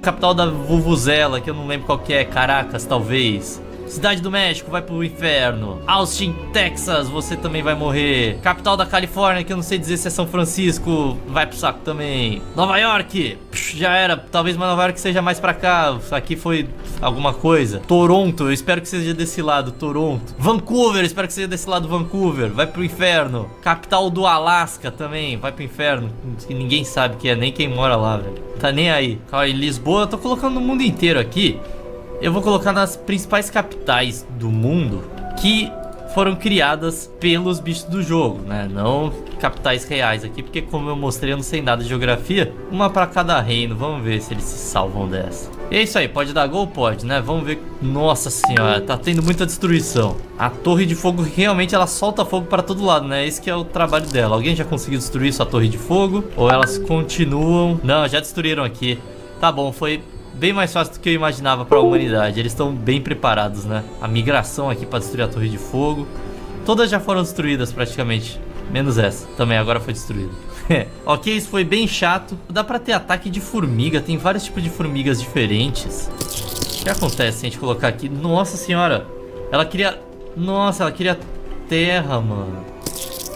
Capital da Vuvuzela, que eu não lembro qual que é. Caracas, talvez. Cidade do México, vai pro inferno. Austin, Texas, você também vai morrer. Capital da Califórnia, que eu não sei dizer se é São Francisco, vai pro saco também. Nova York, já era. Talvez Nova York seja mais pra cá. Aqui foi alguma coisa. Toronto, eu espero que seja desse lado, Toronto. Vancouver, espero que seja desse lado, Vancouver. Vai pro inferno. Capital do Alasca também, vai pro inferno. Que ninguém sabe que é, nem quem mora lá, velho. Tá nem aí. Em Lisboa, eu tô colocando no mundo inteiro aqui. Eu vou colocar nas principais capitais do mundo que foram criadas pelos bichos do jogo, né? Não capitais reais aqui, porque como eu mostrei, eu não sei nada de geografia. Uma pra cada reino, vamos ver se eles se salvam dessa. E é isso aí, pode dar gol? Pode, né? Vamos ver. Nossa senhora, tá tendo muita destruição. A torre de fogo, realmente, ela solta fogo pra todo lado, né? Esse que é o trabalho dela. Alguém já conseguiu destruir sua torre de fogo? Ou elas continuam? Não, já destruíram aqui. Tá bom, foi bem mais fácil do que eu imaginava para a humanidade. Eles estão bem preparados, né? A migração aqui para destruir a torre de fogo. Todas já foram destruídas praticamente. Menos essa. Também agora foi destruída. Ok, isso foi bem chato. Dá para ter ataque de formiga. Tem vários tipos de formigas diferentes. O que acontece se a gente colocar aqui? Nossa senhora. Ela queria... Nossa, ela queria terra, mano.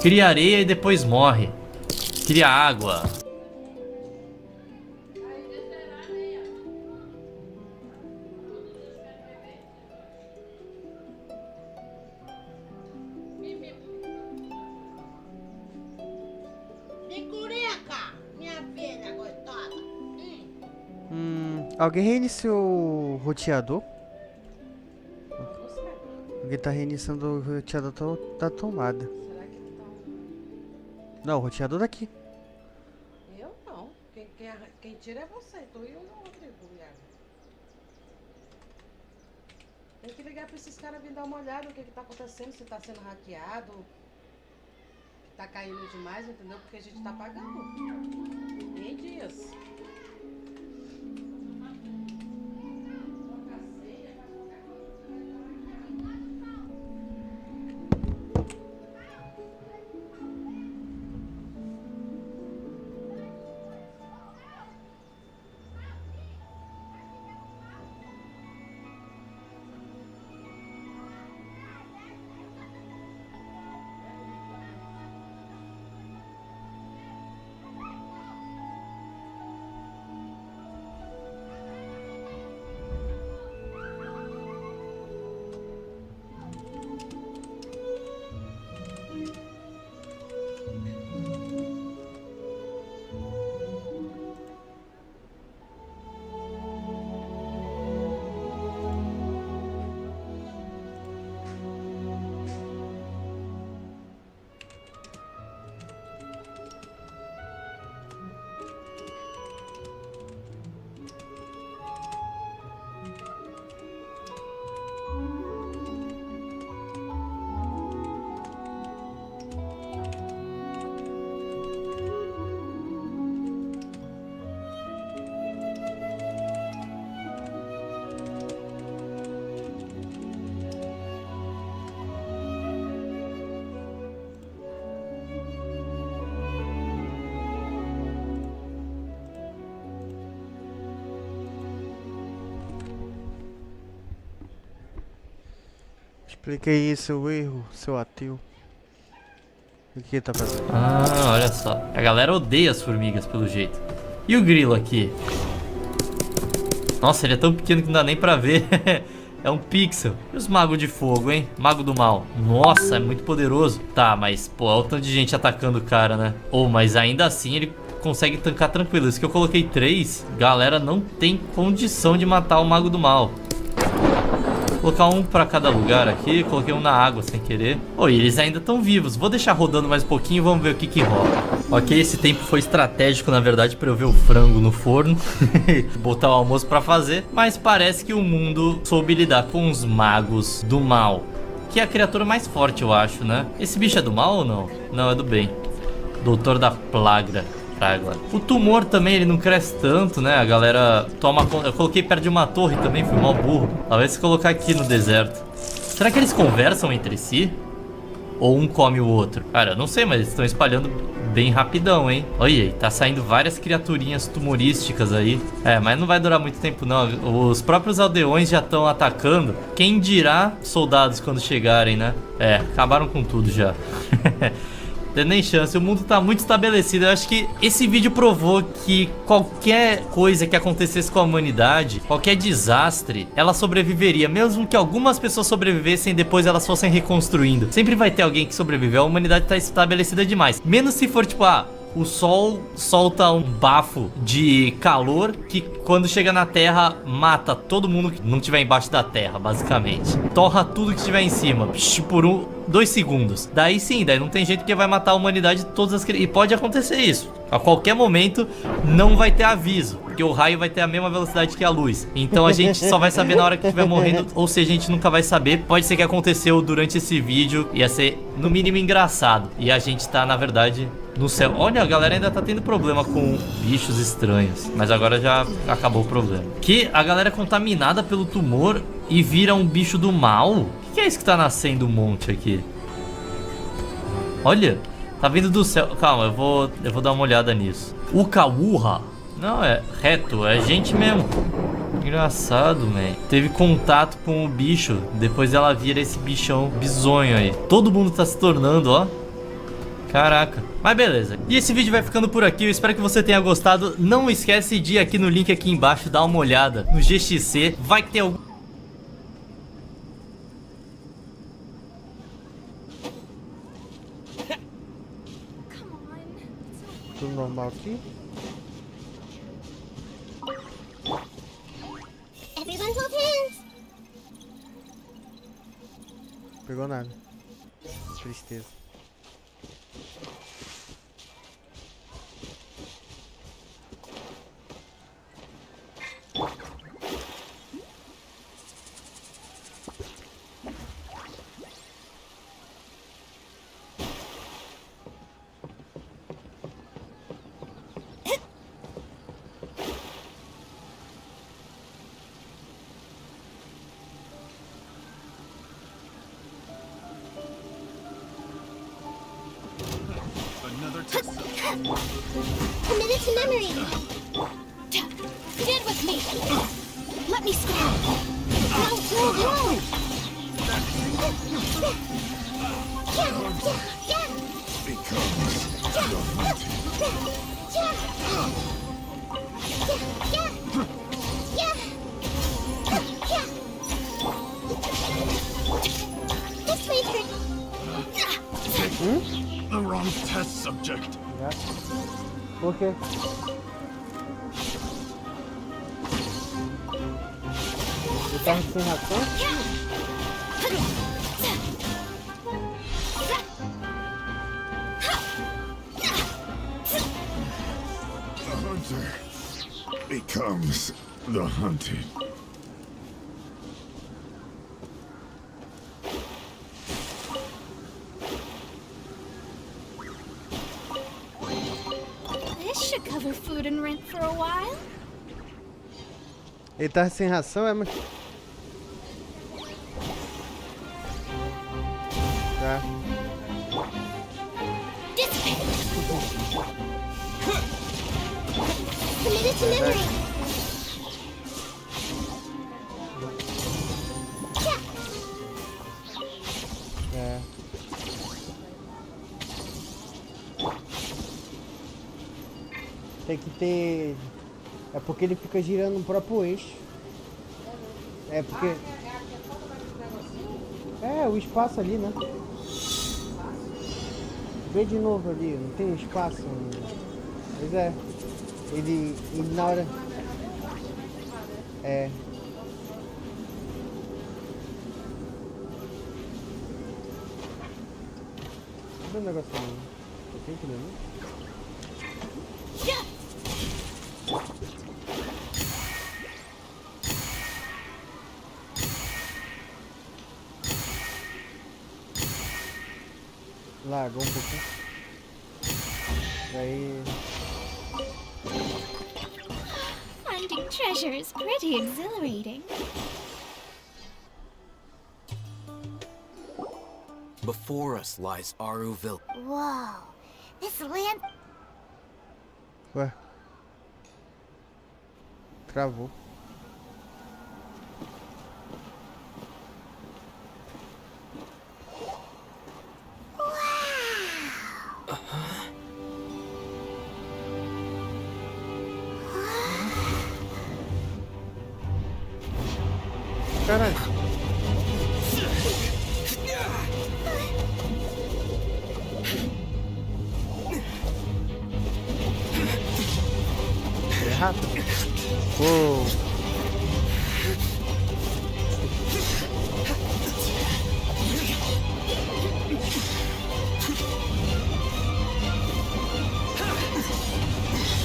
Cria areia e depois morre. Cria água. Alguém reiniciou o roteador? Alguém tá reiniciando o roteador da tomada. Será que tá? Não, o roteador daqui. Eu não. Quem tira é você. Tu e eu não, Rodrigo. Tem que ligar pra esses caras vir dar uma olhada no que tá acontecendo, se tá sendo hackeado, tá caindo demais, entendeu? Porque a gente tá pagando em dias. Explica aí seu erro, seu ateu. O que tá fazendo? Ah, olha só. A galera odeia as formigas, pelo jeito. E o grilo aqui? Nossa, ele é tão pequeno que não dá nem pra ver. É um pixel. E os magos de fogo, hein? Mago do mal. Nossa, é muito poderoso. Tá, mas, pô, olha o tanto de gente atacando o cara, né? Oh, mas ainda assim ele consegue tancar tranquilo. Isso que eu coloquei 3, galera não tem condição de matar o mago do mal. Vou colocar um pra cada lugar aqui. Coloquei um na água sem querer. Oh, e eles ainda estão vivos. Vou deixar rodando mais um pouquinho e vamos ver o que rola. Ok, esse tempo foi estratégico, na verdade, pra eu ver o frango no forno. Botar o almoço pra fazer. Mas parece que o mundo soube lidar com os magos do mal, que é a criatura mais forte, eu acho, né? Esse bicho é do mal ou não? Não, é do bem. Doutor da plaga. O tumor também, ele não cresce tanto, né? A galera toma conta. Eu coloquei perto de uma torre também, fui mal burro. Talvez se colocar aqui no deserto. Será que eles conversam entre si? Ou um come o outro? Cara, eu não sei, mas eles estão espalhando bem rapidão, hein? Olha aí, tá saindo várias criaturinhas tumorísticas aí. É, mas não vai durar muito tempo não. Os próprios aldeões já estão atacando. Quem dirá soldados quando chegarem, né? É, acabaram com tudo já. Tem nem chance, o mundo tá muito estabelecido. Eu acho que esse vídeo provou que qualquer coisa que acontecesse com a humanidade, qualquer desastre, ela sobreviveria. Mesmo que algumas pessoas sobrevivessem e depois elas fossem reconstruindo. Sempre vai ter alguém que sobreviveu. A humanidade tá estabelecida demais. Menos se for tipo, o sol solta um bafo de calor que quando chega na terra mata todo mundo que não tiver embaixo da terra, basicamente. Torra tudo que estiver em cima por 2 segundos. Daí sim, daí não tem jeito que vai matar a humanidade todas as... E pode acontecer isso. A qualquer momento não vai ter aviso, porque o raio vai ter a mesma velocidade que a luz. Então a gente só vai saber na hora que estiver morrendo. Ou seja, a gente nunca vai saber. Pode ser que aconteceu durante esse vídeo. Ia ser no mínimo engraçado. E a gente tá, na verdade, no céu. Olha, a galera ainda tá tendo problema com bichos estranhos. Mas agora já acabou o problema. Que a galera é contaminada pelo tumor e vira um bicho do mal. O que é isso que tá nascendo um monte aqui? Olha, tá vindo do céu. Calma, eu vou dar uma olhada nisso. O Kawuha. Não, é reto, é gente mesmo. Engraçado, man. Teve contato com o bicho. Depois ela vira esse bichão bizonho aí. Todo mundo tá se tornando, ó. Caraca, mas beleza. E esse vídeo vai ficando por aqui, eu espero que você tenha gostado. Não esquece de ir aqui no link aqui embaixo, dar uma olhada no GXC. Vai ter algum... Tudo normal aqui? Everyone hold hands. Pegou nada. Tristeza. Committed to memory. Stand with me. Let me scroll. No, no. This way, The wrong test subject. Por quê? Ele tá sem ração? The hunter becomes the hunted. should cover food and rent for a while. Ele tá sem ração, é, mas... Tá. Committed to memory. É. Tem que ter... É porque ele fica girando no próprio eixo. É porque... É, o espaço ali, né? Vê de novo ali, não tem espaço. Pois é. Ele na hora... É. Cadê o negócio ali? Tem que ver, né? Largou um pouquinho. Aí... Finding treasure is pretty exhilarating. Before us lies Aruville. Whoa. This land... Ué. Travou. Caralho. É rápido. Uou.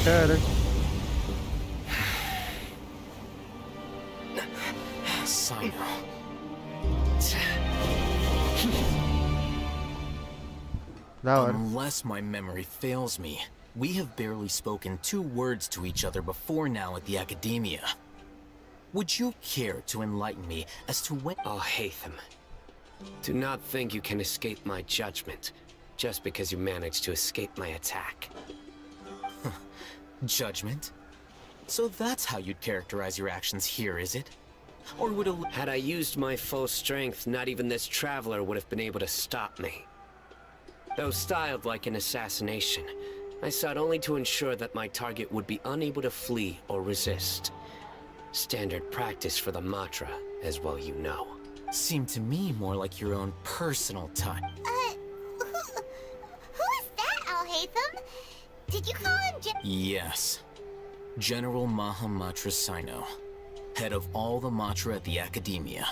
Caralho. Sino. Da hora. Unless my memory fails me, we have barely spoken 2 words to each other before now at the Academia. Would you care to enlighten me as to when— Oh, Hatham. Do not think you can escape my judgment, just because you managed to escape my attack. Judgment? So that's how you'd characterize your actions here, is it? Or would a— Had I used my full strength, not even this traveler would have been able to stop me. Though styled like an assassination, I sought only to ensure that my target would be unable to flee or resist. Standard practice for the Matra, as well you know. Seemed to me more like your own personal touch. Who is that, Al-Haytham? Did you call him Yes. General Mahamatra Sino, head of all the Matra at the Academia.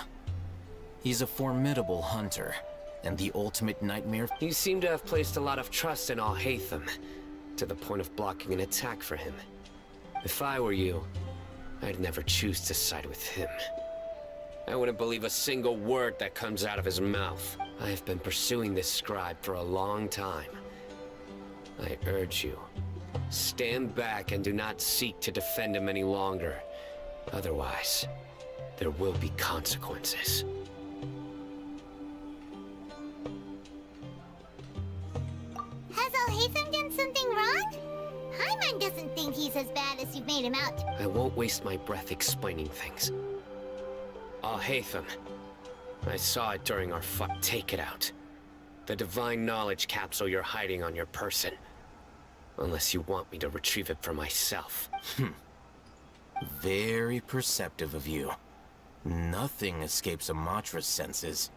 He's a formidable hunter, and the ultimate nightmare— You seem to have placed a lot of trust in Al-Haytham, to the point of blocking an attack for him. If I were you, I'd never choose to side with him. I wouldn't believe a single word that comes out of his mouth. I have been pursuing this scribe for a long time. I urge you, stand back and do not seek to defend him any longer. Otherwise, there will be consequences. Has Al-Haytham done something wrong? Hyman doesn't think he's as bad as you've made him out. I won't waste my breath explaining things. Al-Haytham, I saw it during our fight. Take it out. The divine knowledge capsule you're hiding on your person. Unless you want me to retrieve it for myself. Very perceptive of you. Nothing escapes a Matra's senses.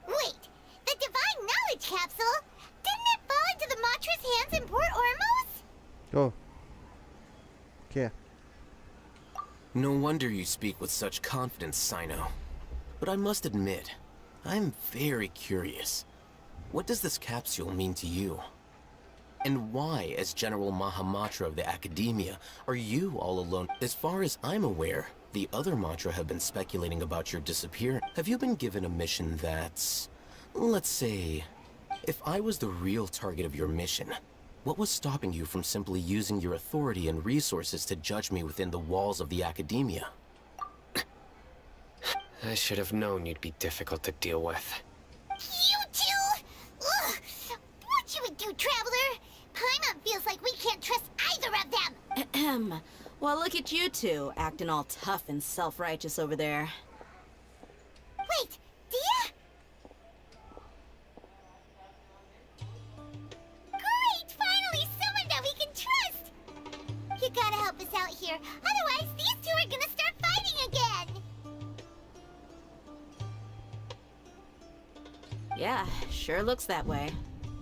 Wait, the divine knowledge capsule? Didn't it fall into the Matra's hands in Port Ormos? Oh. Que? No wonder you speak with such confidence, Sino. But I must admit, I'm very curious. What does this capsule mean to you? And why, as General Mahamatra of the Academia, are you all alone? As far as I'm aware, the other Matra have been speculating about your disappearance. Have you been given a mission that's— let's say, if I was the real target of your mission, what was stopping you from simply using your authority and resources to judge me within the walls of the Academia? I should have known you'd be difficult to deal with. You two? Ugh! What you would do, Traveler? Paimon feels like we can't trust either of them. Well, look at you two, acting all tough and self-righteous over there. Wait, Dia? Great! Finally, someone that we can trust! You gotta help us out here, otherwise these two are gonna start fighting again! Yeah, sure looks that way.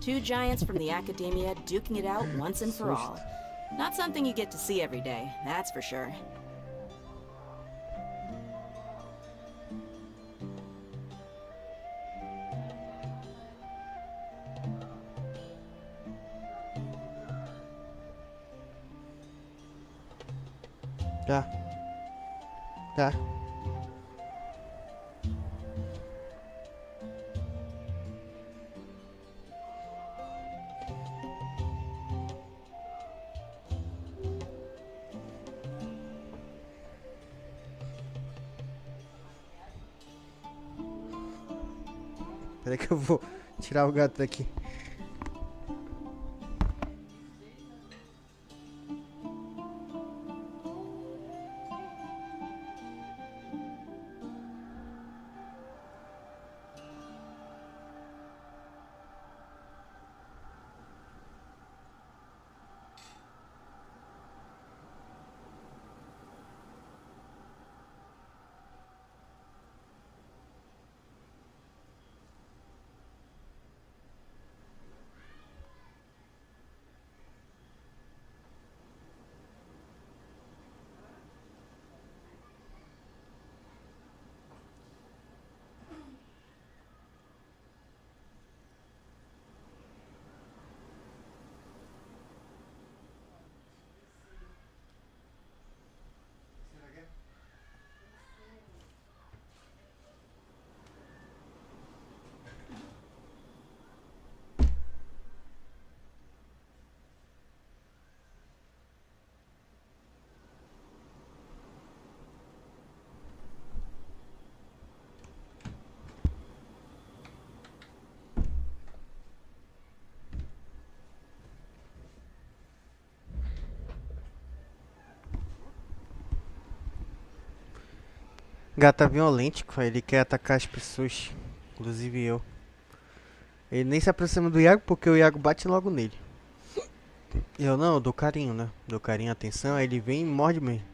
2 giants from the Academia duking it out once and for all. Not something you get to see every day, that's for sure. Tá. Tá. Peraí que eu vou tirar o gato daqui. Gato é violento, ele quer atacar as pessoas, inclusive eu. Ele nem se aproxima do Iago porque o Iago bate logo nele. Eu não, eu dou carinho, né? Dou carinho, atenção, aí ele vem e morde mesmo.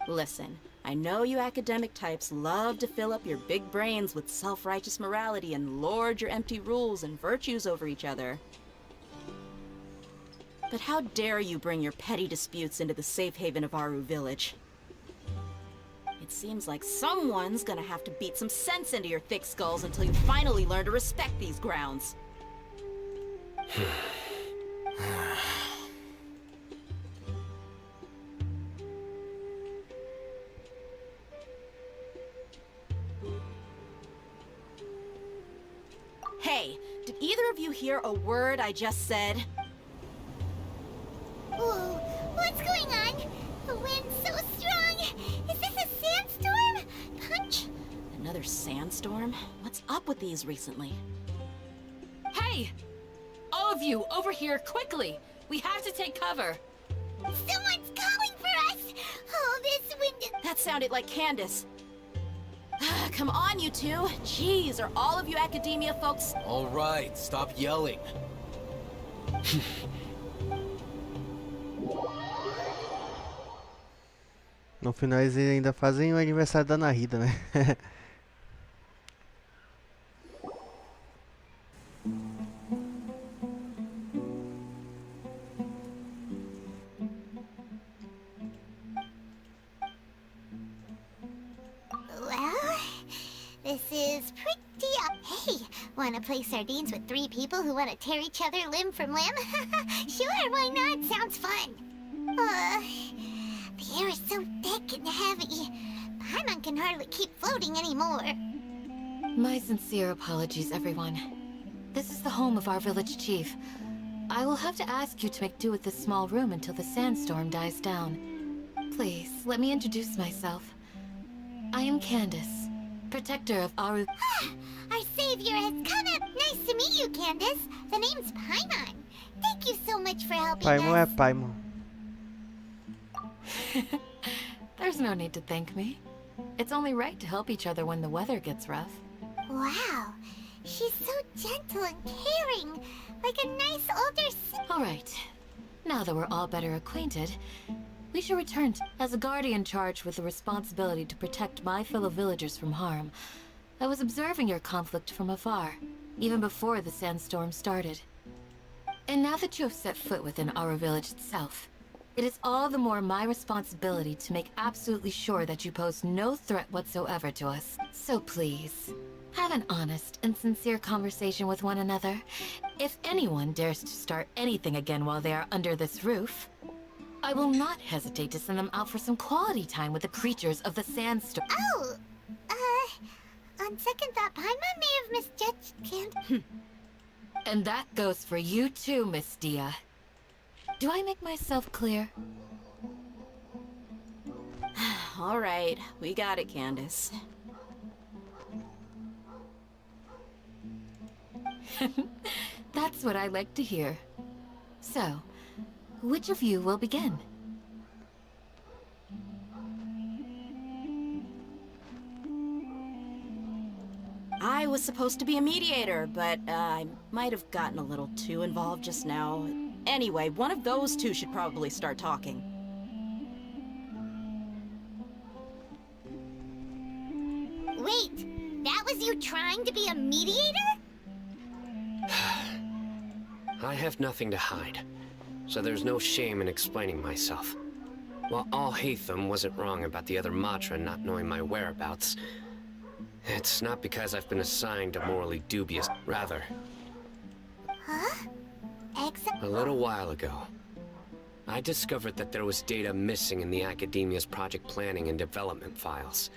Listen, I know you academic types love to fill up your big brains with self-righteous morality and lord your empty rules and virtues over each other. But how dare you bring your petty disputes into the safe haven of Aru Village? It seems like someone's gonna have to beat some sense into your thick skulls until you finally learn to respect these grounds. Hey, did either of you hear a word I just said? Whoa, what's going on? The wind's so strong. Is this a sandstorm? Punch? Another sandstorm? What's up with these recently? Hey! All of you, over here, quickly! We have to take cover! Someone's calling for us! Oh, this wind is... That sounded like Candace. Come on, you two. Jeez, are all of you academia folks... All right, stop yelling. No final eles ainda fazem o aniversário da Nahida, né? Well, this is pretty up. Hey, wanna play sardines with 3 people who wanna tear each other limb from limb? Sure, why not? Sounds fun. The air is so thick and heavy. Paimon can hardly keep floating anymore. My sincere apologies, everyone. This is the home of our village chief. I will have to ask you to make do with this small room until the sandstorm dies down. Please, let me introduce myself. I am Candace, protector of Aru... Our savior has come up. Nice to meet you, Candace. The name's Paimon. Thank you so much for helping Paimon é us. Paimon. There's no need to thank me. It's only right to help each other when the weather gets rough. Wow, she's so gentle and caring. Like a nice older All right. Now that we're all better acquainted, we should return as a guardian charged with the responsibility to protect my fellow villagers from harm. I was observing your conflict from afar, even before the sandstorm started. And now that you have set foot within our village itself, it is all the more my responsibility to make absolutely sure that you pose no threat whatsoever to us. So please, have an honest and sincere conversation with one another. If anyone dares to start anything again while they are under this roof, I will not hesitate to send them out for some quality time with the creatures of the sandstorm. Oh, on second thought, Paimon may have misjudged Candace. And that goes for you too, Miss Dia. Do I make myself clear? All right, we got it, Candace. That's what I like to hear. So, which of you will begin? I was supposed to be a mediator, but I might have gotten a little too involved just now. Anyway, one of those two should probably start talking. Wait, that was you trying to be a mediator? I have nothing to hide, so there's no shame in explaining myself. While Al-Haytham wasn't wrong about the other Matra not knowing my whereabouts, it's not because I've been assigned a morally dubious. Rather, Huh? a little while ago, I discovered that there was data missing in the Academia's project planning and development files.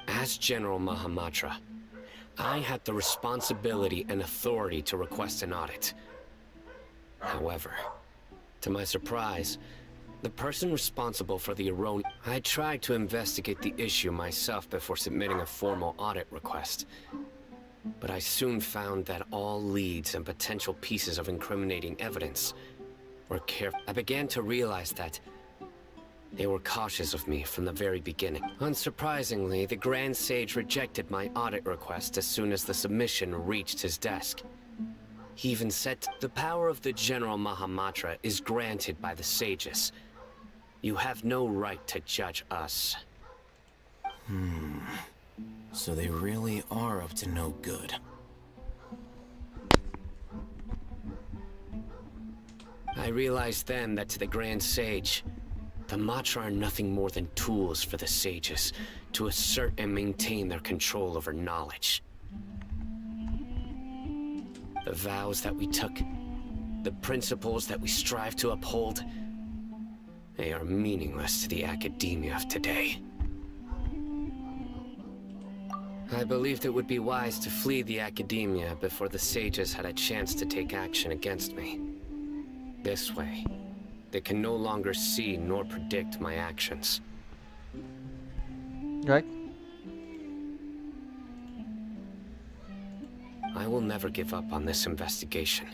As General Mahamatra, I had the responsibility and authority to request an audit. However, to my surprise, the person responsible for the erroneous... I tried to investigate the issue myself before submitting a formal audit request. But I soon found that all leads and potential pieces of incriminating evidence were careful. I began to realize that they were cautious of me from the very beginning. Unsurprisingly, the Grand Sage rejected my audit request as soon as the submission reached his desk. He even said, "The power of the General Mahamatra is granted by the sages. You have no right to judge us." So they really are up to no good. I realized then that to the Grand Sage, the Matra are nothing more than tools for the sages to assert and maintain their control over knowledge. The vows that we took, the principles that we strive to uphold, they are meaningless to the academia of today. I believed it would be wise to flee the academia before the sages had a chance to take action against me. This way, they can no longer see nor predict my actions. Right? I will never give up on this investigation.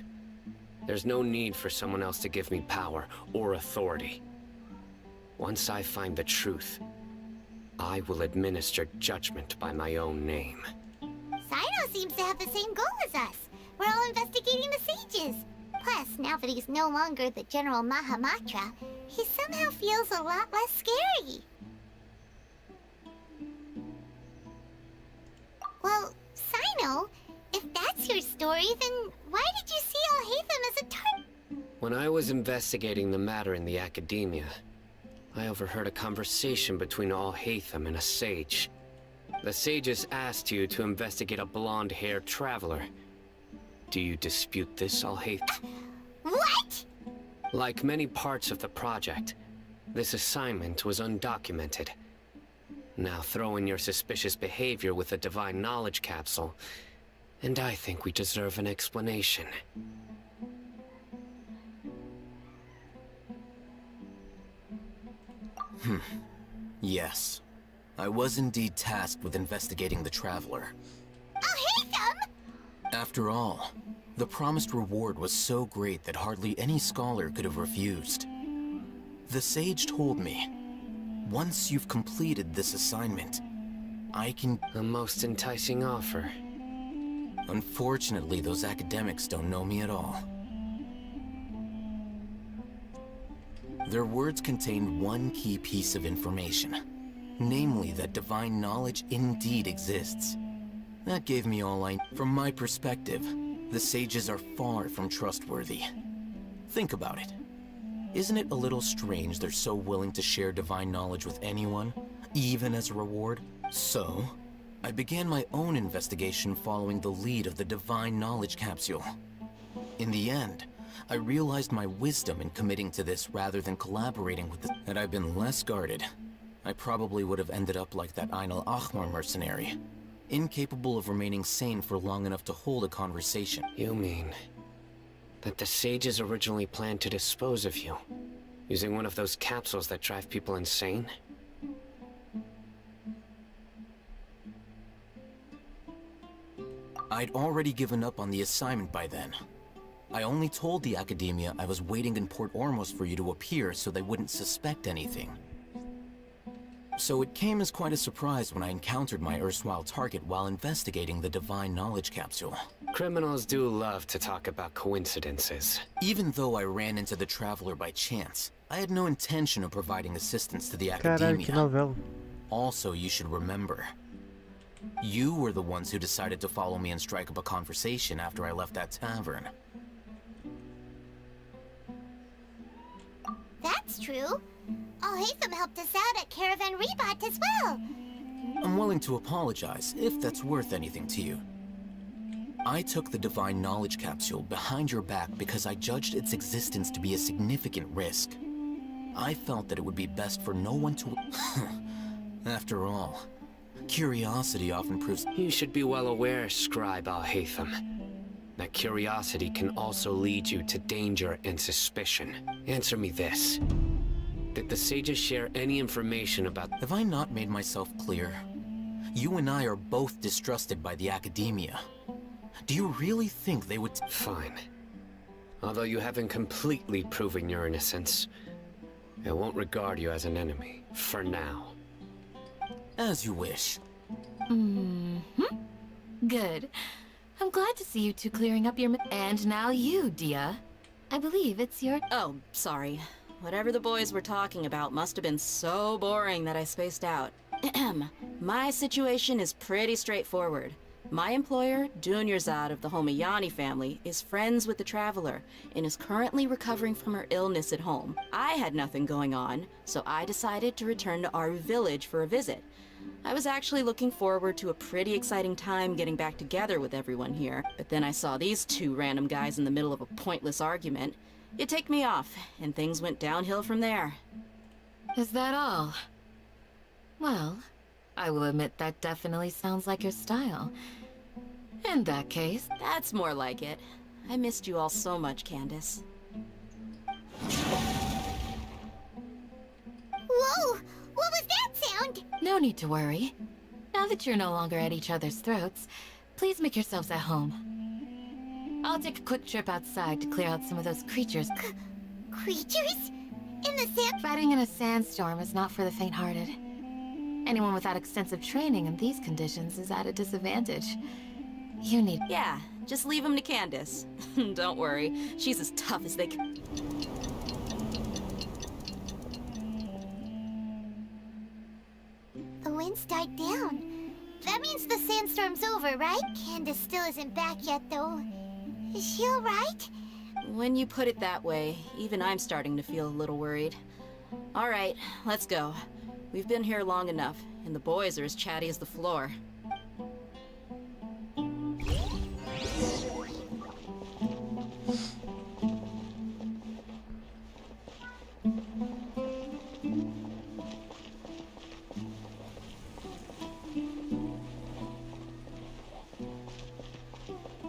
There's no need for someone else to give me power or authority. Once I find the truth, I will administer judgment by my own name. Sino seems to have the same goal as us. We're all investigating the sages. Plus, now that he's no longer the General Mahamatra, he somehow feels a lot less scary. Well, Sino, if that's your story, then why did you see Al-Haytham as a target? When I was investigating the matter in the academia, I overheard a conversation between Al-Haytham and a sage. The sages asked you to investigate a blonde-haired traveler. Do you dispute this, Al-Haytham? What? Like many parts of the project, this assignment was undocumented. Now throw in your suspicious behavior with a divine knowledge capsule, and I think we deserve an explanation. Yes. I was indeed tasked with investigating the Traveler. Al-Haytham? After all, the promised reward was so great that hardly any scholar could have refused. The sage told me, once you've completed this assignment, I can... A most enticing offer. Unfortunately, those academics don't know me at all. Their words contained one key piece of information, namely that divine knowledge indeed exists. That gave me all I... From my perspective, the sages are far from trustworthy. Think about it. Isn't it a little strange they're so willing to share divine knowledge with anyone, even as a reward? So, I began my own investigation following the lead of the divine knowledge capsule. In the end, I realized my wisdom in committing to this rather than collaborating with the... Had I been less guarded, I probably would have ended up like that Ain al-Ahmar mercenary, incapable of remaining sane for long enough to hold a conversation. You mean that the sages originally planned to dispose of you, using one of those capsules that drive people insane? I'd already given up on the assignment by then. I only told the Academia I was waiting in Port Ormos for you to appear so they wouldn't suspect anything. So it came as quite a surprise when I encountered my erstwhile target while investigating the Divine Knowledge Capsule. Criminals do love to talk about coincidences. Even though I ran into the Traveler by chance, I had no intention of providing assistance to the Caralho, que Academia. novela. Also, you should remember, you were the ones who decided to follow me and strike up a conversation after I left that tavern. That's true. Alhaitham helped us out at Caravan Rebot as well. I'm willing to apologize, if that's worth anything to you. I took the Divine Knowledge Capsule behind your back because I judged its existence to be a significant risk. I felt that it would be best for no one to... After all, curiosity often proves... You should be well aware, Scribe Alhaitham, that curiosity can also lead you to danger and suspicion. Answer me this. Did the SEJA share any information about... Have I not made myself clear? You and I are both distrusted by the Academia. Do you really think they would... Fine. Although you haven't completely proven your innocence, I won't regard you as an enemy, for now. As you wish. Good. I'm glad to see you two clearing up your... And now you, Dia. I believe it's your... Oh, sorry. Whatever the boys were talking about must have been so boring that I spaced out. My situation is pretty straightforward. My employer, Dunyarzad of the Homayani family, is friends with the Traveler and is currently recovering from her illness at home. I had nothing going on, so I decided to return to Aru Village for a visit. I was actually looking forward to a pretty exciting time getting back together with everyone here, but then I saw these two random guys in the middle of a pointless argument. It ticked me off, and things went downhill from there. Is that all? Well, I will admit that definitely sounds like your style. In that case... That's more like it. I missed you all so much, Candace. Whoa! What was that sound? No need to worry. Now that you're no longer at each other's throats, please make yourselves at home. I'll take a quick trip outside to clear out some of those creatures. Creatures? In the sand? Fighting in a sandstorm is not for the faint-hearted. Anyone without extensive training in these conditions is at a disadvantage. You need... Yeah, just leave them to Candace. Don't worry, she's as tough as they can. The wind's died down. That means the sandstorm's over, right? Candace still isn't back yet, though. Is she alright? When you put it that way, even I'm starting to feel a little worried. All right, let's go. We've been here long enough, and the boys are as chatty as the floor.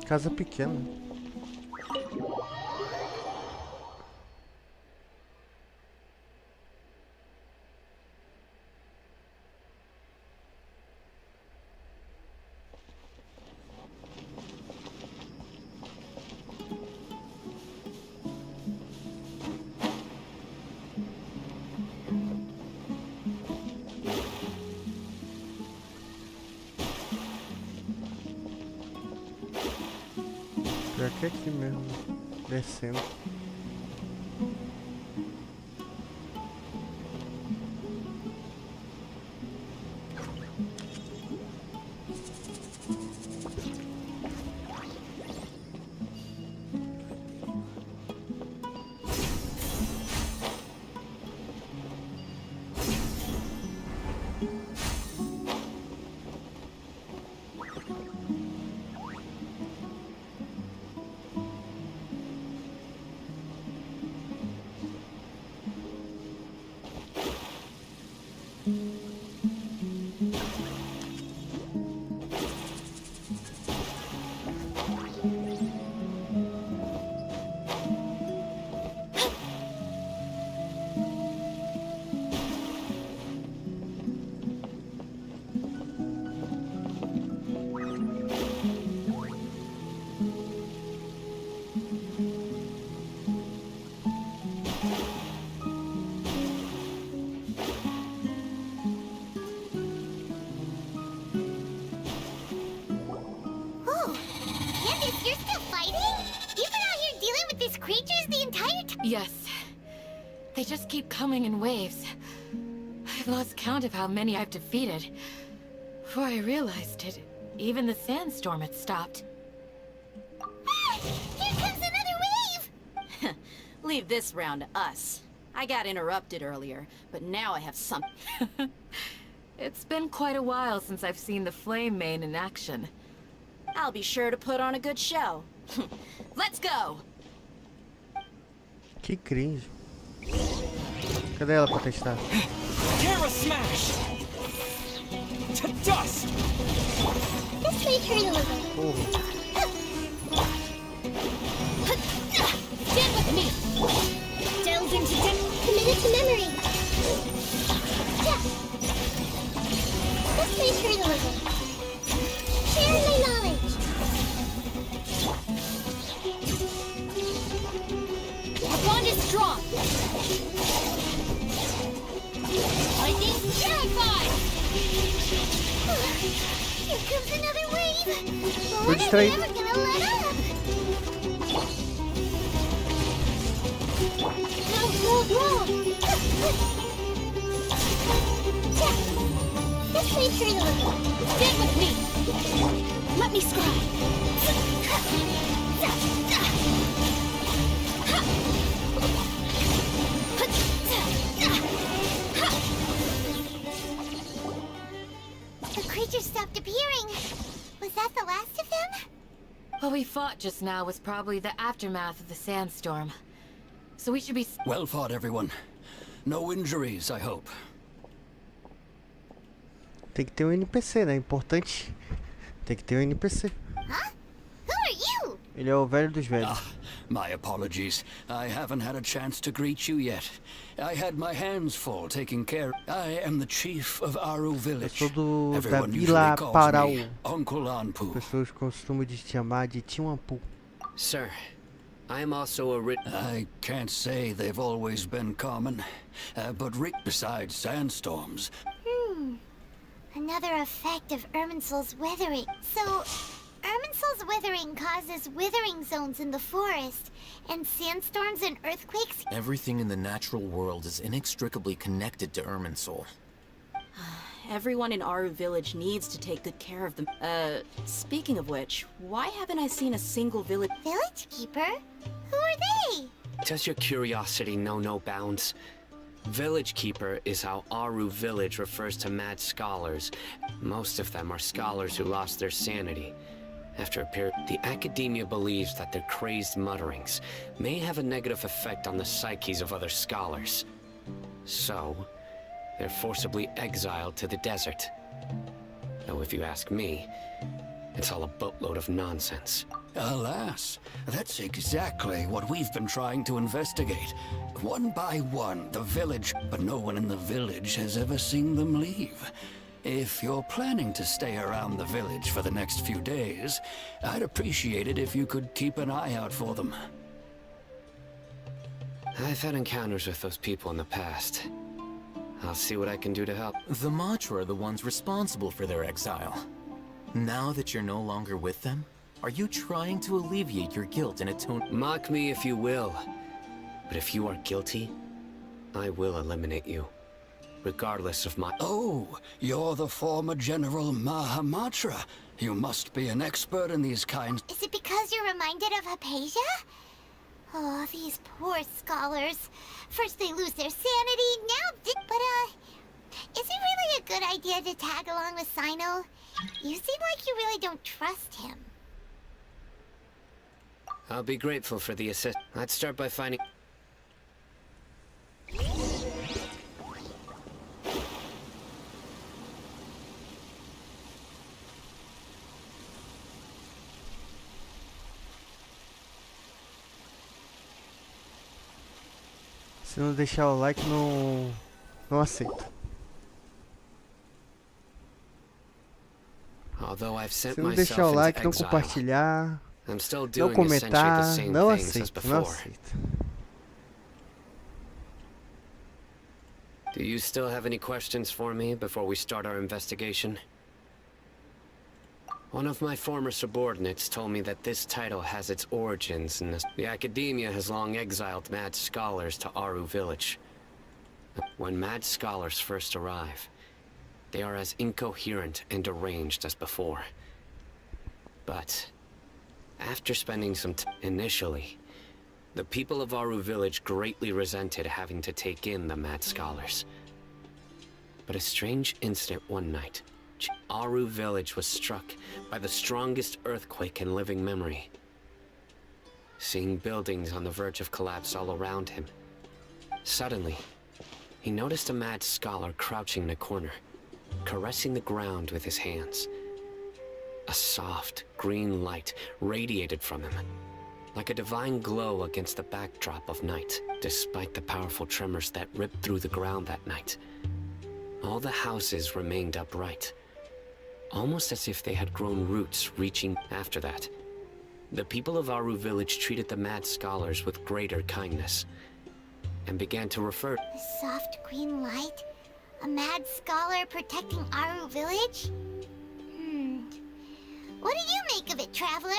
Casa pequena. Pior que aqui mesmo, descendo. Yes. They just keep coming in waves. I've lost count of how many I've defeated. Before I realized it, even the sandstorm had stopped. Ah, here comes another wave! Leave this round to us. I got interrupted earlier, but now I have some. It's been quite a while since I've seen the Flame Main in action. I'll be sure to put on a good show. Let's go! Que cringe. Cadê ela pra testar? Terra smash! To dust! This may hurt a little. Porra. Stand with me! Delve into depth, committed to memory. Yeah. This may hurt a little. Share my knowledge. Our bond is strong. Lightning, terrified! Here comes another wave! Tô We're distraído. never gonna let up! Roll! This may hurt a little. Stand with me! Let me scribe! The creature stopped appearing. Was that the last of them? What we fought just now was probably the aftermath of the sandstorm. So we should be... Well fought, everyone. No injuries, I hope. Tem que ter um NPC, né? Importante. Tem que ter um NPC. Huh? Who are you? Ele é o velho dos velhos. Ah, my apologies. I haven't had a chance to greet you yet. I had my hands full taking care. I am the chief of Aru Eu Village. sou da Everyone Vila usually calls Parau. me Uncle Anpu. Pessoas costumam de chamar de Tiwampu. Sir, I am also a I can't say they've always been common, but besides sandstorms, Another effect of Irminsul's weathering. So, Irminsul's weathering causes withering zones in the forest, and sandstorms and earthquakes. Everything in the natural world is inextricably connected to Irminsul. Everyone in Aru Village needs to take good care of them. Speaking of which, why haven't I seen a single village? Village keeper? Who are they? Does your curiosity know no bounds? Village Keeper is how Aru Village refers to mad scholars. Most of them are scholars who lost their sanity. After a period, the academia believes that their crazed mutterings may have a negative effect on the psyches of other scholars. So, they're forcibly exiled to the desert. Though if you ask me, it's all a boatload of nonsense. alas, that's exactly what we've been trying to investigate. One by one, the village, but no one in the village has ever seen them leave. If you're planning to stay around the village for the next few days, I'd appreciate it if you could keep an eye out for them. I've had encounters with those people in the past. I'll see what I can do to help. The Matra are the ones responsible for their exile. Now that you're no longer with them, are you trying to alleviate your guilt and atone? Mock me if you will, but if you are guilty, I will eliminate you, regardless of my... Oh, you're the former General Mahamatra. You must be an expert in these kinds. Is it because you're reminded of Hypatia? Oh, these poor scholars. First they lose their sanity, now but, is it really a good idea to tag along with Sino? You seem like you really don't trust him. I'll be grateful for the assist. I'd start by finding... Se não deixar o like, não aceito. Although I've sent Se não myself deixar o into like, não exile, compartilhar, I'm still não doing essentially the comentar, same não things as aceito, não before. aceito. Do you still have any questions for me before we start our investigation? One of my former subordinates told me that this title has its origins in the academia has long exiled mad scholars to Aru village. When mad scholars first arrive, they are as incoherent and deranged as before. But after spending some time initially, the people of Aru village greatly resented having to take in the mad scholars. But a strange incident one night, Aru village was struck by the strongest earthquake in living memory. Seeing buildings on the verge of collapse all around him, suddenly, he noticed a mad scholar crouching in a corner, caressing the ground with his hands. A soft, green light radiated from him, like a divine glow against the backdrop of night. Despite the powerful tremors that ripped through the ground that night, all the houses remained upright, almost as if they had grown roots reaching after that. The people of Aru village treated the mad scholars with greater kindness, and began to refer... A soft green light? A mad scholar protecting Aru village? What do you make of it, traveler?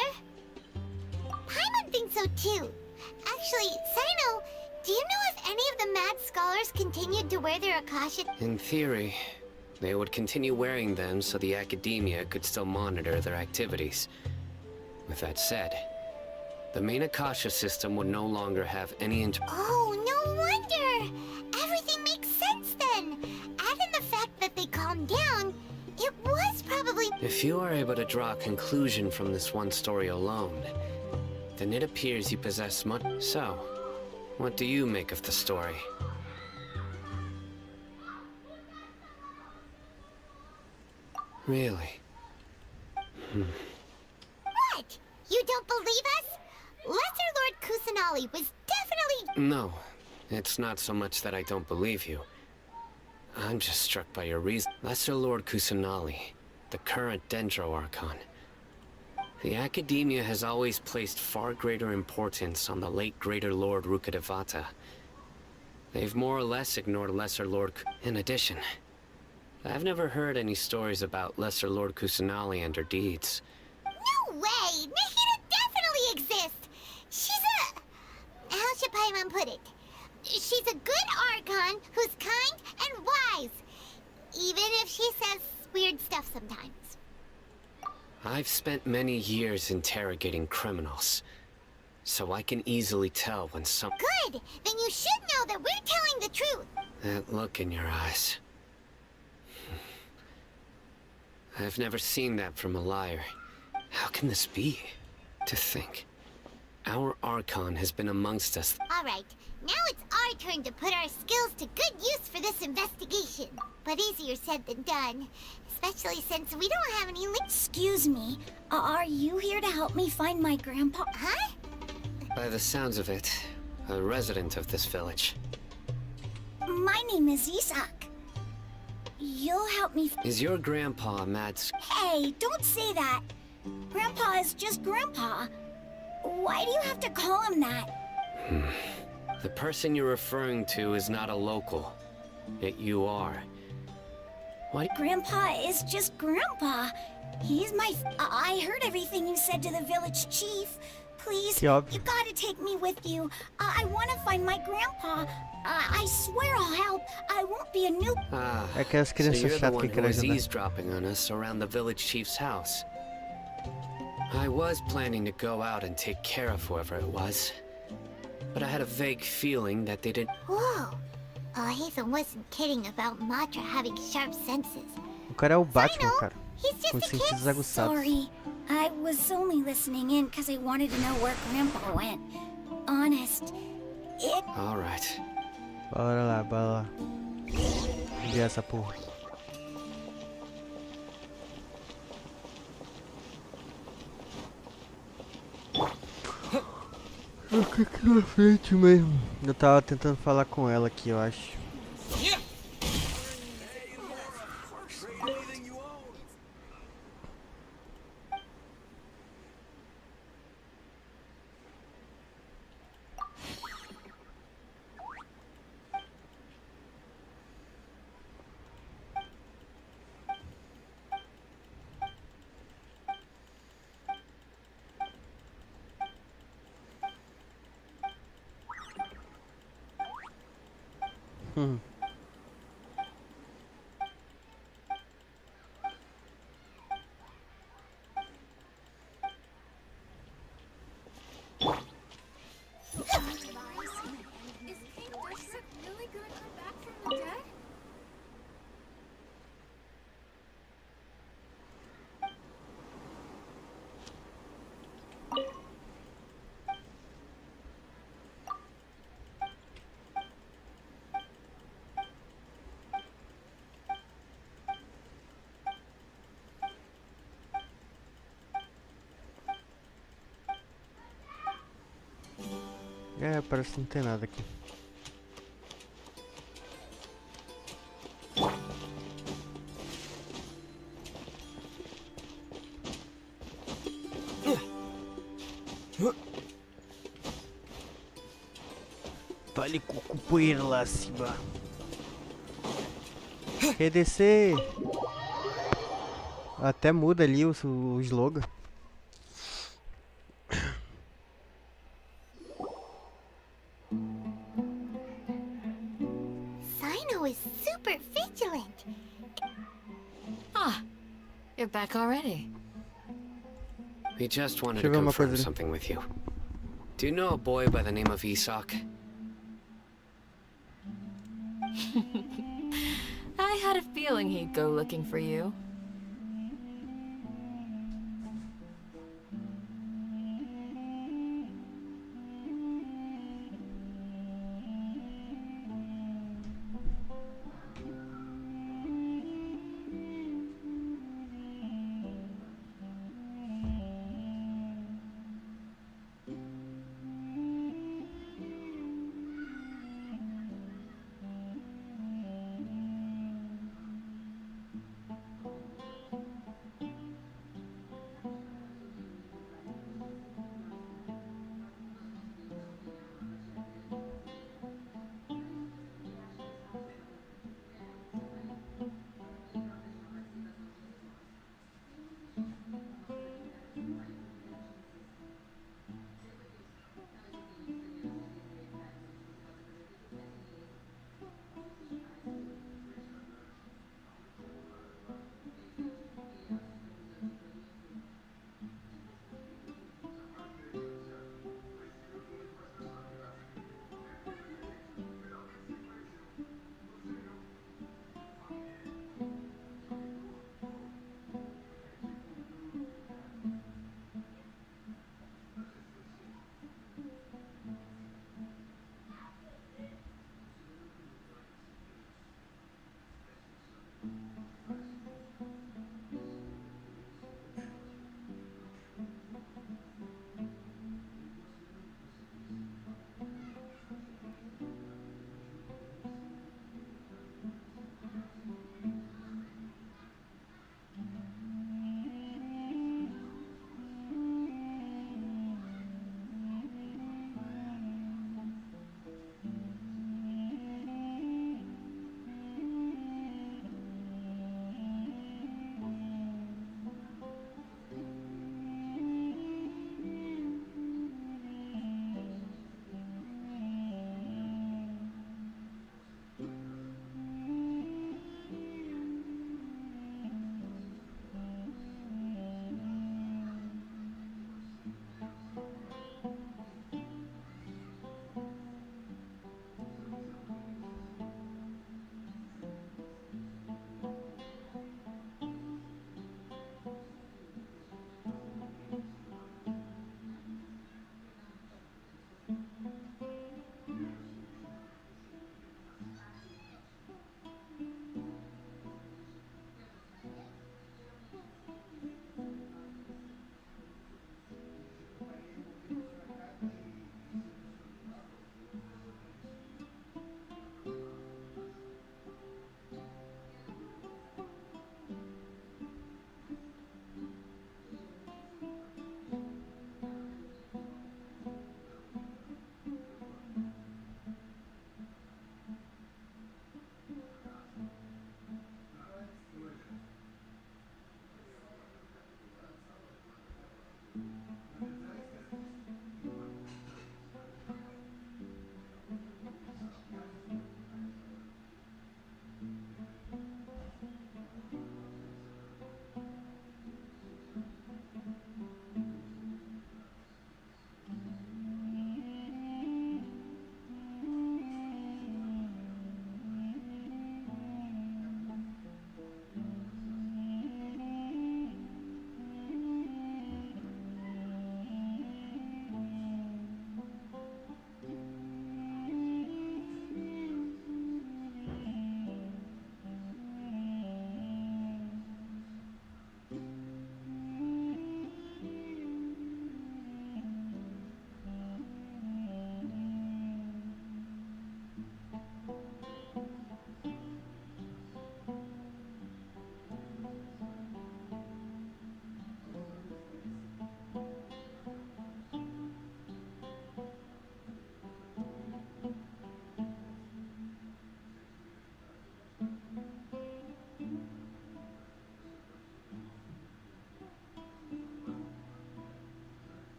Paimon thinks so too. Actually, Sino, do you know if any of the mad scholars continued to wear their Akasha? In theory, they would continue wearing them so the academia could still monitor their activities. With that said, the main Akasha system would no longer have any Oh, no wonder! Everything makes sense then! Add in the fact that they calmed down, it was probably... If you are able to draw a conclusion from this one story alone, then it appears you possess much... So, what do you make of the story? Really? What? You don't believe us? Lesser Lord Kusanali was definitely... No, it's not so much that I don't believe you. I'm just struck by your reason. Lesser Lord Kusanali, the current Dendro Archon. The academia has always placed far greater importance on the late Greater Lord Rukkhadevata. They've more or less ignored Lesser Lord In addition, I've never heard any stories about Lesser Lord Kusanali and her deeds. No way! Nahida definitely exists! She's a... How should Paimon put it? She's a good Archon who's kind and wise. Even if she says weird stuff sometimes. I've spent many years interrogating criminals, so I can easily tell when some... Good! Then you should know that we're telling the truth! That look in your eyes. I've never seen that from a liar. How can this be? To think, our Archon has been amongst us. Alright, now it's our turn to put our skills to good use for this investigation. But easier said than done, especially since we don't have any Excuse me, are you here to help me find my grandpa? Huh? By the sounds of it, a resident of this village. My name is Isak. You'll help me Is your grandpa mad? Hey, don't say that. Grandpa is just Grandpa. Why do you have to call him that? The person you're referring to is not a local. Yet you are. Why? Grandpa is just Grandpa. He's my... I heard everything you said to the village chief. Please, Yup. you gotta take me with you. I want to find my grandpa. I swear I'll help. I won't be a noob. Ah, É aquelas so crianças you're the chatas one que who querem was ajudar. eavesdropping on us around the village chief's house. I was planning to go out and take care of whoever it was, but I had a vague feeling that they didn't... Whoa. Hatham wasn't kidding about Matra having sharp senses. O cara é o Batman, Sino, cara. he's just Com a kid. sentidos aguçados. Sorry. I was only listening in because I wanted to know where Grandpa went. Honest. It... All right. Bora lá, bora lá. Enviar essa porra. Fica aqui na frente mesmo. Eu tava tentando falar com ela aqui, eu acho. É, parece que não tem nada aqui. Vale com poeira lá acima. Quer descer? Até muda ali o slogan. Sino is super vigilant. Ah, you're back already. We just wanted Deixa eu to ver uma confirm coisa ali. something with you. Do you know a boy by the name of Isak? I had a feeling he'd go looking for you.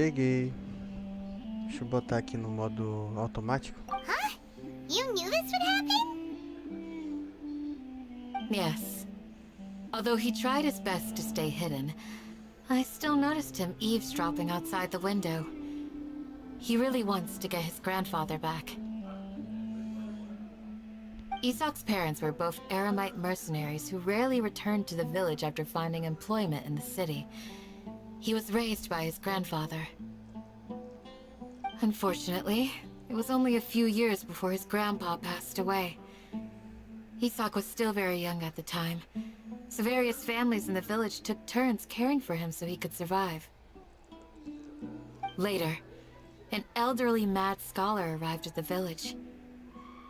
cheguei. Deixa eu botar aqui no modo automático. Huh? You knew this would happen? Yes. Although he tried his best to stay hidden, I still noticed him eavesdropping outside the window. He really wants to get his grandfather back. Isak's parents were both Aramite mercenaries who rarely returned to the village after finding employment in the city. He was raised by his grandfather. Unfortunately, it was only a few years before his grandpa passed away. Isak was still very young at the time, so various families in the village took turns caring for him so he could survive. Later, an elderly mad scholar arrived at the village.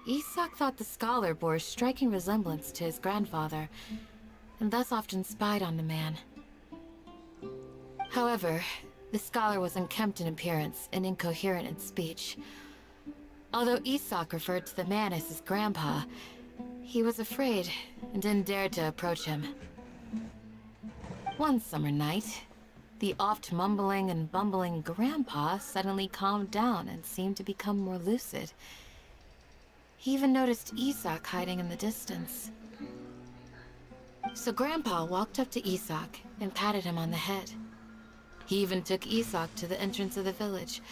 Isak thought the scholar bore a striking resemblance to his grandfather, and thus often spied on the man. However, the scholar was unkempt in appearance and incoherent in speech. Although Isak referred to the man as his grandpa, he was afraid and didn't dare to approach him. One summer night, the oft mumbling and bumbling grandpa suddenly calmed down and seemed to become more lucid. He even noticed Isak hiding in the distance. So Grandpa walked up to Isak and patted him on the head. He even took Isak to the entrance of the village,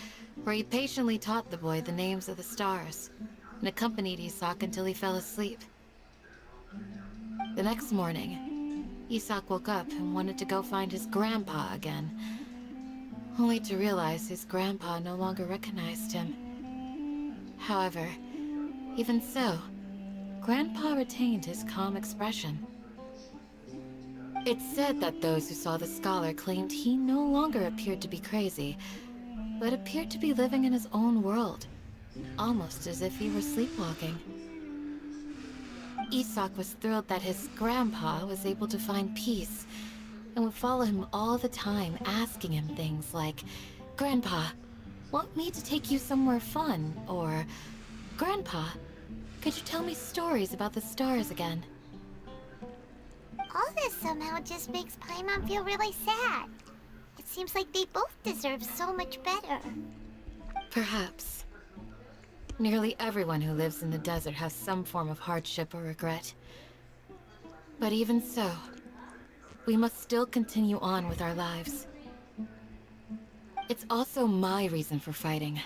where he patiently taught the boy the names of the stars, and accompanied Isak until he fell asleep. The next morning, Isak woke up and wanted to go find his grandpa again, only to realize his grandpa no longer recognized him. However, even so, Grandpa retained his calm expression. It's said that those who saw the scholar claimed he no longer appeared to be crazy, but appeared to be living in his own world, almost as if he were sleepwalking. Isak was thrilled that his grandpa was able to find peace, and would follow him all the time, asking him things like, "Grandpa, want me to take you somewhere fun?" Or, "Grandpa, could you tell me stories about the stars again?" All this somehow just makes Paimon feel really sad. It seems like they both deserve so much better. Perhaps. Nearly everyone who lives in the desert has some form of hardship or regret. But even so, we must still continue on with our lives. It's also my reason for fighting.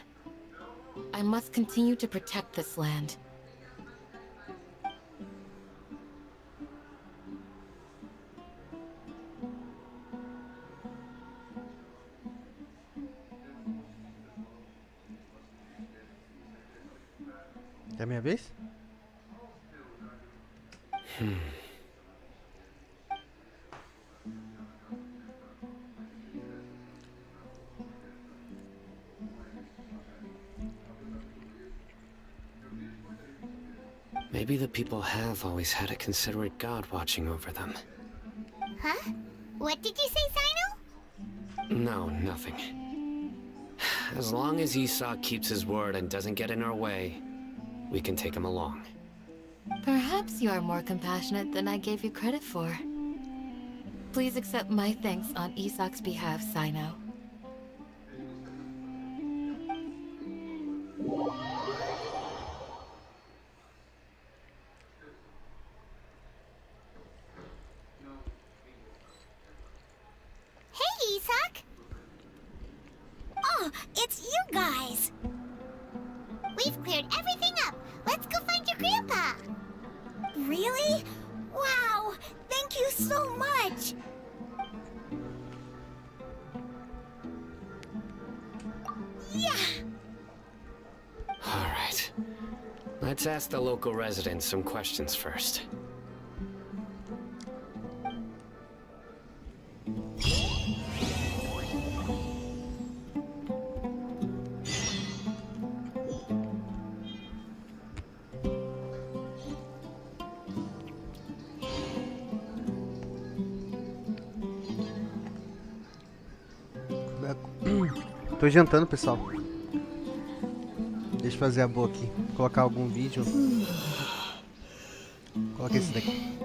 I must continue to protect this land. É a minha vez? Maybe the people have always had a considerate god watching over them. Huh? What did you say, Sino? No, nothing. As long as Isak keeps his word and doesn't get in our way, we can take him along. Perhaps you are more compassionate than I gave you credit for. Please accept my thanks on Isak's behalf, Sino. Hey, Isak! Oh, it's you guys! We've cleared everything up. Let's go find your grandpa. Really? Wow! Thank you so much! Yeah! All right. Let's ask the local residents some questions first. Tô jantando, pessoal. Deixa eu fazer a boa aqui. Colocar algum vídeo. Coloca esse daqui.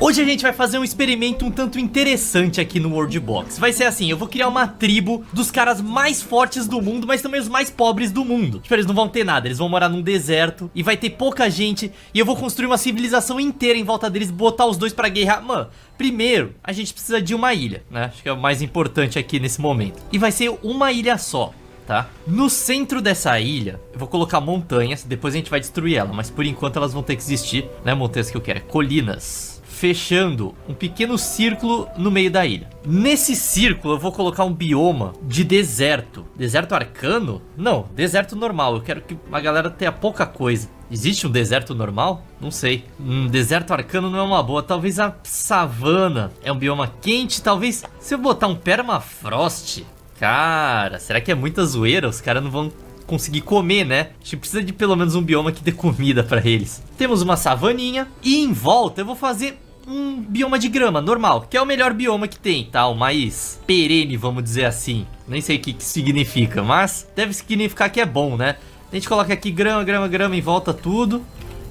Hoje a gente vai fazer um experimento um tanto interessante aqui no World Box. Vai ser assim, eu vou criar uma tribo dos caras mais fortes do mundo, mas também os mais pobres do mundo. Tipo, eles não vão ter nada, eles vão morar num deserto e vai ter pouca gente. E eu vou construir uma civilização inteira em volta deles, botar os dois pra guerrear. Mano, primeiro, a gente precisa de uma ilha, né? Acho que é o mais importante aqui nesse momento. E vai ser uma ilha só. Tá? No centro dessa ilha, eu vou colocar montanhas, depois a gente vai destruir ela, mas por enquanto elas vão ter que existir, né? Montanhas que eu quero, colinas, fechando um pequeno círculo no meio da ilha. Nesse círculo eu vou colocar um bioma de deserto. Deserto arcano? Não, deserto normal, eu quero que a galera tenha pouca coisa. Existe um deserto normal? Não sei. Deserto arcano não é uma boa. Talvez a savana é um bioma quente. Talvez se eu botar um permafrost... Cara, será que é muita zoeira? Os caras não vão conseguir comer, né? A gente precisa de pelo menos um bioma que dê comida pra eles. Temos uma savaninha e em volta eu vou fazer um bioma de grama normal, que é o melhor bioma que tem, tá? O mais perene, vamos dizer assim. Nem sei o que significa, mas deve significar que é bom, né? A gente coloca aqui grama, grama, grama em volta tudo.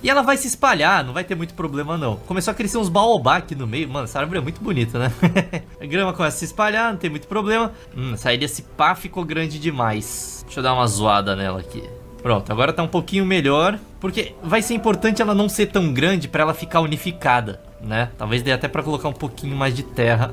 E ela vai se espalhar, não vai ter muito problema não. Começou a crescer uns baobá aqui no meio. Mano, essa árvore é muito bonita, né? A grama começa a se espalhar, não tem muito problema. Essa ilha se pá ficou grande demais. Deixa eu dar uma zoada nela aqui. Pronto, agora tá um pouquinho melhor. Porque vai ser importante ela não ser tão grande pra ela ficar unificada, né? Talvez dê até pra colocar um pouquinho mais de terra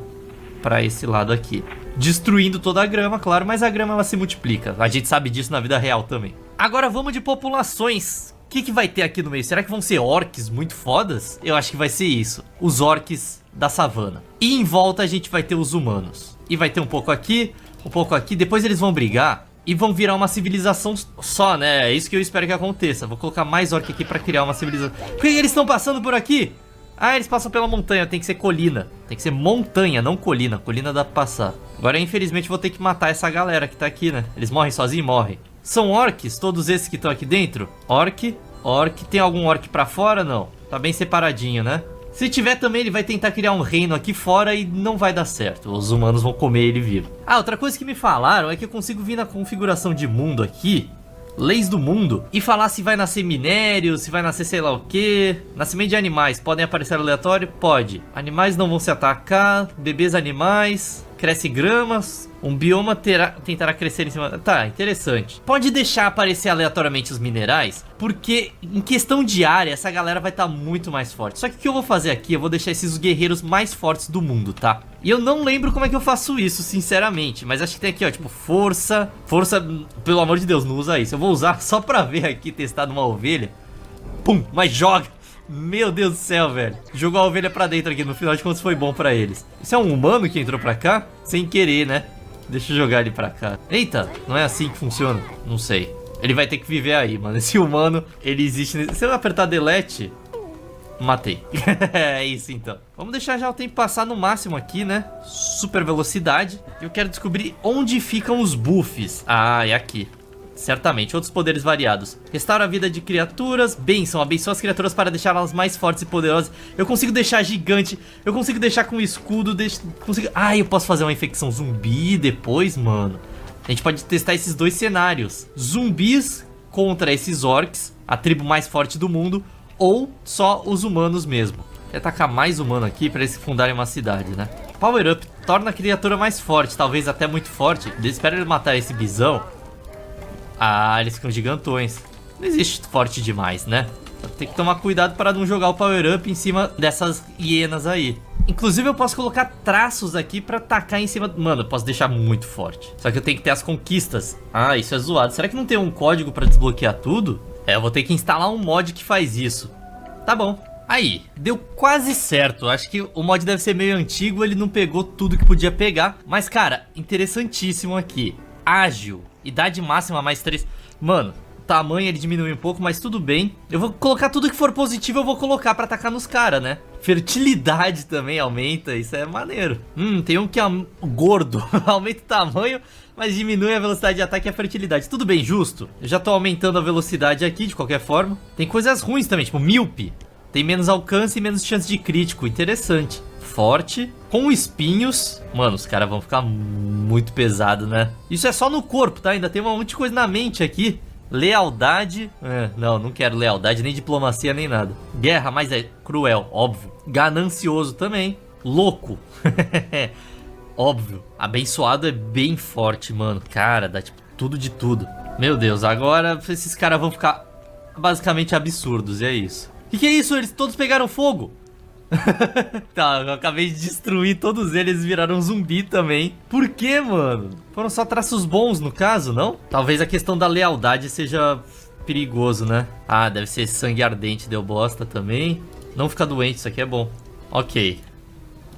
pra esse lado aqui. Destruindo toda a grama, claro, mas a grama ela se multiplica. A gente sabe disso na vida real também. Agora vamos de populações. O que vai ter aqui no meio? Será que vão ser orcs muito fodas? Eu acho que vai ser isso. Os orcs da savana. E em volta a gente vai ter os humanos. E vai ter um pouco aqui, um pouco aqui. Depois eles vão brigar e vão virar uma civilização só, né? É isso que eu espero que aconteça. Vou colocar mais orc aqui pra criar uma civilização. Por que eles estão passando por aqui? Ah, eles passam pela montanha. Tem que ser colina. Tem que ser montanha, não colina. Colina dá pra passar. Agora, infelizmente, vou ter que matar essa galera que tá aqui, né? Eles morrem sozinhos? Morrem. São orcs, todos esses que estão aqui dentro? Orc, orc. Tem algum orc pra fora? Não. Tá bem separadinho, né? Se tiver também, ele vai tentar criar um reino aqui fora e não vai dar certo. Os humanos vão comer ele vivo. Ah, outra coisa que me falaram é que eu consigo vir na configuração de mundo aqui, leis do mundo, e falar se vai nascer minério, se vai nascer sei lá o que. Nascimento de animais, podem aparecer aleatório? Pode. Animais não vão se atacar, bebês animais... Cresce gramas, um bioma tentará crescer em cima... Tá, interessante. Pode deixar aparecer aleatoriamente os minerais, porque em questão de área, essa galera vai estar muito mais forte. Só que o que eu vou fazer aqui, eu vou deixar esses guerreiros mais fortes do mundo, tá? E eu não lembro como é que eu faço isso, sinceramente. Mas acho que tem aqui, ó, tipo, força... Força, pelo amor de Deus, não usa isso. Eu vou usar só pra ver aqui, testar numa ovelha. Pum, mas joga! Meu Deus do céu, velho. Jogou a ovelha pra dentro aqui, no final de contas foi bom pra eles. Isso é um humano que entrou pra cá? Sem querer, né? Deixa eu jogar ele pra cá. Eita, não é assim que funciona? Não sei. Ele vai ter que viver aí, mano. Esse humano, ele existe... Se eu apertar delete... Matei. É isso então. Vamos deixar já o tempo passar no máximo aqui, né? Super velocidade. Eu quero descobrir onde ficam os buffs. Ah, é aqui. Certamente, outros poderes variados. Restaura a vida de criaturas. Bênção, abençoa as criaturas para deixá-las mais fortes e poderosas. Eu consigo deixar gigante. Eu consigo deixar com escudo. Consigo... Ah, eu posso fazer uma infecção zumbi depois, mano. A gente pode testar esses dois cenários. Zumbis contra esses orcs, a tribo mais forte do mundo. Ou só os humanos mesmo. Quer atacar mais humano aqui para eles fundarem uma cidade, né? Power Up torna a criatura mais forte. Talvez até muito forte. Espera ele matar esse bisão. Ah, eles ficam gigantões. Não existe forte demais, né? Tem que tomar cuidado para não jogar o Power Up em cima dessas hienas aí. Inclusive eu posso colocar traços aqui pra tacar em cima... Mano, eu posso deixar muito forte. Só que eu tenho que ter as conquistas. Ah, isso é zoado. Será que não tem um código pra desbloquear tudo? É, eu vou ter que instalar um mod que faz isso. Tá bom. Aí, deu quase certo. Acho que o mod deve ser meio antigo. Ele não pegou tudo que podia pegar. Mas, cara, interessantíssimo aqui. Ágil. Idade máxima mais 3. Mano, tamanho ele diminui um pouco, mas tudo bem. Eu vou colocar tudo que for positivo, eu vou colocar pra atacar nos caras, né? Fertilidade também aumenta, isso é maneiro. Tem um que é gordo. Aumenta o tamanho, mas diminui a velocidade de ataque e a fertilidade. Tudo bem, justo. Eu já tô aumentando a velocidade aqui, de qualquer forma. Tem coisas ruins também, tipo míope. Tem menos alcance e menos chance de crítico. Interessante. Forte, com espinhos. Mano, os caras vão ficar muito pesados, né? Isso é só no corpo, tá? Ainda tem um monte de coisa na mente aqui. Lealdade. Não quero lealdade, nem diplomacia, nem nada. Guerra, mas é cruel, óbvio. Ganancioso também. Louco. Óbvio. Abençoado é bem forte, mano. Cara, dá tipo tudo de tudo. Meu Deus, agora esses caras vão ficar basicamente absurdos, e é isso. Que é isso? Eles todos pegaram fogo. Tá, eu acabei de destruir todos eles, viraram zumbi também. Por que, mano? Foram só traços bons no caso, não? Talvez a questão da lealdade seja perigoso, né? Ah, deve ser sangue ardente, deu bosta também. Não fica doente, isso aqui é bom. Ok.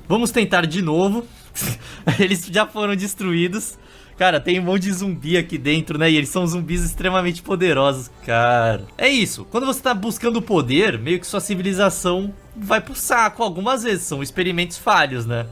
Vamos tentar de novo. Eles já foram destruídos. Cara, tem um monte de zumbi aqui dentro, né? E eles são zumbis extremamente poderosos, cara. É isso. Quando você tá buscando poder, meio que sua civilização vai pro saco algumas vezes. São experimentos falhos, né?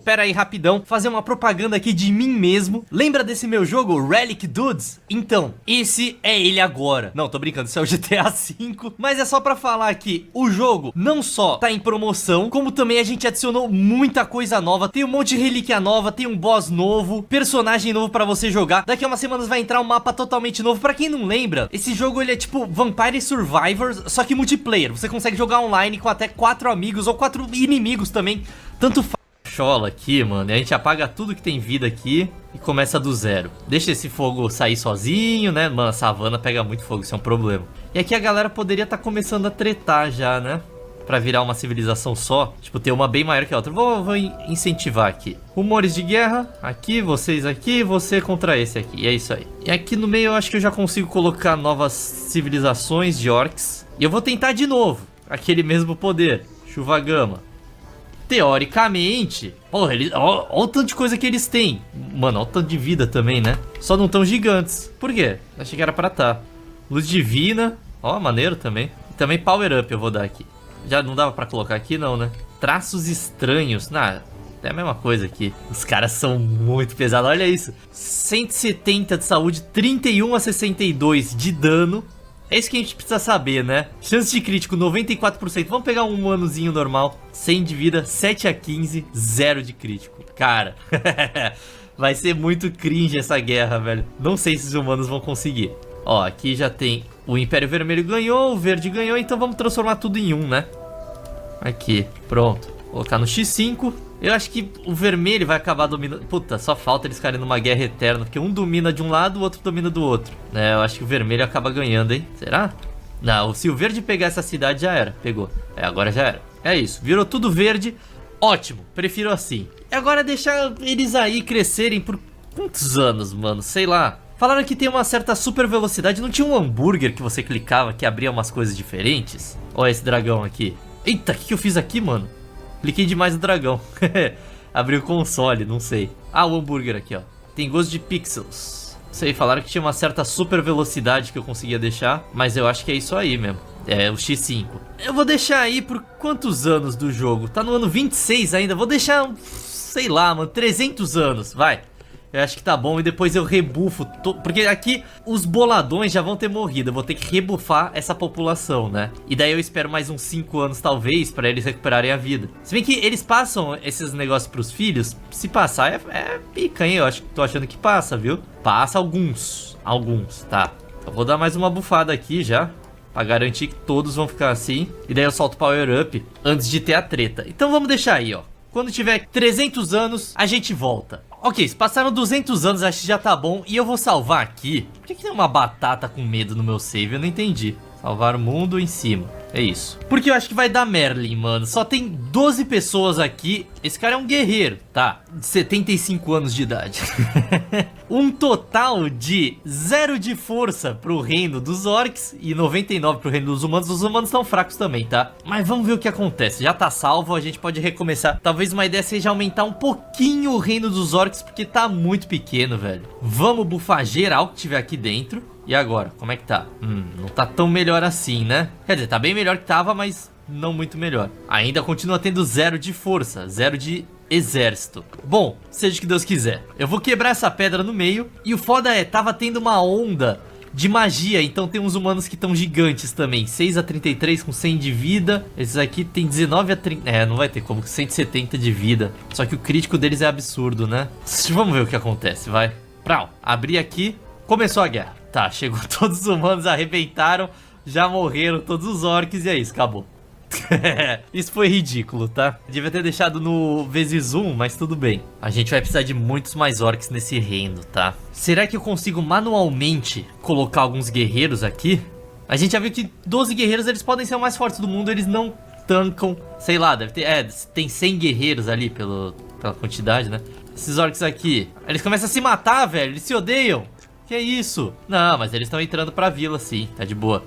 Pera aí, rapidão. Fazer uma propaganda aqui de mim mesmo. Lembra desse meu jogo, Relic Dudes? Então, esse é ele agora. Não, tô brincando, isso é o GTA V. Mas é só pra falar que o jogo não só tá em promoção, como também a gente adicionou muita coisa nova. Tem um monte de relíquia nova, tem um boss novo, personagem novo pra você jogar. Daqui a umas semanas vai entrar um mapa totalmente novo. Pra quem não lembra, esse jogo ele é tipo Vampire Survivors, só que multiplayer. Você consegue jogar online com até 4 amigos ou 4 inimigos também. Tanto faz. Chola aqui, mano, e a gente apaga tudo que tem vida aqui e começa do zero. Deixa esse fogo sair sozinho, né? Mano, a savana pega muito fogo, isso é um problema. E aqui a galera poderia estar começando a tretar já, né? Pra virar uma civilização só. Tipo, ter uma bem maior que a outra. Vou incentivar aqui. Rumores de guerra. Aqui, vocês aqui, você contra esse aqui. E é isso aí. E aqui no meio eu acho que eu já consigo colocar novas civilizações de orcs. E eu vou tentar de novo aquele mesmo poder. Chuva gama. Teoricamente, porra, olha o tanto de coisa que eles têm. Mano, olha o tanto de vida também, né? Só não tão gigantes. Por quê? Achei que era pra tá. Luz divina. Ó, maneiro também. E também power up eu vou dar aqui. Já não dava pra colocar aqui não, né? Traços estranhos. É a mesma coisa aqui. Os caras são muito pesados. Olha isso. 170 de saúde, 31 a 62 de dano. É isso que a gente precisa saber, né? Chance de crítico, 94%. Vamos pegar um humanozinho normal. 100 de vida, 7 a 15, 0 de crítico. Cara, vai ser muito cringe essa guerra, velho. Não sei se os humanos vão conseguir. Ó, aqui já tem o Império Vermelho ganhou, o Verde ganhou. Então vamos transformar tudo em um, né? Aqui, pronto. Colocar no X5. Eu acho que o vermelho vai acabar dominando. Puta, só falta eles ficarem numa guerra eterna, porque um domina de um lado, o outro domina do outro. Eu acho que o vermelho acaba ganhando, hein? Será? Não, se o verde pegar essa cidade já era. Pegou. Agora já era. É isso, virou tudo verde. Ótimo, prefiro assim. E agora deixar eles aí crescerem por quantos anos, mano? Sei lá. Falaram que tem uma certa super velocidade. Não tinha um hambúrguer que você clicava que abria umas coisas diferentes? Olha esse dragão aqui. Eita, o que eu fiz aqui, mano? Cliquei demais no dragão. Abriu o console, não sei. Ah, o hambúrguer aqui, ó. Tem gosto de pixels. Sei, falaram que tinha uma certa super velocidade que eu conseguia deixar, mas eu acho que é isso aí mesmo. É o X5. Eu vou deixar aí por quantos anos do jogo? Tá no ano 26 ainda. Vou deixar, sei lá, mano, 300 anos, vai. Eu acho que tá bom e depois eu rebufo. Porque aqui os boladões já vão ter morrido. Eu vou ter que rebufar essa população, né? E daí eu espero mais uns 5 anos, talvez, pra eles recuperarem a vida. Se bem que eles passam esses negócios pros filhos. Se passar, é pica, hein? Tô achando que passa, viu? Passa alguns. Alguns, tá. Eu vou dar mais uma bufada aqui já. Pra garantir que todos vão ficar assim. E daí eu solto o power up antes de ter a treta. Então vamos deixar aí, ó. Quando tiver 300 anos, a gente volta. Ok, se passaram 200 anos, acho que já tá bom. E eu vou salvar aqui. Por que tem uma batata com medo no meu save? Eu não entendi. Salvar o mundo em cima. É isso. Porque eu acho que vai dar Merlin, mano. Só tem 12 pessoas aqui. Esse cara é um guerreiro, tá? De 75 anos de idade. Um total de 0 de força pro reino dos orcs e 99 pro reino dos humanos. Os humanos estão fracos também, tá? Mas vamos ver o que acontece. Já tá salvo, a gente pode recomeçar. Talvez uma ideia seja aumentar um pouquinho o reino dos orcs, porque tá muito pequeno, velho. Vamos bufar geral que tiver aqui dentro. E agora, como é que tá? Não tá tão melhor assim, né? Quer dizer, tá bem melhor que tava, mas não muito melhor. Ainda continua tendo 0 de força, 0 de exército. Bom, seja o que Deus quiser. Eu vou quebrar essa pedra no meio. E o foda é, tava tendo uma onda de magia. Então tem uns humanos que estão gigantes também. 6 a 33 com 100 de vida. Esses aqui tem 19 a 30... não vai ter como, 170 de vida. Só que o crítico deles é absurdo, né? Vamos ver o que acontece, vai. Prau, abri aqui. Começou a guerra. Tá, chegou todos os humanos, arrebentaram. Já morreram todos os orcs e é isso, acabou. Isso foi ridículo, tá? Devia ter deixado no vezes 1, mas tudo bem. A gente vai precisar de muitos mais orcs nesse reino, tá? Será que eu consigo manualmente colocar alguns guerreiros aqui? A gente já viu que 12 guerreiros, eles podem ser os mais fortes do mundo. Eles não tancam, sei lá, deve ter... tem 100 guerreiros ali pela quantidade, né? Esses orcs aqui, eles começam a se matar, velho. Eles se odeiam. Que isso? Não, mas eles estão entrando pra vila, sim. Tá de boa.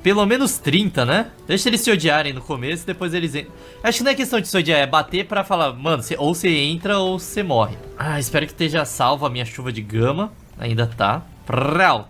Pelo menos 30, né? Deixa eles se odiarem no começo, depois eles entram. Acho que não é questão de se odiar, é bater pra falar, mano, ou você entra ou você morre. Ah, espero que esteja salvo a minha chuva de gama. Ainda tá.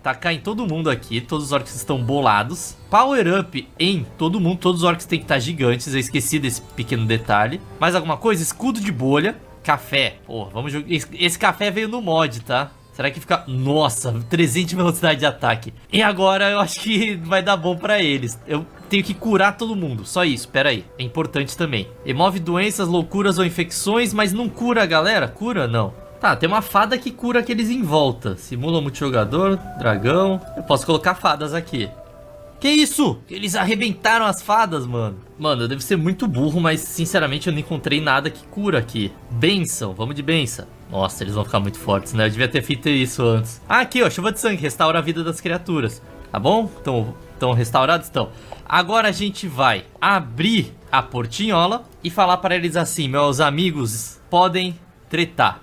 Tacar em todo mundo aqui, todos os orcs estão bolados. Power up em todo mundo, todos os orcs têm que estar gigantes. Eu esqueci desse pequeno detalhe. Mais alguma coisa? Escudo de bolha. Café. Pô, vamos jogar. Esse café veio no mod, tá? Será que fica... Nossa, 300 de velocidade de ataque. E agora eu acho que vai dar bom pra eles. Eu tenho que curar todo mundo. Só isso, pera aí. É importante também. Remove doenças, loucuras ou infecções, mas não cura a galera? Cura? Não. Tá, tem uma fada que cura aqueles em volta. Simula multijogador, dragão. Eu posso colocar fadas aqui. Que isso? Eles arrebentaram as fadas, mano. Mano, eu devo ser muito burro, mas sinceramente eu não encontrei nada que cura aqui. Bênção, vamos de bênção. Nossa, eles vão ficar muito fortes, né? Eu devia ter feito isso antes. Ah, aqui, ó, chuva de sangue, restaura a vida das criaturas. Tá bom? Estão restaurados? Estão. Agora a gente vai abrir a portinhola e falar para eles assim, meus amigos, podem tretar.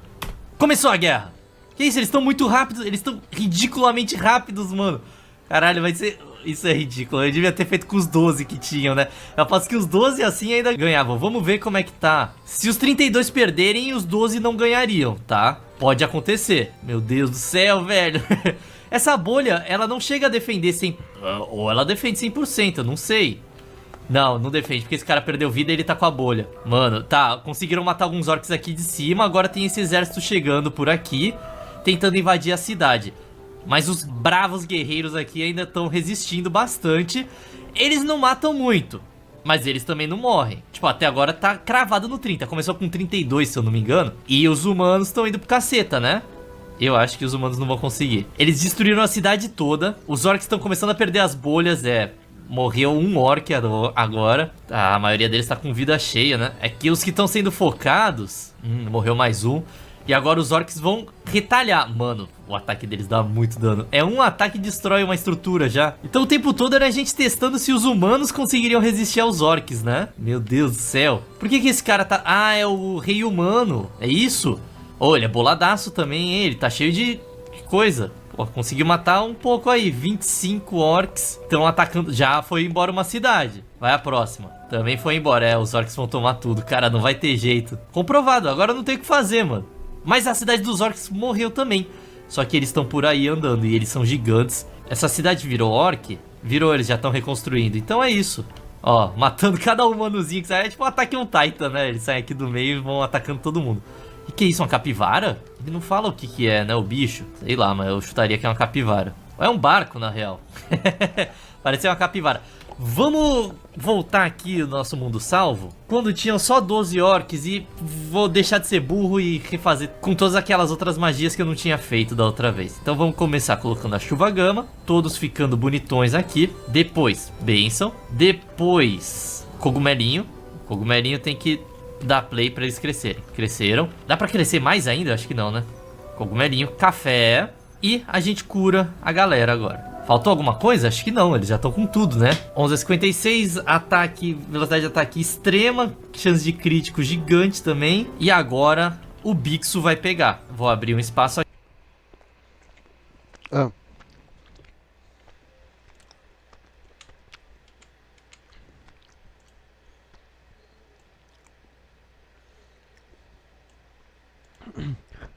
Começou a guerra. Que isso? Eles estão muito rápidos, eles estão ridiculamente rápidos, mano. Caralho, vai ser... Isso é ridículo, eu devia ter feito com os 12 que tinham, né? Eu aposto que os 12 assim ainda ganhavam. Vamos ver como é que tá. Se os 32 perderem, os 12 não ganhariam, tá? Pode acontecer. Meu Deus do céu, velho. Essa bolha, ela não chega a defender 100%. Ou ela defende 100%, eu não sei. Não, não defende, porque esse cara perdeu vida e ele tá com a bolha. Mano, tá, conseguiram matar alguns orcs aqui de cima. Agora tem esse exército chegando por aqui, tentando invadir a cidade. Mas os bravos guerreiros aqui ainda estão resistindo bastante. Eles não matam muito, mas eles também não morrem. Tipo, até agora tá cravado no 30. Começou com 32, se eu não me engano. E os humanos estão indo pro caceta, né? Eu acho que os humanos não vão conseguir. Eles destruíram a cidade toda. Os orcs estão começando a perder as bolhas, morreu um orc agora. A maioria deles tá com vida cheia, né? É que os que estão sendo focados... morreu mais um. E agora os orcs vão retalhar. Mano, o ataque deles dá muito dano. É um ataque que destrói uma estrutura já. Então o tempo todo era a gente testando se os humanos conseguiriam resistir aos orcs, né? Meu Deus do céu. Por que esse cara tá... Ah, é o rei humano. É isso? Oh, ele é boladaço também, hein? Ele tá cheio de coisa. Pô, conseguiu matar um pouco aí. 25 orcs estão atacando. Já foi embora uma cidade. Vai a próxima. Também foi embora. Os orcs vão tomar tudo. Cara, não vai ter jeito. Comprovado. Agora não tem o que fazer, mano. Mas a cidade dos orcs morreu também. Só que eles estão por aí andando e eles são gigantes. Essa cidade virou orc? Virou, eles já estão reconstruindo. Então é isso. Ó, matando cada humanozinho que sai. É tipo um ataque on Titan, né? Eles saem aqui do meio e vão atacando todo mundo. E que é isso, uma capivara? Ele não fala o que é, né, o bicho. Sei lá, mas eu chutaria que é uma capivara. Ou é um barco, na real. Parecia uma capivara. Vamos voltar aqui no nosso mundo salvo, quando tinham só 12 orcs, e vou deixar de ser burro e refazer com todas aquelas outras magias que eu não tinha feito da outra vez. Então vamos começar colocando a chuva gama, todos ficando bonitões aqui. Depois, bênção. Depois, cogumelinho. Cogumelinho tem que dar play pra eles crescerem. Cresceram. Dá pra crescer mais ainda? Acho que não, né? Cogumelinho, café. E a gente cura a galera agora. Faltou alguma coisa? Acho que não, eles já estão com tudo, né? 11,56, ataque, velocidade de ataque extrema, chance de crítico gigante também. E agora o Bixo vai pegar. Vou abrir um espaço aqui.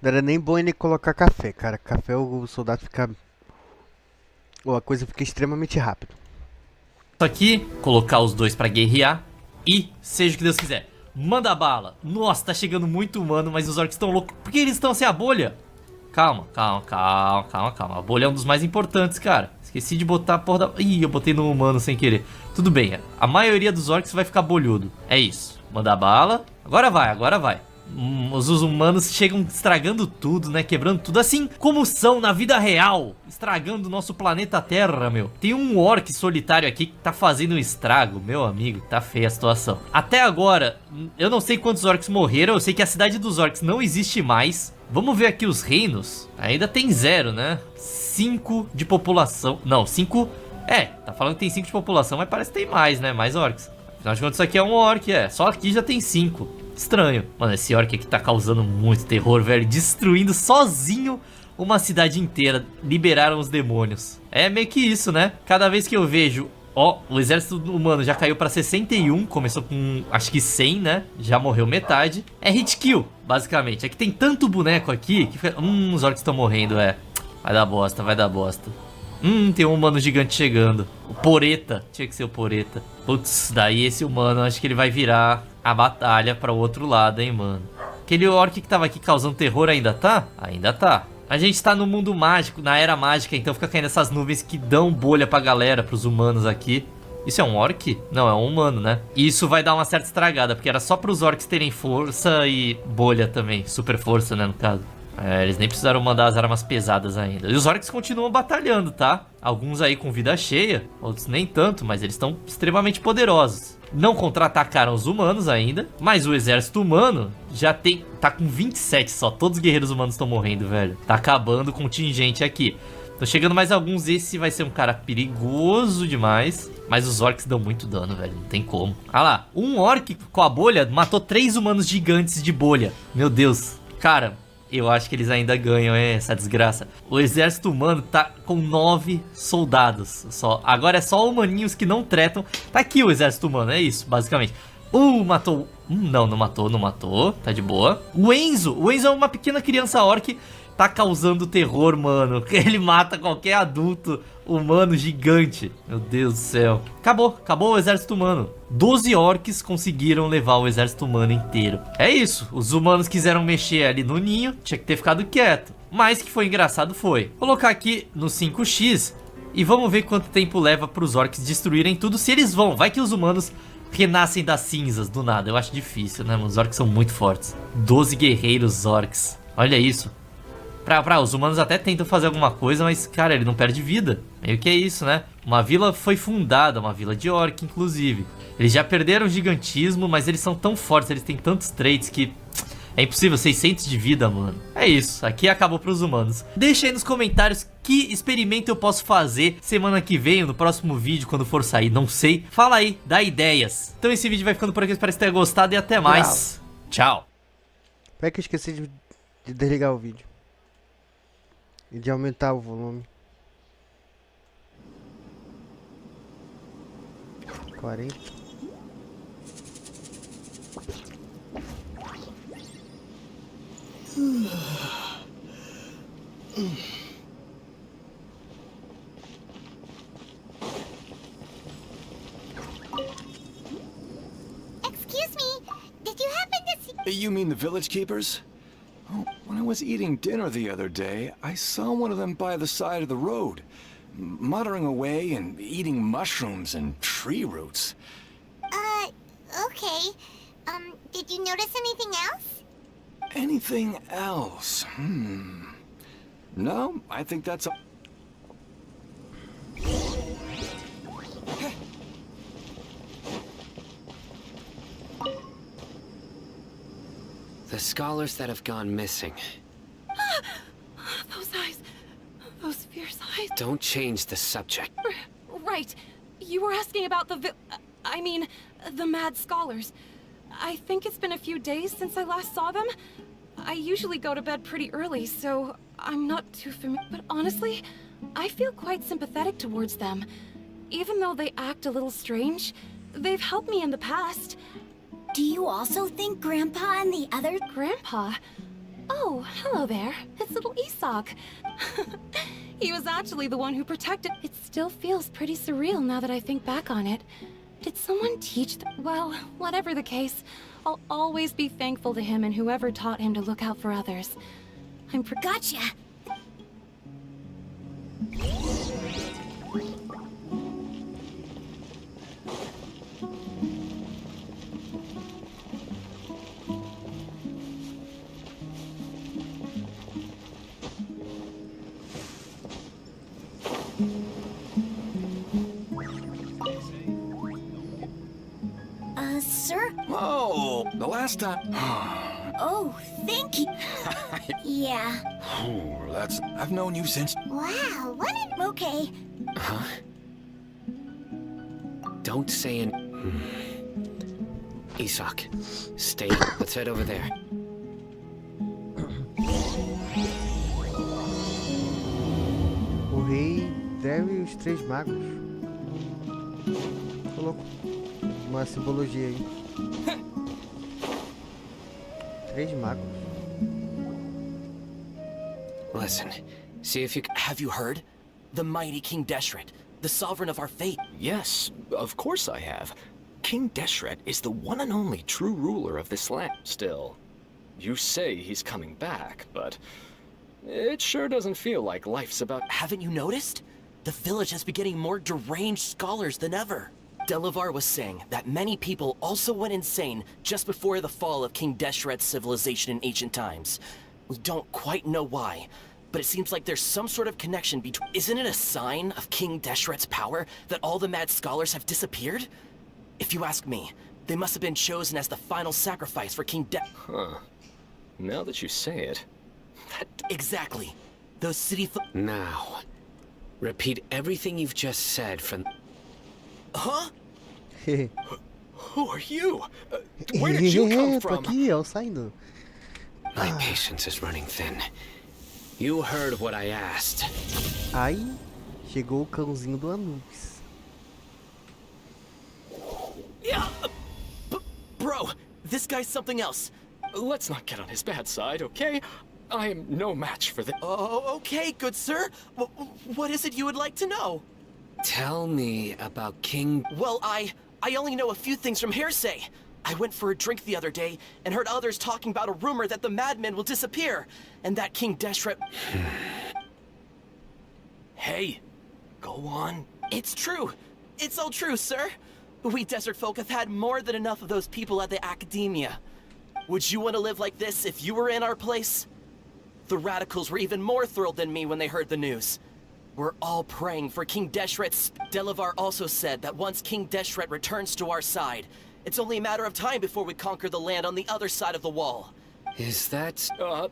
Não era nem bom ele colocar café, cara. Café o soldado fica... Ou a coisa fica extremamente rápido. Aqui, colocar os dois pra guerrear. E seja o que Deus quiser. Manda bala. Nossa, tá chegando muito humano, mas os orcs estão loucos. Por que eles estão sem a bolha? Calma. A bolha é um dos mais importantes, cara. Esqueci de botar a porra da... Ih, eu botei no humano sem querer. Tudo bem, a maioria dos orcs vai ficar bolhudo. É isso. Manda bala. Agora vai. Os humanos chegam estragando tudo, né? Quebrando tudo, assim como são na vida real, estragando o nosso planeta Terra, meu. Tem um orc solitário aqui que tá fazendo um estrago, meu amigo. Tá feia a situação. Até agora, eu não sei quantos orcs morreram. Eu sei que a cidade dos orcs não existe mais. Vamos ver aqui os reinos. Ainda tem 0, né? 5 de população. Não, 5... tá falando que tem 5 de população, mas parece que tem mais, né? Mais orcs. Afinal de contas, isso aqui é um orc, Só aqui já tem 5. Estranho. Mano, esse orc aqui tá causando muito terror, velho. Destruindo sozinho uma cidade inteira. Liberaram os demônios. É meio que isso, né? Cada vez que eu vejo... Ó, o exército humano já caiu pra 61. Começou com, acho que 100, né? Já morreu metade. É hit kill, basicamente. É que tem tanto boneco aqui que... os orcs estão morrendo, Vai dar bosta, vai dar bosta. Tem um humano gigante chegando. O Poreta. Tinha que ser o Poreta. Putz, daí esse humano, acho que ele vai virar a batalha para o outro lado, hein, mano. Aquele orc que tava aqui causando terror ainda tá? Ainda tá. A gente tá no mundo mágico, na era mágica, então fica caindo essas nuvens que dão bolha pra galera, pros humanos aqui. Isso é um orc? Não, é um humano, né? E isso vai dar uma certa estragada, porque era só pros orcs terem força e bolha também. Super força, né, no caso. Eles nem precisaram mandar as armas pesadas ainda. E os orcs continuam batalhando, tá? Alguns aí com vida cheia, outros nem tanto, mas eles estão extremamente poderosos. Não contra-atacaram os humanos ainda, mas o exército humano já tá com 27 só. Todos os guerreiros humanos estão morrendo, velho. Tá acabando o contingente aqui. Tô chegando mais alguns. Esse vai ser um cara perigoso demais. Mas os orcs dão muito dano, velho. Não tem como. Ah lá, um orc com a bolha matou 3 humanos gigantes de bolha. Meu Deus. Cara, eu acho que eles ainda ganham essa desgraça. O exército humano tá com 9 soldados só. Agora é só humaninhos que não tretam. Tá aqui o exército humano, é isso, basicamente. Matou. Não matou. Tá de boa. O Enzo é uma pequena criança orc. Tá causando terror, mano. Ele mata qualquer adulto humano gigante. Meu Deus do céu. Acabou o exército humano. 12 orcs conseguiram levar o exército humano inteiro. É isso. Os humanos quiseram mexer ali no ninho. Tinha que ter ficado quieto. Mas que foi engraçado foi. Vou colocar aqui no 5x. E vamos ver quanto tempo leva pros orcs destruírem tudo. Se eles vão. Vai que os humanos renascem das cinzas do nada. Eu acho difícil, né? Os orcs são muito fortes. 12 guerreiros orcs. Olha isso. Os humanos até tentam fazer alguma coisa, mas, cara, ele não perde vida. Meio que é isso, né? Uma vila foi fundada, uma vila de orc, inclusive. Eles já perderam o gigantismo, mas eles são tão fortes, eles têm tantos traits que... é impossível, 600 de vida, mano. É isso, aqui acabou pros humanos. Deixa aí nos comentários que experimento eu posso fazer semana que vem, ou no próximo vídeo, quando for sair, não sei. Fala aí, dá ideias. Então esse vídeo vai ficando por aqui, espero que tenha gostado e até mais. Tchau. Peraí que eu esqueci de desligar o vídeo. E de aumentar o volume. 40. Excuse me, did you happen to see... You mean the village keepers? Oh, when I was eating dinner the other day, I saw one of them by the side of the road, muttering away and eating mushrooms and tree roots. Okay. Did you notice anything else? Anything else? No, I think that's all. The scholars that have gone missing. Those eyes. Those fierce eyes. Don't change the subject. Right. You were asking about the the mad scholars. I think it's been a few days since I last saw them. I usually go to bed pretty early, so I'm not too familiar. But honestly, I feel quite sympathetic towards them. Even though they act a little strange, they've helped me in the past. Do you also think Grandpa and the other... Grandpa? Oh, hello there. It's little Isak. He was actually the one who protected... It still feels pretty surreal now that I think back on it. Did someone teach them? Well, whatever the case, I'll always be thankful to him and whoever taught him to look out for others. Gotcha! Sir? Oh, the last time. Oh, thank you. Yeah. Oh, I've known you since. Wow, what an... Okay. Huh? Don't say an... Isak, stay. Let's head over there. O rei deve os 3 magos. Colocou uma simbologia aí. 3 magos. Listen, see if you... Have you heard? The mighty King Deixe, the sovereign of our fate. Yes, of course I have. King Deixe is the one and only true ruler of this land. Still, you say he's coming back, but it sure doesn't feel like life's about... Haven't you noticed? The village has been getting more deranged scholars than ever. Delavar was saying that many people also went insane just before the fall of King Deixe's civilization in ancient times. We don't quite know why, but it seems like there's some sort of connection between... Isn't it a sign of King Deixe's power that all the mad scholars have disappeared? If you ask me, they must have been chosen as the final sacrifice for King Deixe. Huh. Now that you say it... Exactly. Those city... Now, repeat everything you've just said from... Huh? Who are you? Where did you come Tô from? aqui, ó, saindo. My patience is running thin. You heard what I asked. Aí, chegou o cãozinho do Anubis. Yeah! Bro, this guy's something else. Let's not get on his bad side, okay? I am no match for the... Oh, okay, good sir. What is it you would like to know? Tell me about King... Well, I only know a few things from hearsay. I went for a drink the other day and heard others talking about a rumor that the madmen will disappear, and that King Deixe... Hey, go on. It's true. It's all true, sir. We desert folk have had more than enough of those people at the academia. Would you want to live like this if you were in our place? The radicals were even more thrilled than me when they heard the news. We're all praying for King Deixe's... Delavar also said that once King Deixe returns to our side, it's only a matter of time before we conquer the land on the other side of the wall. Is that...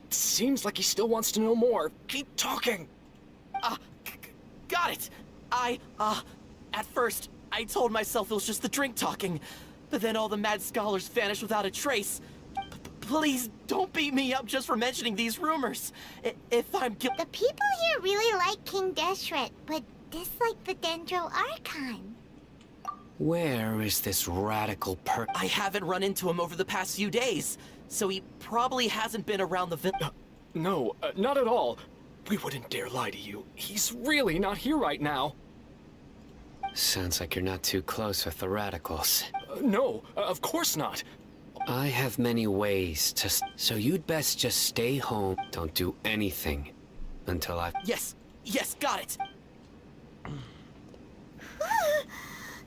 Seems like he still wants to know more. Keep talking. Got it. At first, I told myself it was just the drink talking, but then all the mad scholars vanished without a trace. Please don't beat me up just for mentioning these rumors. If I'm guilty... The people here really like King Deixe, but dislike the Dendro Archon. Where is this radical I haven't run into him over the past few days, so he probably hasn't been around the village. No, not at all. We wouldn't dare lie to you. He's really not here right now. Sounds like you're not too close with the radicals. No, of course not. I have many ways to... So you'd best just stay home. Don't do anything until I... Yes, got it.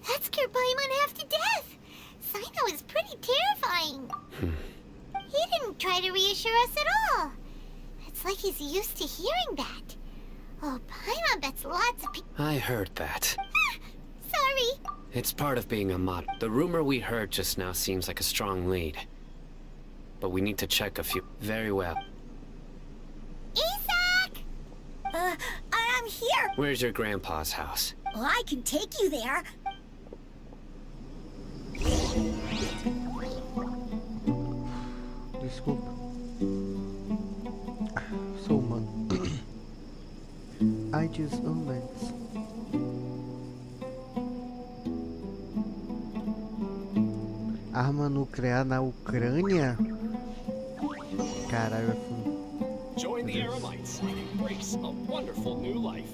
That scared Paimon half to death. Sino is pretty terrifying. He didn't try to reassure us at all. It's like he's used to hearing that. Oh, Paimon bets lots of people... I heard that. Sorry. It's part of being a mod. The rumor we heard just now seems like a strong lead. But we need to check a few... Very well. Isak! I'm here. Where's your grandpa's house? Well, I can take you there. Desculpa. Sou humano. I just humans. Arma nuclear na Ucrânia? Caralho, é fundo. Join the Aramites and embrace a wonderful new life.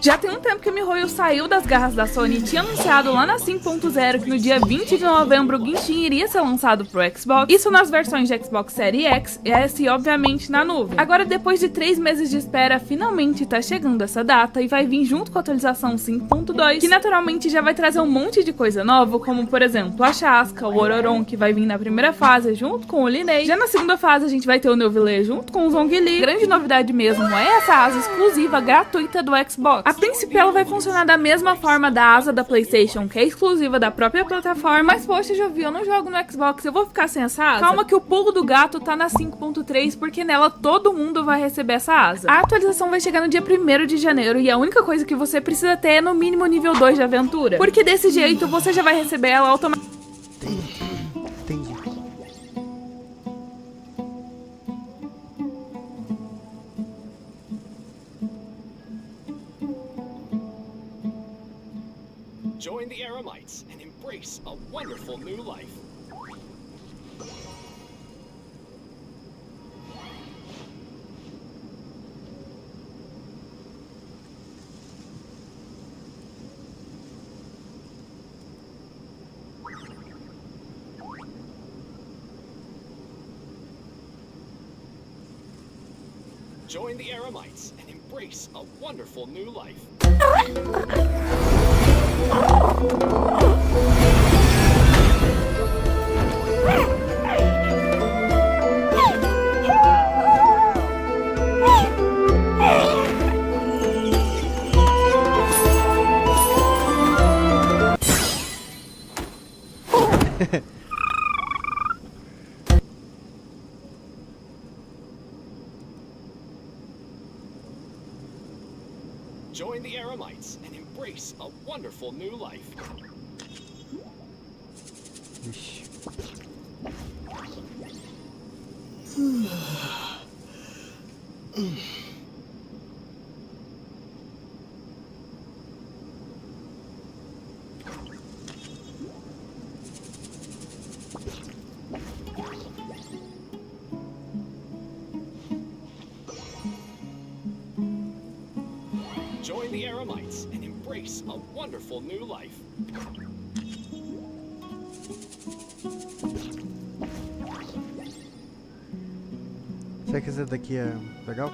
Já tem um tempo que o MiHoYo saiu das garras da Sony e tinha anunciado lá na 5.0 que no dia 20 de novembro o Genshin iria ser lançado pro Xbox, isso nas versões de Xbox Series X e S e obviamente na nuvem. Agora, depois de 3 meses de espera, finalmente tá chegando essa data e vai vir junto com a atualização 5.2, que naturalmente já vai trazer um monte de coisa nova, como por exemplo a Chasca, o Ororon, que vai vir na primeira fase junto com o Linei. Já na segunda fase a gente vai ter o Neuvillei junto com o Zhongli. Grande novidade mesmo é essa asa exclusiva gratuita do Xbox. A princípio ela vai funcionar da mesma forma da asa da PlayStation, que é exclusiva da própria plataforma, mas poxa, já vi, eu não jogo no Xbox, eu vou ficar sem essa asa? Calma que o pulo do gato tá na 5.3, porque nela todo mundo vai receber essa asa. A atualização vai chegar no dia 1º de janeiro e a única coisa que você precisa ter é no mínimo nível 2 de aventura, porque desse jeito você já vai receber ela automaticamente. Entendi. Join the Eremites and embrace a wonderful new life. Join the Eremites and embrace a wonderful new life. Join the Eremites and embrace a wonderful new life. Ixi. Join the Eremites and embrace a wonderful new life. Será que esse daqui é legal?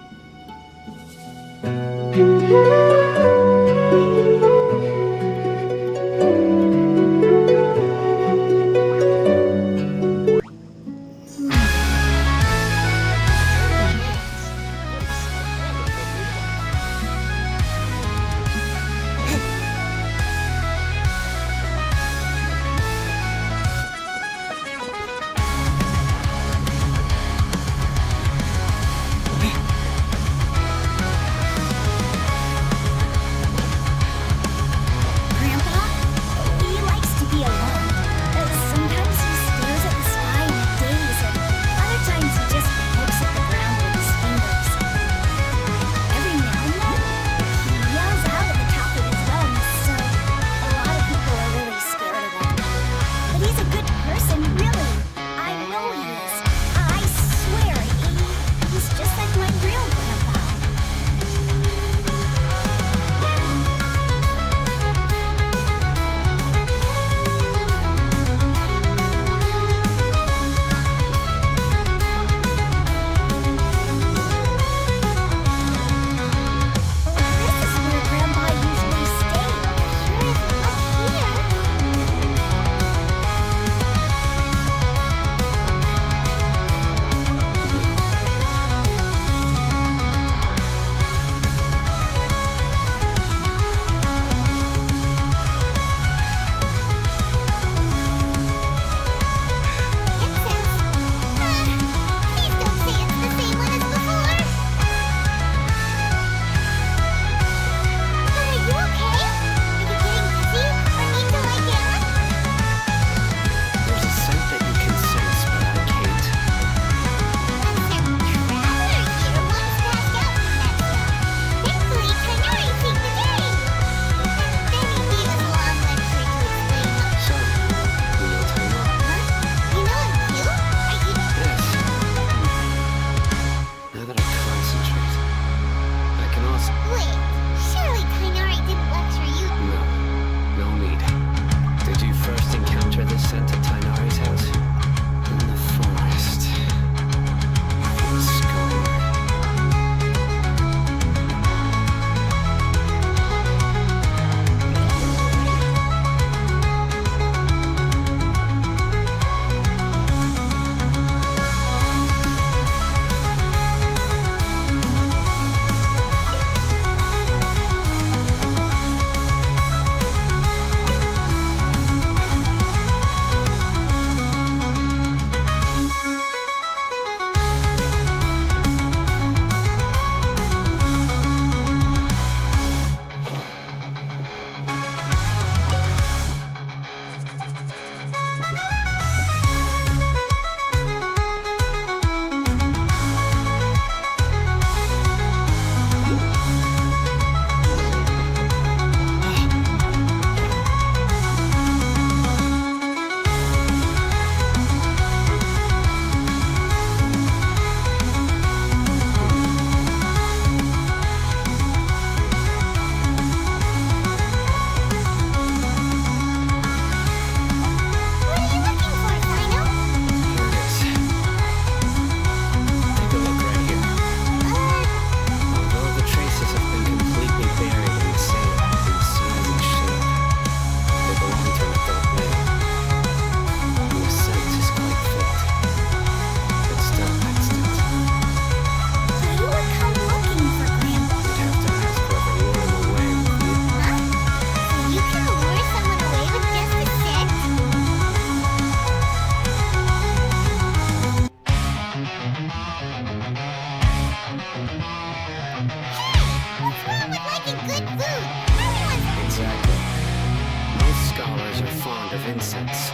scent of incense.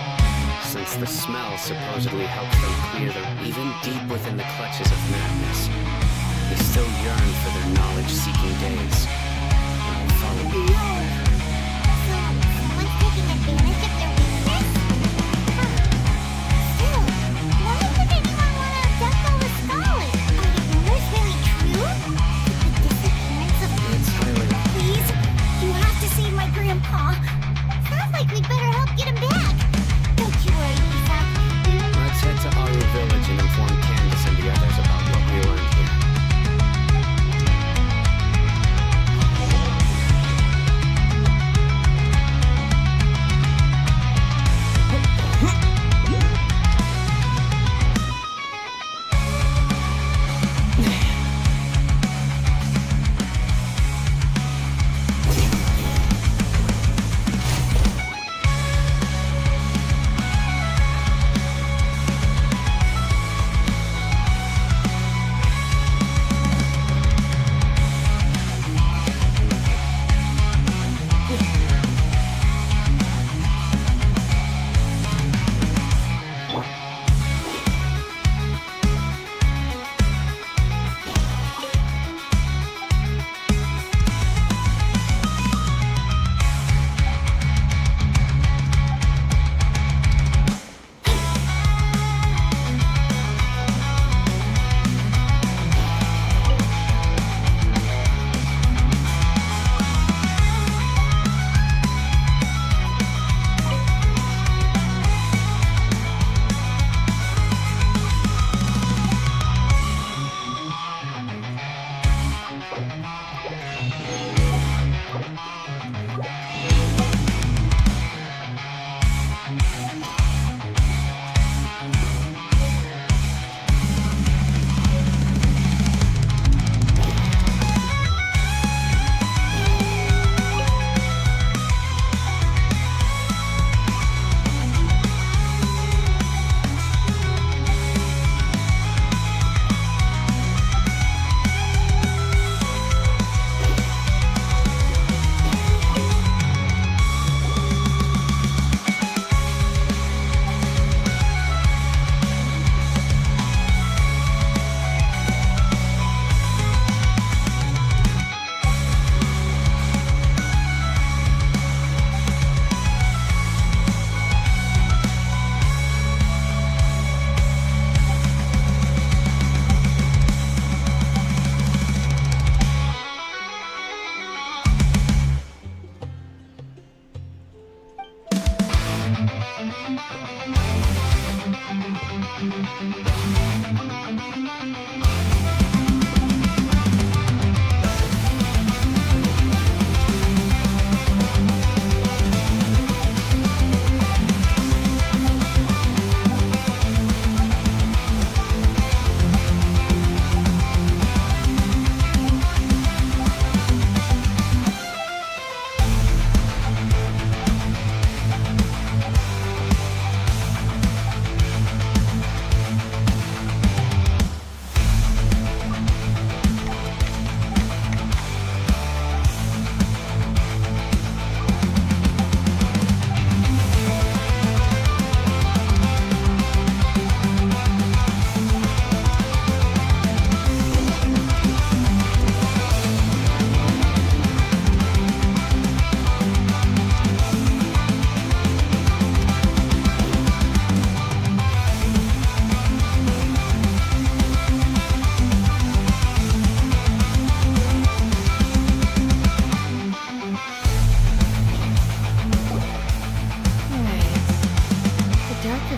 Since the smell supposedly helps them clear them even deep within the clutches of madness, they still yearn for their knowledge-seeking days. And will follow me. So, someone's taking advantage of their weakness? Huh. Still, why would anyone want to abduct all the scholars? Are the rumors really true? The disappearance of... Please, you have to save my grandpa. Sounds like we'd better help get him back. Don't you worry, Lisa. Let's head to Aru Village and inform Candace and the others about what we learned here.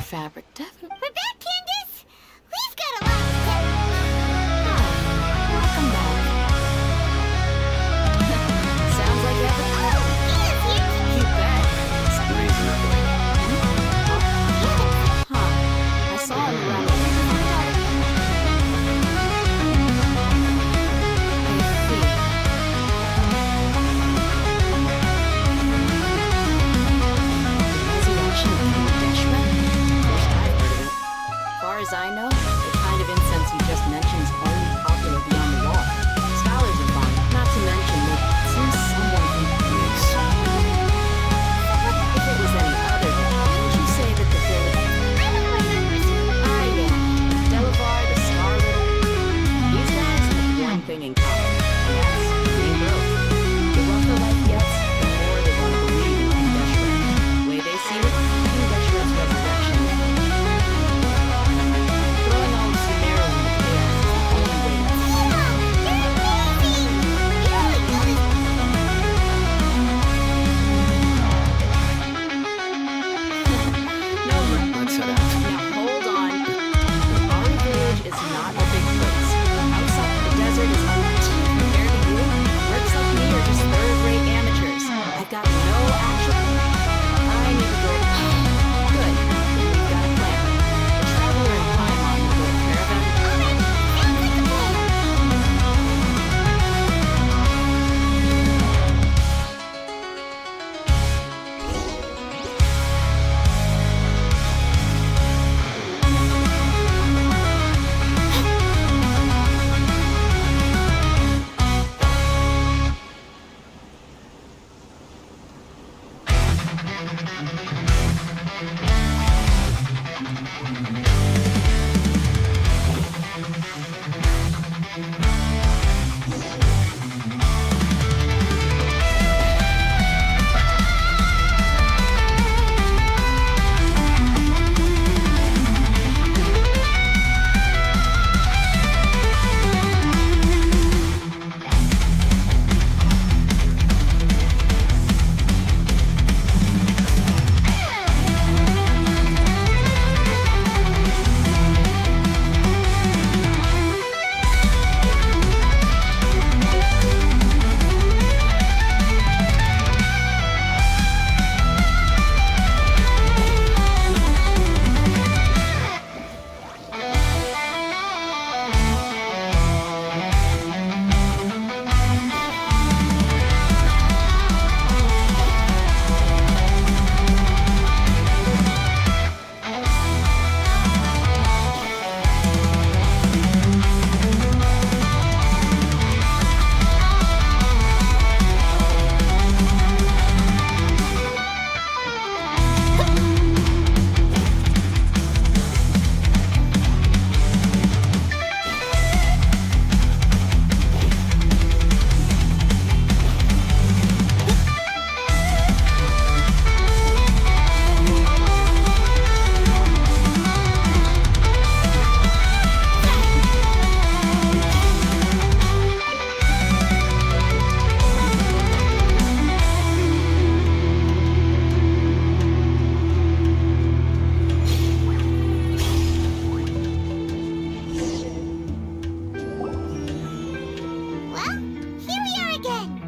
fabric, definitely. We're back, Candace! We've got a lot to tell. Welcome back. Sounds like you have a... Oh, Ian's here! You bet. Reasonably. Huh. I saw him around the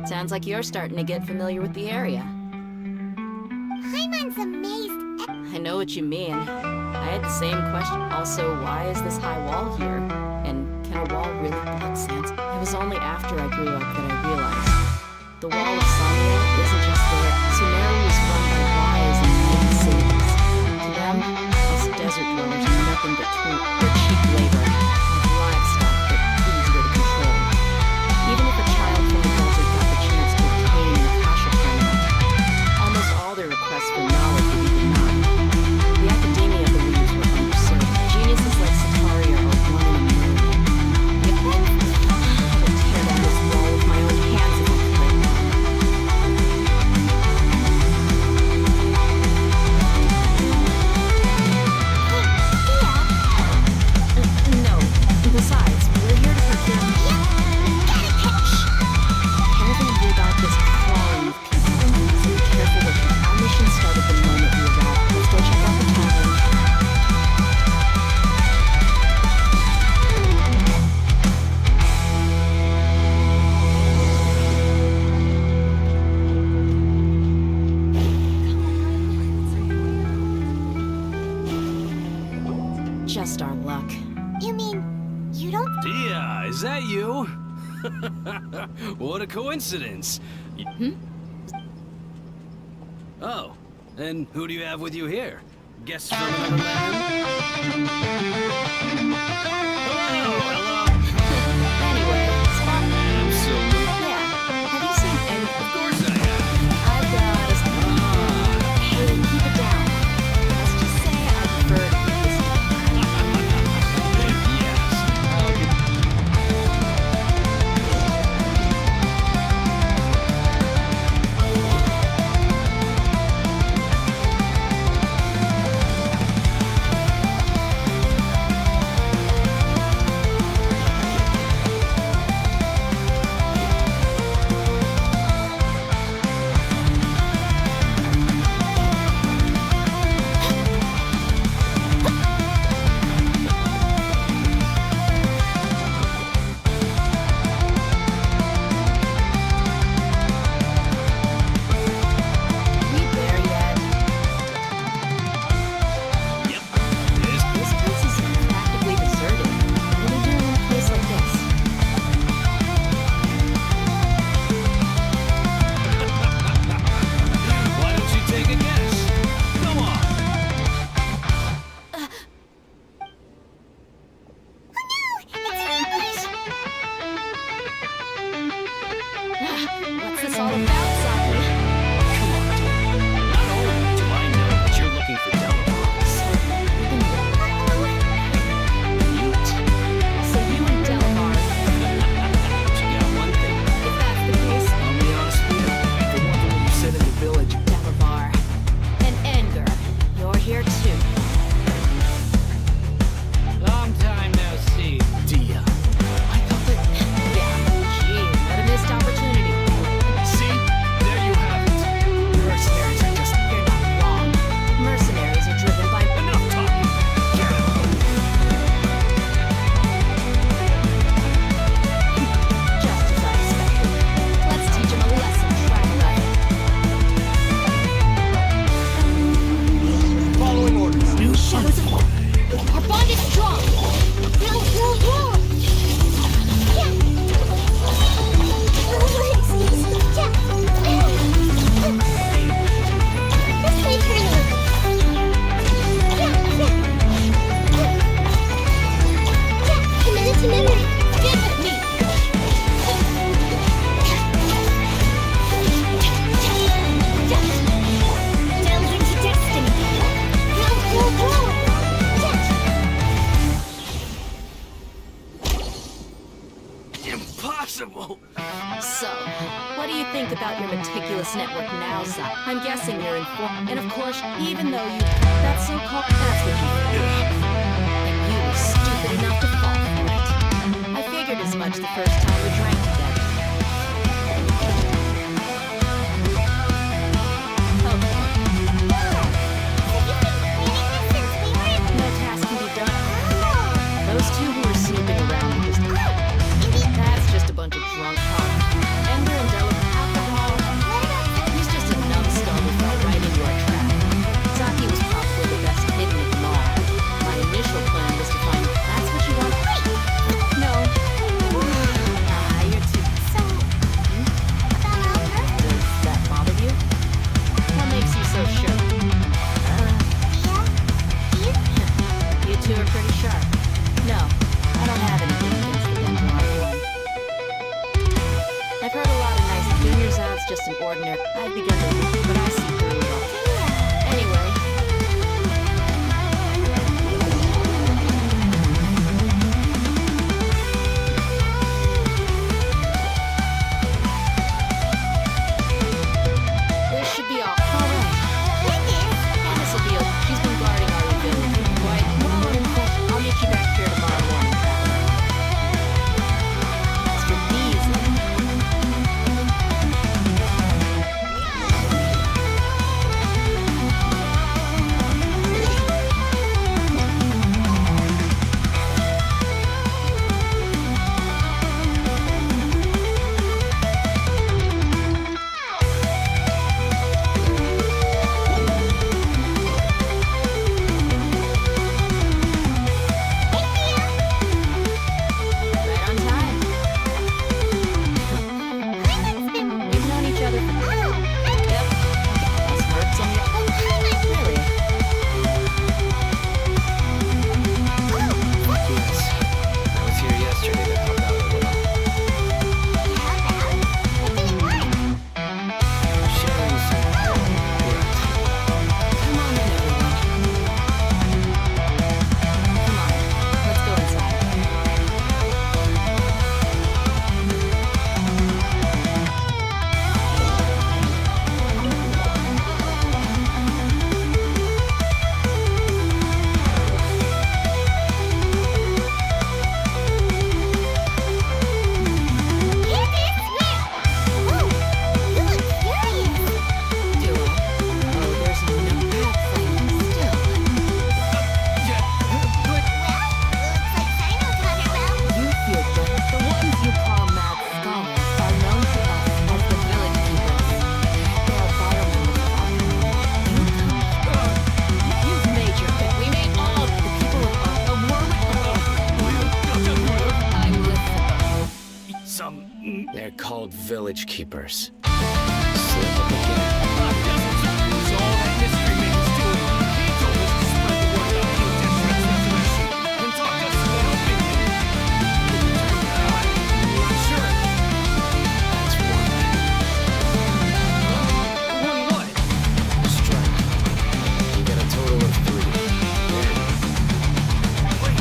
Sounds like you're starting to get familiar with the area. Paimon's amazed. I know what you mean. I had the same question. Also, why is this high wall here? And can a wall really block Sans? It was only after I grew up that I realized the wall of Samia isn't just there. Sumeru was run by wise and mean cities. To them, us desert dwellers are nothing but cheap labor, and livestock that easier to control. Even if a child from the desert got the chance to obtain an Akasha tournament, almost all their requests for knowledge would be denied. The academia believes we're underserved. Geniuses like Sataria are one in a million. Yet I would tear down this wall with my own hands if I could. No. Besides, we're here to procure. Everything about this crawling with people. So be careful with it. Our mission started the moment we arrived. Let's go check out the tavern. Just our luck. You mean you don't? Tia, is that you? What a coincidence. Oh, and who do you have with you here? Guests from another land? Hello. Anyway, spot. Absolutely. Yeah. Have you seen any? Of course I have. I've got a. Hey, keep it down. Let's just say I prefer to keep this. Yes. network now, Zach. I'm guessing you're informed. And of course, even though you... That's so-called... That's what you think. And you were stupid enough to fall for it. I figured as much the first time we drank together. No task can be done. Those two who were snooping around are just... That's just a bunch of drunk talk. Ender and delicate alcohol. He's just a numbskull who fell right into our trap. Zaki was probably the best hidden of them all. My initial plan was to find... That's what you want? No. You're too... So, about her? Does that bother you? What makes you so sure? You two are pretty sharp. No, I don't have anything against the Dendron one. I've heard a lot of nice things. Yours sounds just an ordinary. I've begun to, but I see through it all. Anyway. This should be all right. This will be okay. She's been guarding our village. Quite well. I'll meet you back here tomorrow morning, traveler. As for these... Right on time. We've known each other for... Yep. Us worked in... Really? Yes. I was here yesterday to help out a little. Sharing some... Correct. Come on in, everyone. Come on, let's go inside. Do I? Oh, there's no pathfinder still. You feel good. The ones you call mad scholars are known to us as the village keepers. They are vital members of our community. You've made your pick. We made all of the people of Warwick. I'm listening. They're called village keepers. Slip up again. That's one. One what? Strike. You get a total of 3. Wait,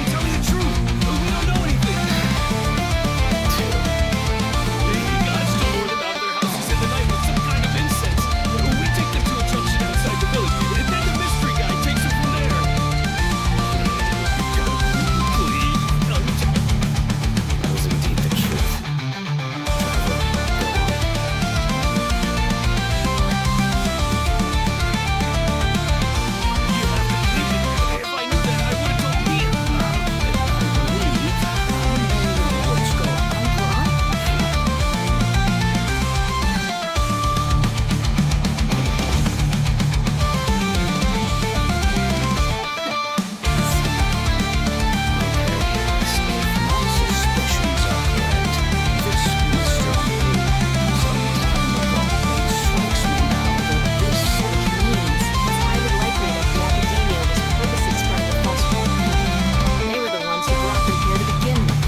tell me the truth. We don't know anything. 2. You guys stole them out of their houses in the night with some kind of incense. We take them to a junction outside the village, and then the mystery guy takes them from there. Please. That was indeed the truth. Driver, go on. You have to believe it. If I knew that, I would have told Mia. Let's go. They were the ones who brought them here to begin with.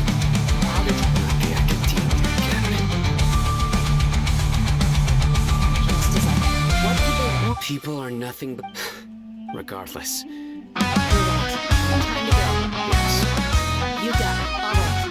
Now they're just as what did they want? People are nothing but... Regardless. Time to go. Yes. You got it. All right.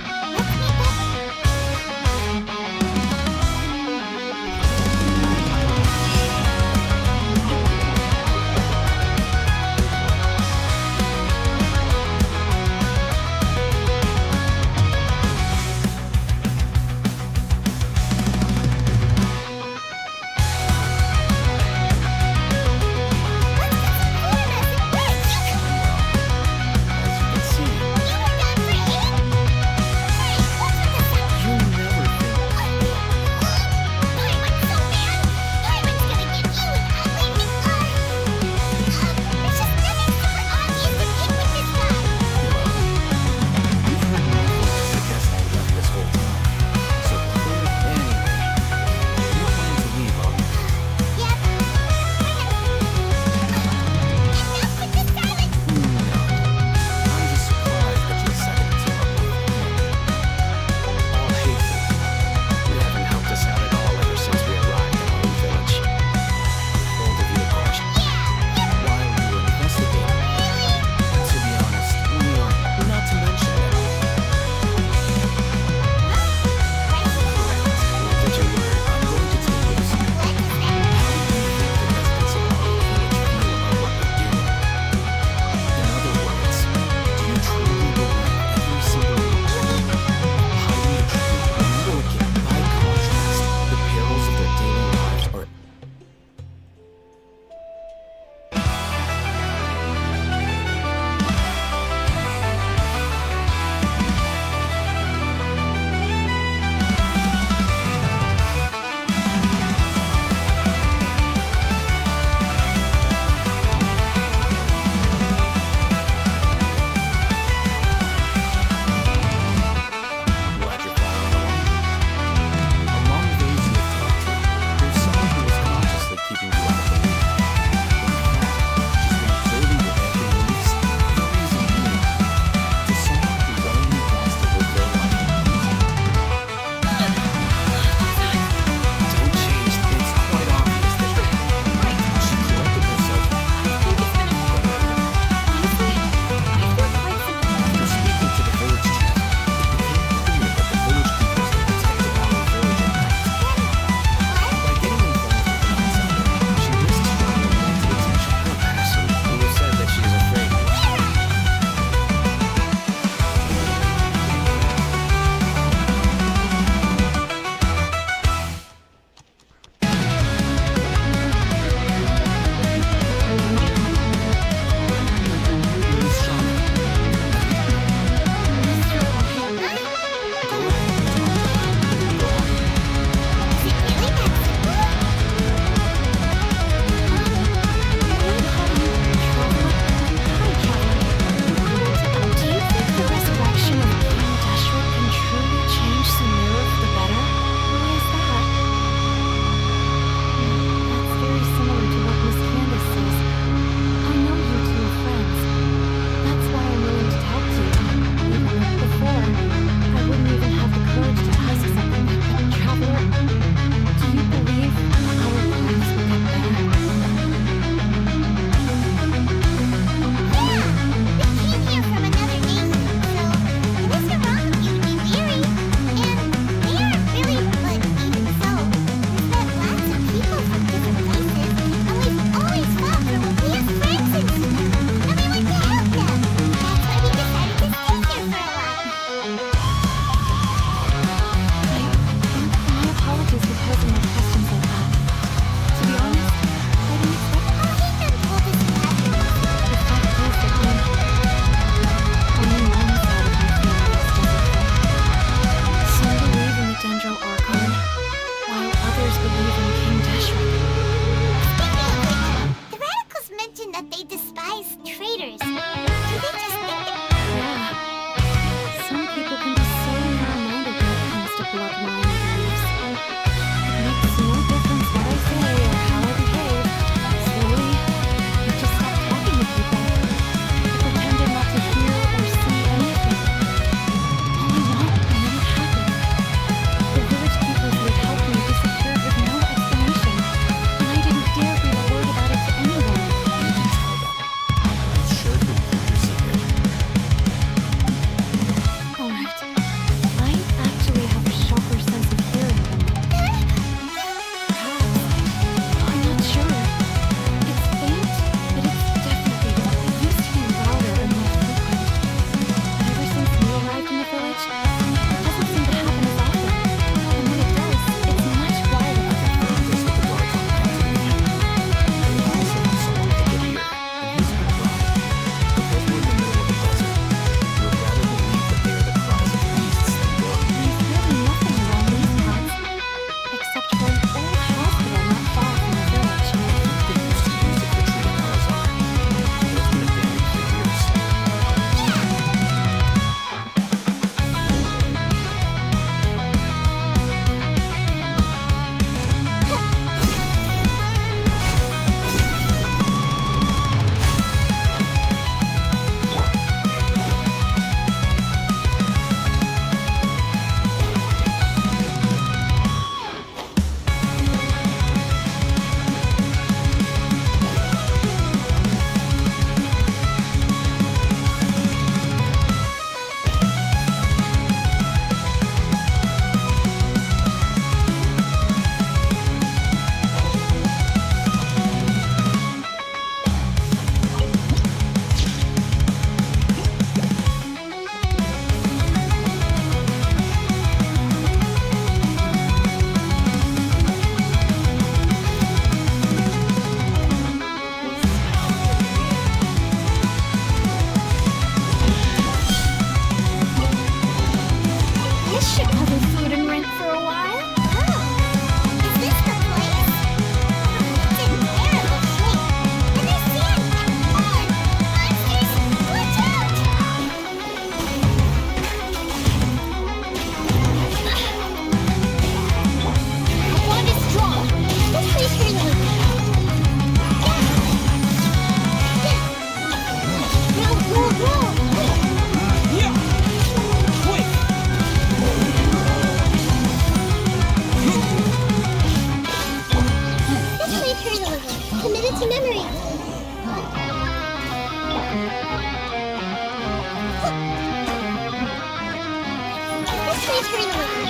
Please bring it with me.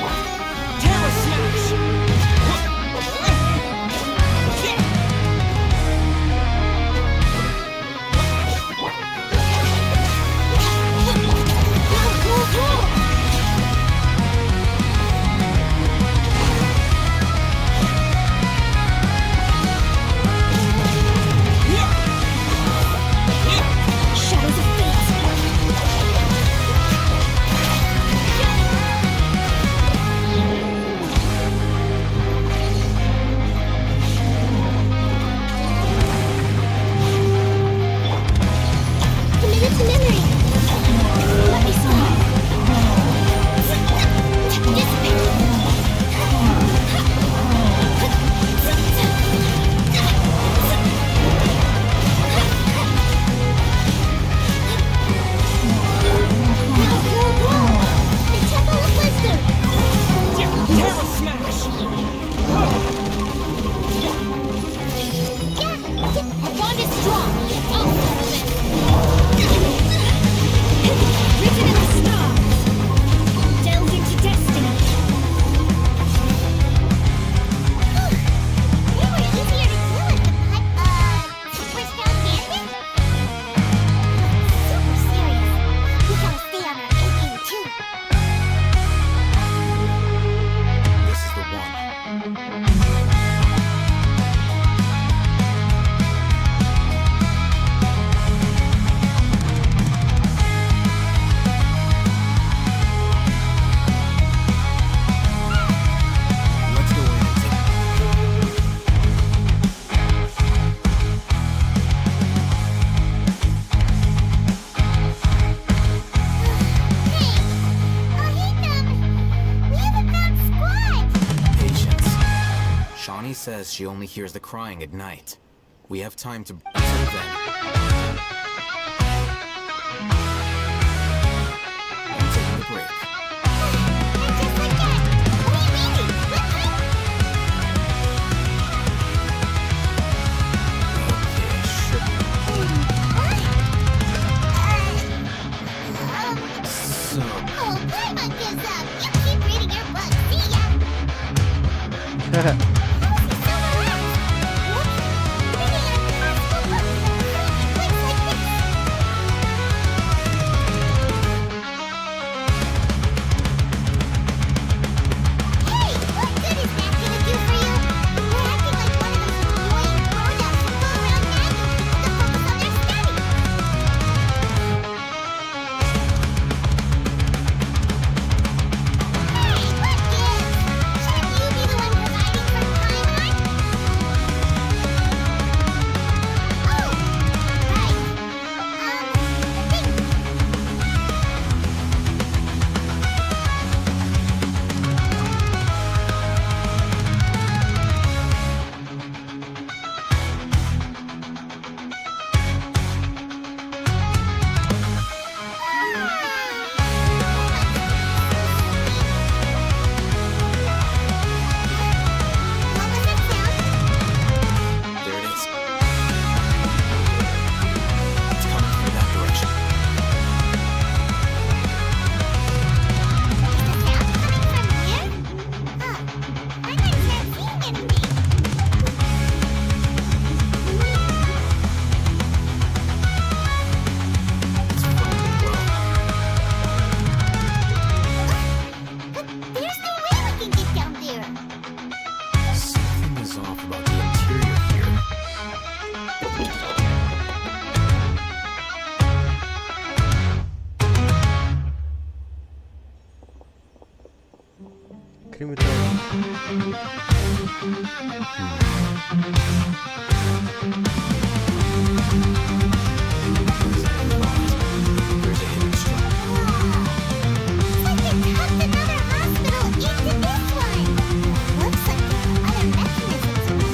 Terror smash! Shadows of fate. Committed to memory. Let me see. The Temple of Wisdom. Terror smash! That bond is strong. I'll settle this. Written in the stars. Delve into destiny. We were easier to kill at the Super Bandit? Super serious. We gotta stay on our A game too. This is the one. Let's go in and take We haven't found squat. patience. Shawnee says she only hears the crying at night. We have time to until then. I'm taking a break. Just like that. What are you reading? So, Oh, Paimon gives up. You keep reading your book. See ya. How is he so relaxed? What? Reading an impossible book with a place like this. Hey, what good is that gonna do for you? You're acting like one of those annoying grown-ups who go around nagging people to focus on their studies. Hey, what gives? Shouldn't you be the one providing for Paimon? Oh, right. What was that sound? there it is. It's coming from that direction. Is the sound coming from here? I'm not seeing anything. It's from below. But there's no way we can get down there. Something is off about the interior here. Crime todo. There's a hidden structure. It's like they tucked another hospital into this one. Looks like there are other mechanisms.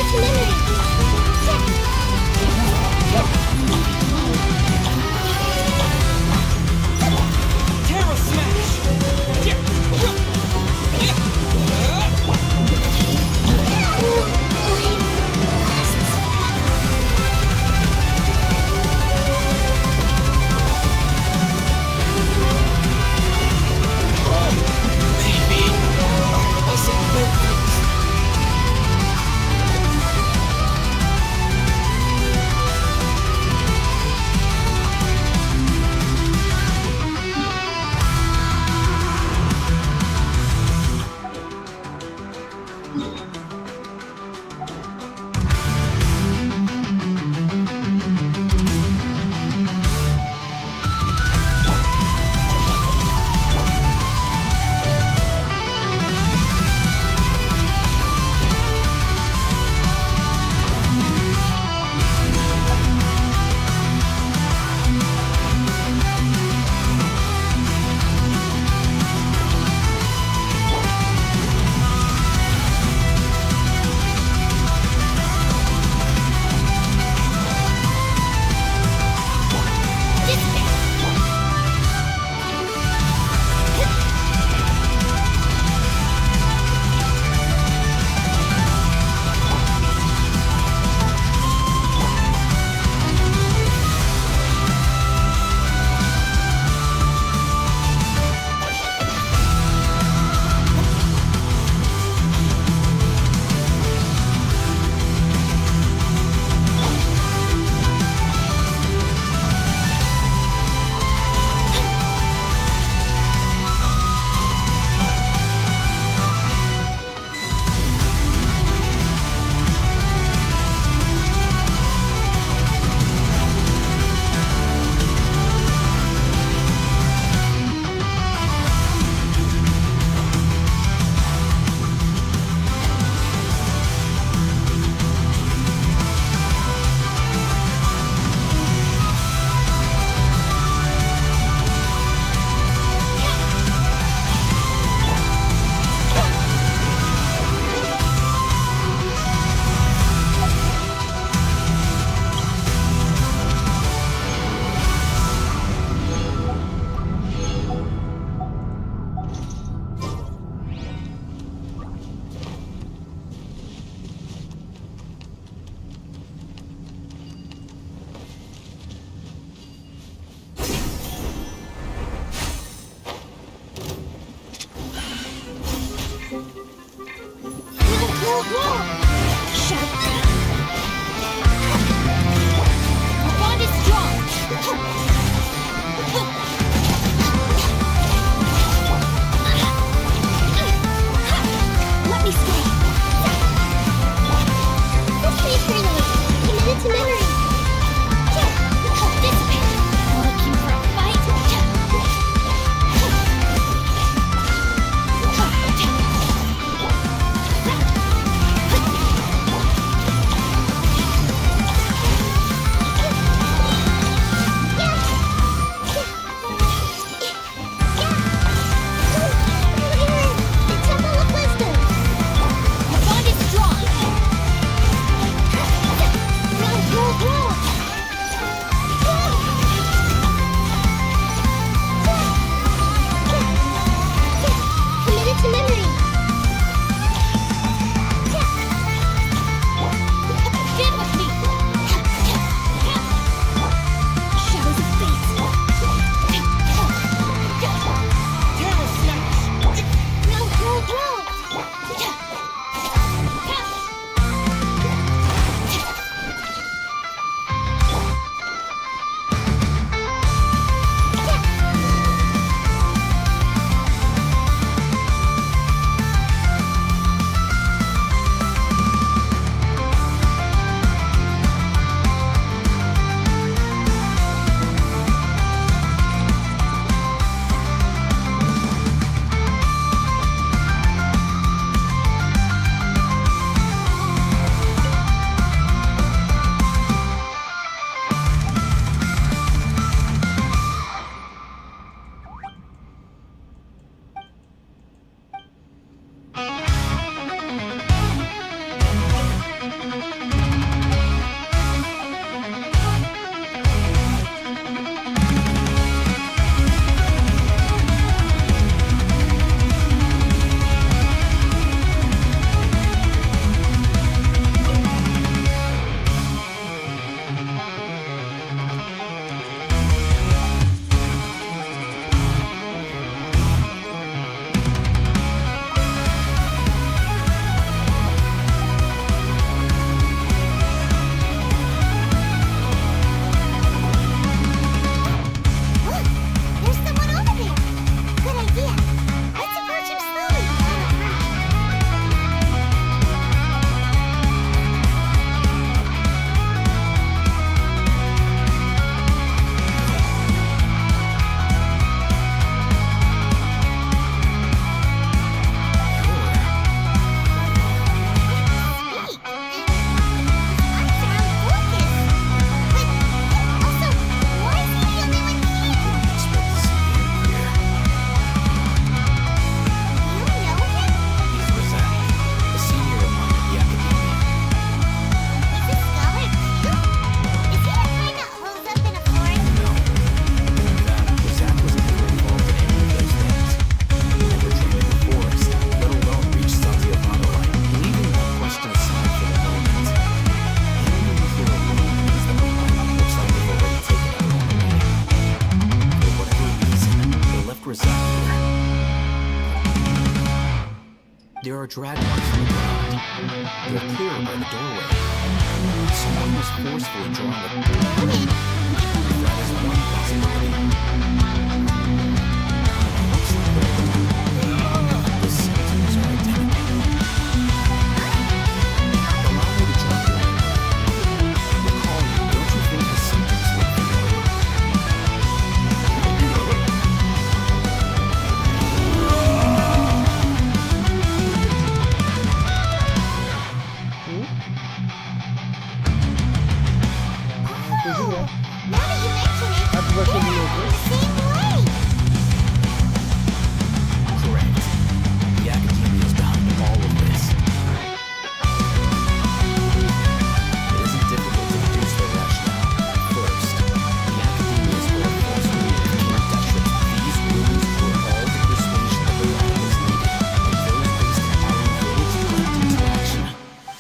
it to memory. Terra Smash! are drag marks on the ground. They're clearer by the doorway. Someone was forcefully drawing a... That is one possibility. The symptoms are identical. Allow me to jump in. Recall, don't you think the symptoms look familiar? Now that you mention it, yeah, the same way. Correct. The academia is behind all of this. It isn't difficult to deduce their rationale. First, the academia is where false rumors came Deshret. These rumors were all the persuasion of the radicals needed, and those based on our village direct interaction,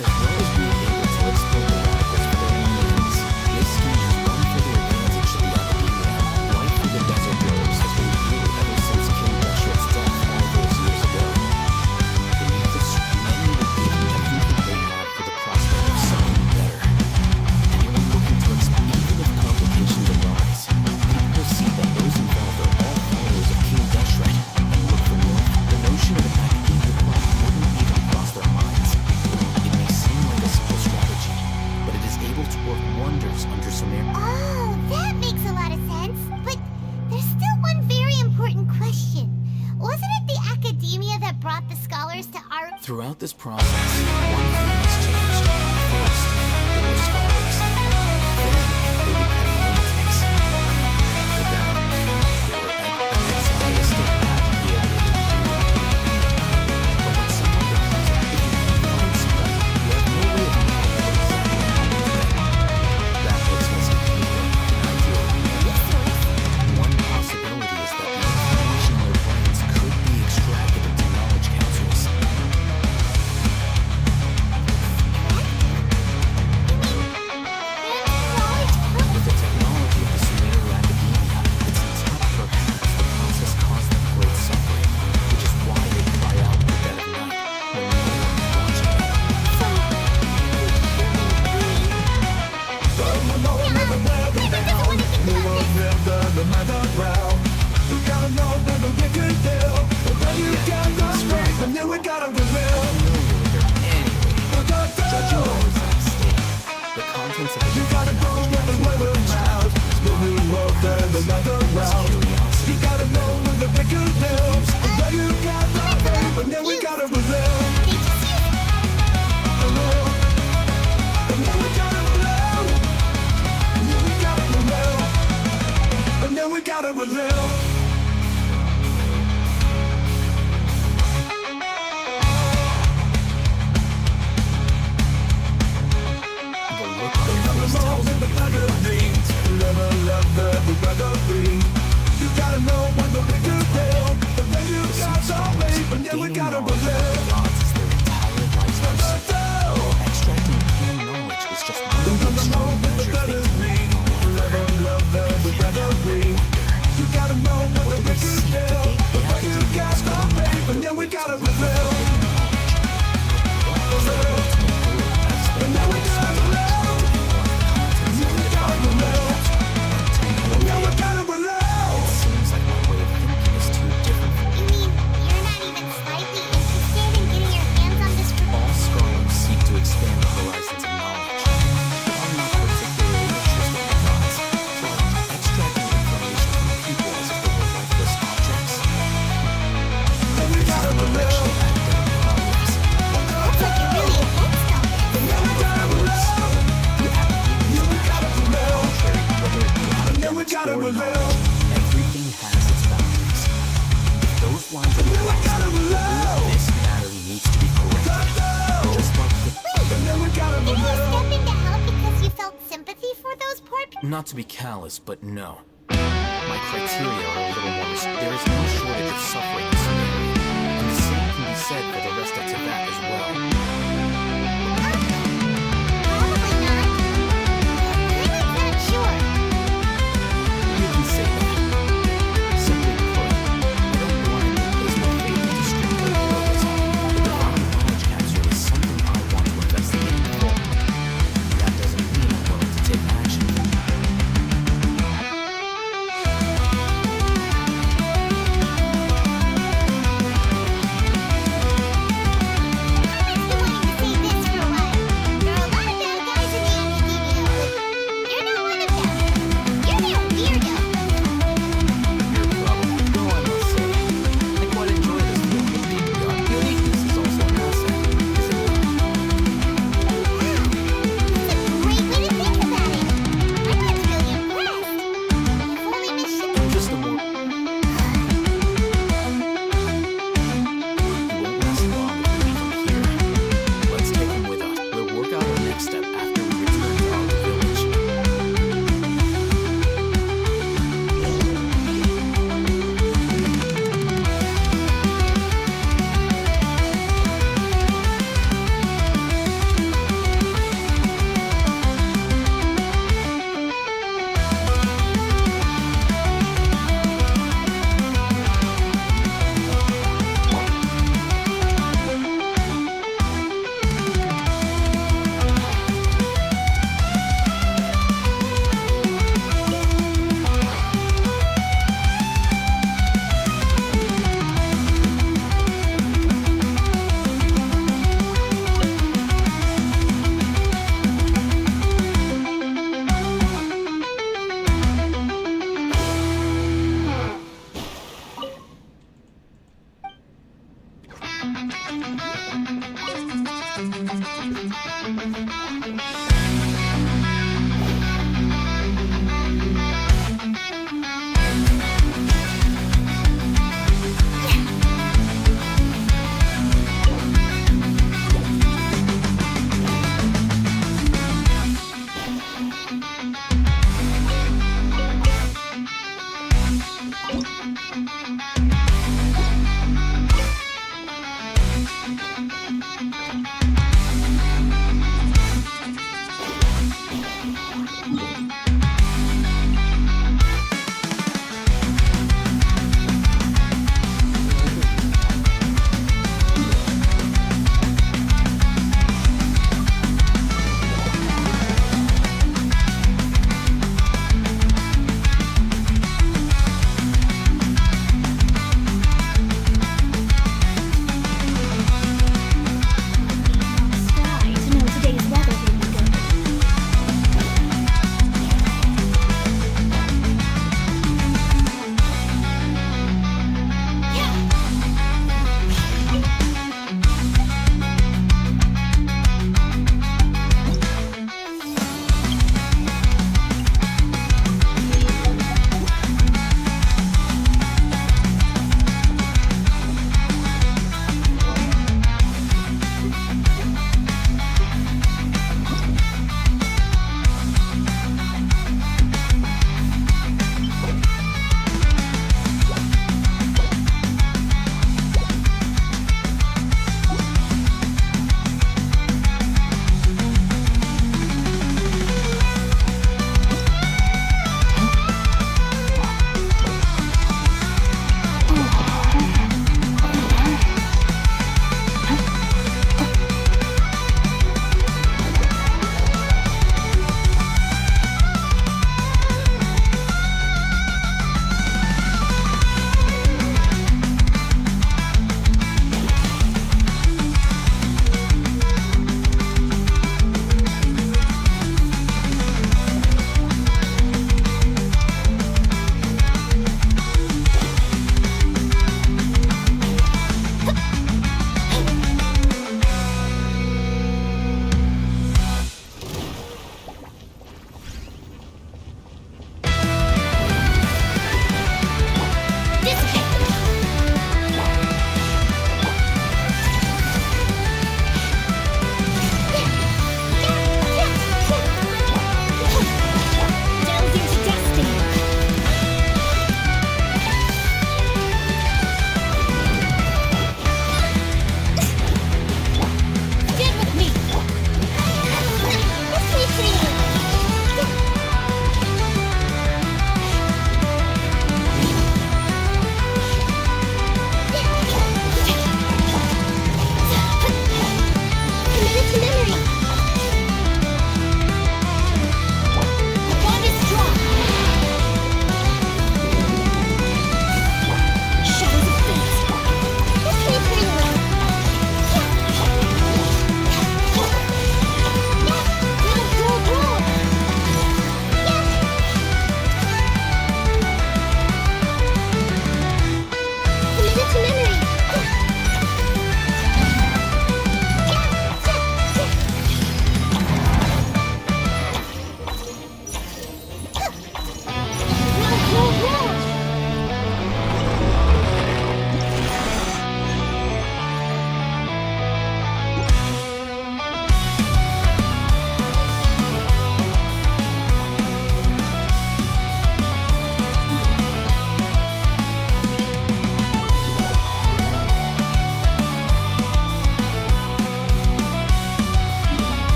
as well as being able to exploit the radicals for their own ends. This scheme has won for the advantage of the academia. Life through the desert roads has been brutal ever since King Deshret's death all those years ago. Beneath this, many will give everything they have for the prospect of something better. Anyone looking to expand, even if complications arise, people see that those involved are all followers of King Deshret and look for more. The notion of an academia club wouldn't even cross their minds. It may seem like a simple strategy, but it is able to work wonders under some air. Oh, that makes a lot of sense. But there's still one very important question. Wasn't it the academia that brought the scholars to our... Throughout this process, one thing has changed. First, they were scholars. Then, they became lunatics. After that, they were exiles that had to be able to do it. But when someone becomes academic, you find someone who has no way of knowing what exactly happened to them. That makes missing people an ideal remedy. One possibility is that the information in their brains could be extracted into knowledge capsules. With the technology of the Sumeru Academia, it's intact. Perhaps the process caused them great suffering, which is why they cry out in the dead of night when no one is watching them. Judging by what's at stake, the contents of the knowledge capsule were constructed as curiosity. The look on your face tells me that you're gaining knowledge about the gods is their entire life's pursuit. Extracting pure knowledge is just one of the strong measures they take What do they seek to gain the academia's It seems like my way of thinking is too different from You mean you're not even slightly interested in getting your hands on this... all scholars seek to expand the horizons of knowledge. But I'm not particularly interested in gods, but extracting information from people as if they were lifeless objects. This is a direction of academic progress. Looks like you're really against all this. The number of words, the academia's actions are arbitrary, whether it be objects or knowledge. Everything has its boundaries. If those lines are crossed, this matter needs to be corrected. Just like the... Did you step in to help because you felt sympathy for those poor people? Not to be callous, but no. My criteria are a little more... There is no shortage of suffering in Sumeru, and the same can be said for the rest of Tibet as well. Probably not. I'm not sure. You can say that. Simply put, I don't blindly place my faith into strict heroism. The divine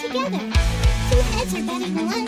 together. 2 heads are better than 1.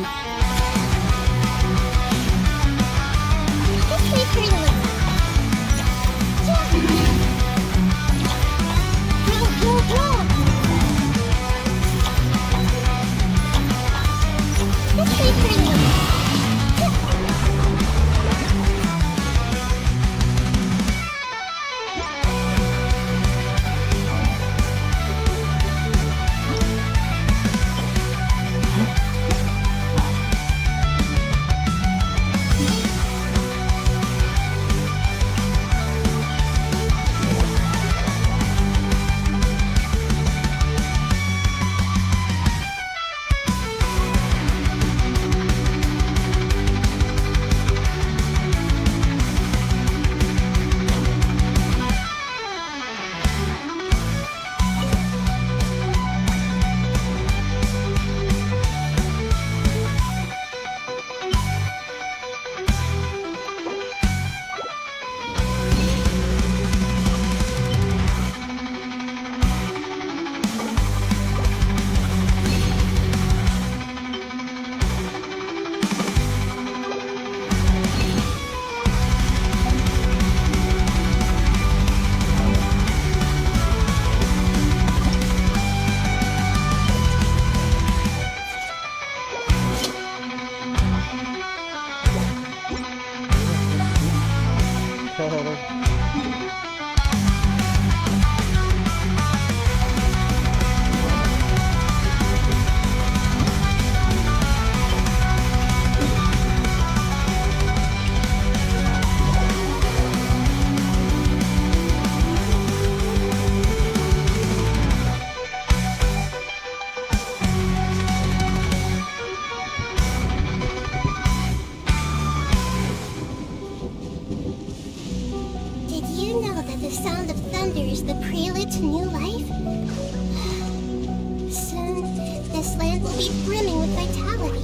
This way, pretty little. Draw. This way, pretty little. Did you know that the sound of thunder is the prelude to new life? Soon, this land will be brimming with vitality.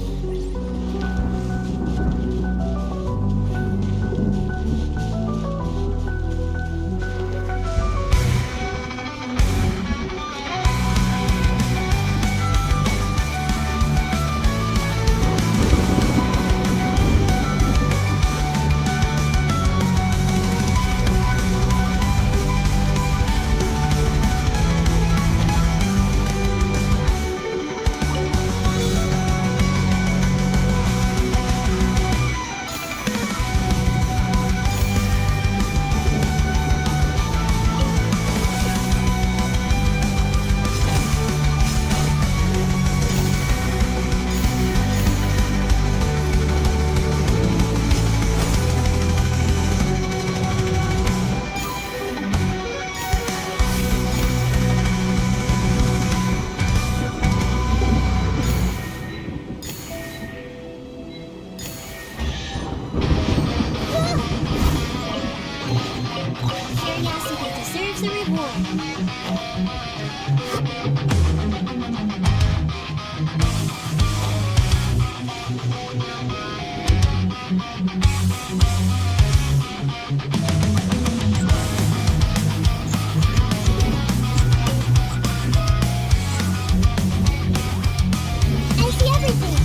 Curiosity deserves a reward. I see everything.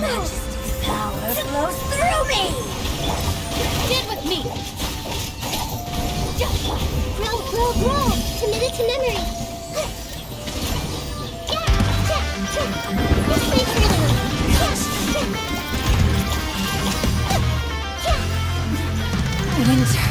Majesty's power flows through me! Stand with me! Grow! Committed to memory! This way further! Winter.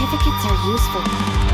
certificates are useful.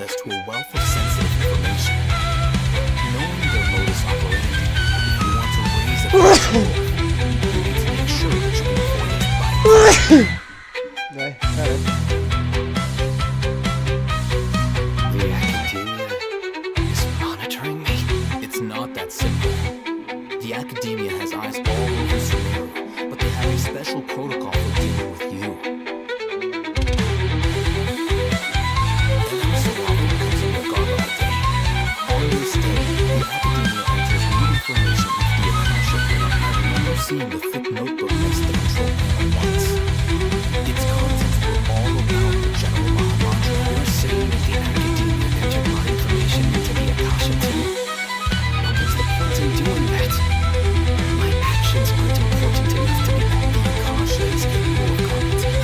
access to a wealth of sensitive information. Knowing their modus operandi, if you want to raise a threshold, you need to make sure that you're informed by Vai, caramba. The academia is monitoring me? It's not that simple. The academia has eyes all over Sumeru, but they have a special protocol for dealing with you. Every so often comes in your garden all day. On this day, the academia enters new information into the Akasha Plan. I remember seeing the thick notebook next to the control panel once. Its contents were all about the General Maharaja. You're saying that the academia entered my information into the Akasha too? Now what's the point in doing that? My actions aren't important enough to be all the Akasha is capable of commenting.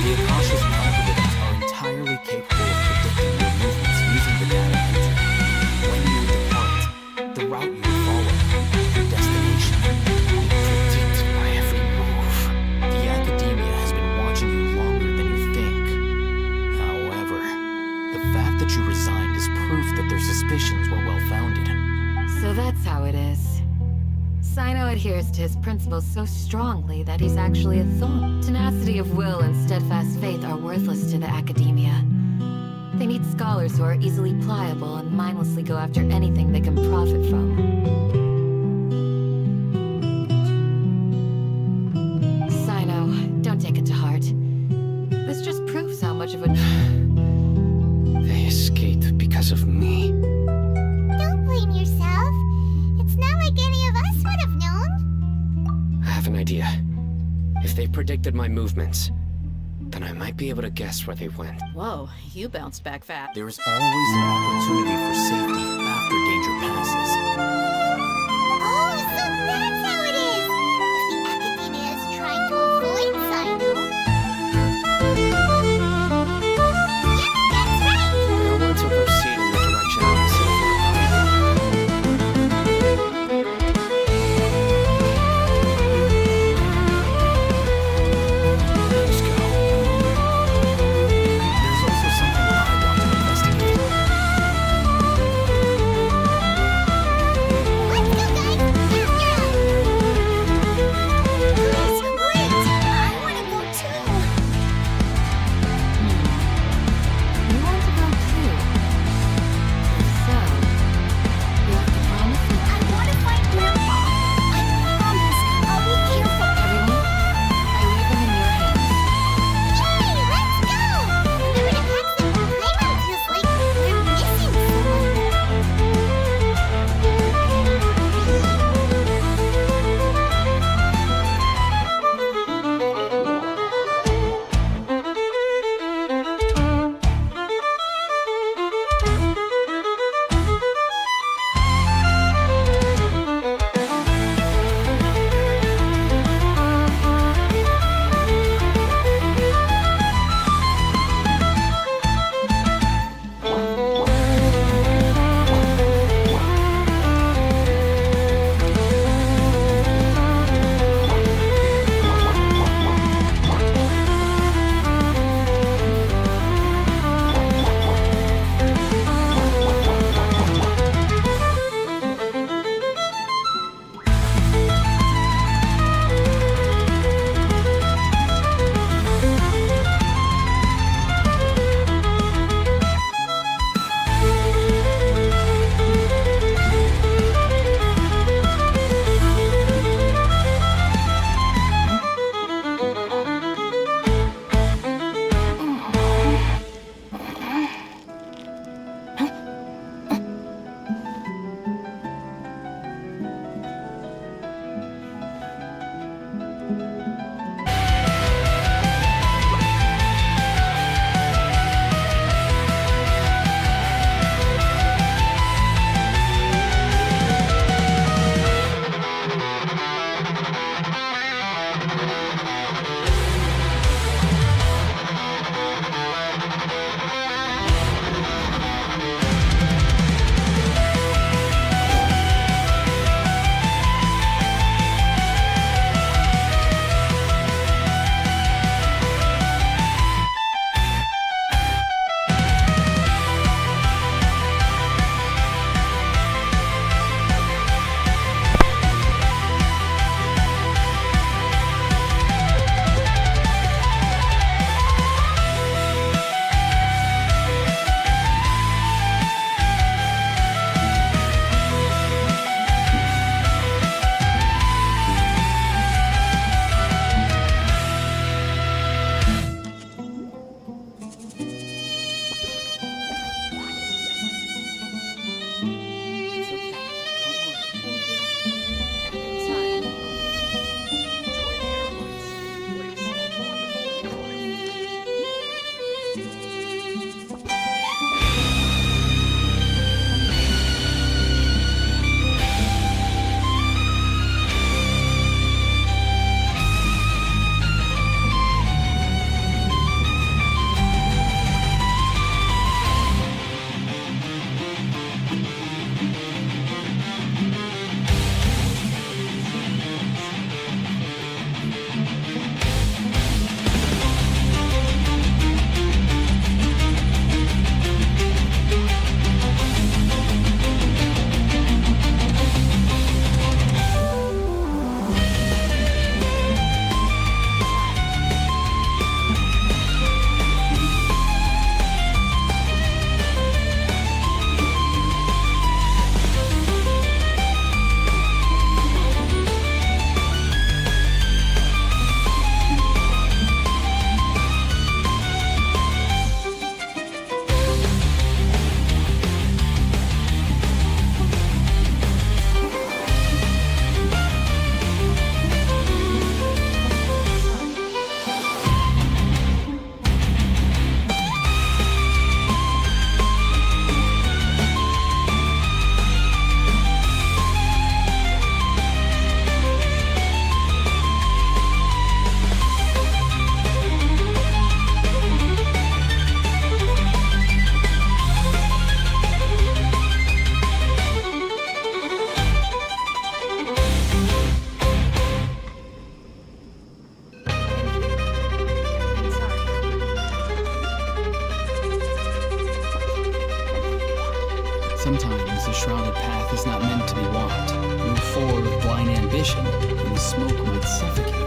The Akasha's algorithms are entirely capable of predicting your movements using the data entered. When you would depart, the route you would follow, your destination. Predict my every move. The academia has been watching you longer than you think. However, the fact that you resigned is proof that their suspicions were well-founded. So that's how it is. Sino adheres to his principles so strongly that he's actually a thorn. Tenacity of will and steadfast faith are worthless to the academia. They need scholars who are easily pliable and mindlessly go after anything they can profit from. Sino, don't take it to heart. This just proves how much of a... They escaped because of me. Don't blame yourself. It's not like any of us would have known. I have an idea. If they predicted my movements, then I might be able to guess where they went. Whoa, you bounced back fast. There is always an opportunity for safety after danger passes. Oh, so that's how it is. If the academia is trying to avoid Sino. Yep, that's right. I want to proceed in the direction opposite of where Let's go. There's also something I want to investigate. Sometimes the shrouded path is not meant to be walked. Move forward with blind ambition, and the smoke might suffocate you.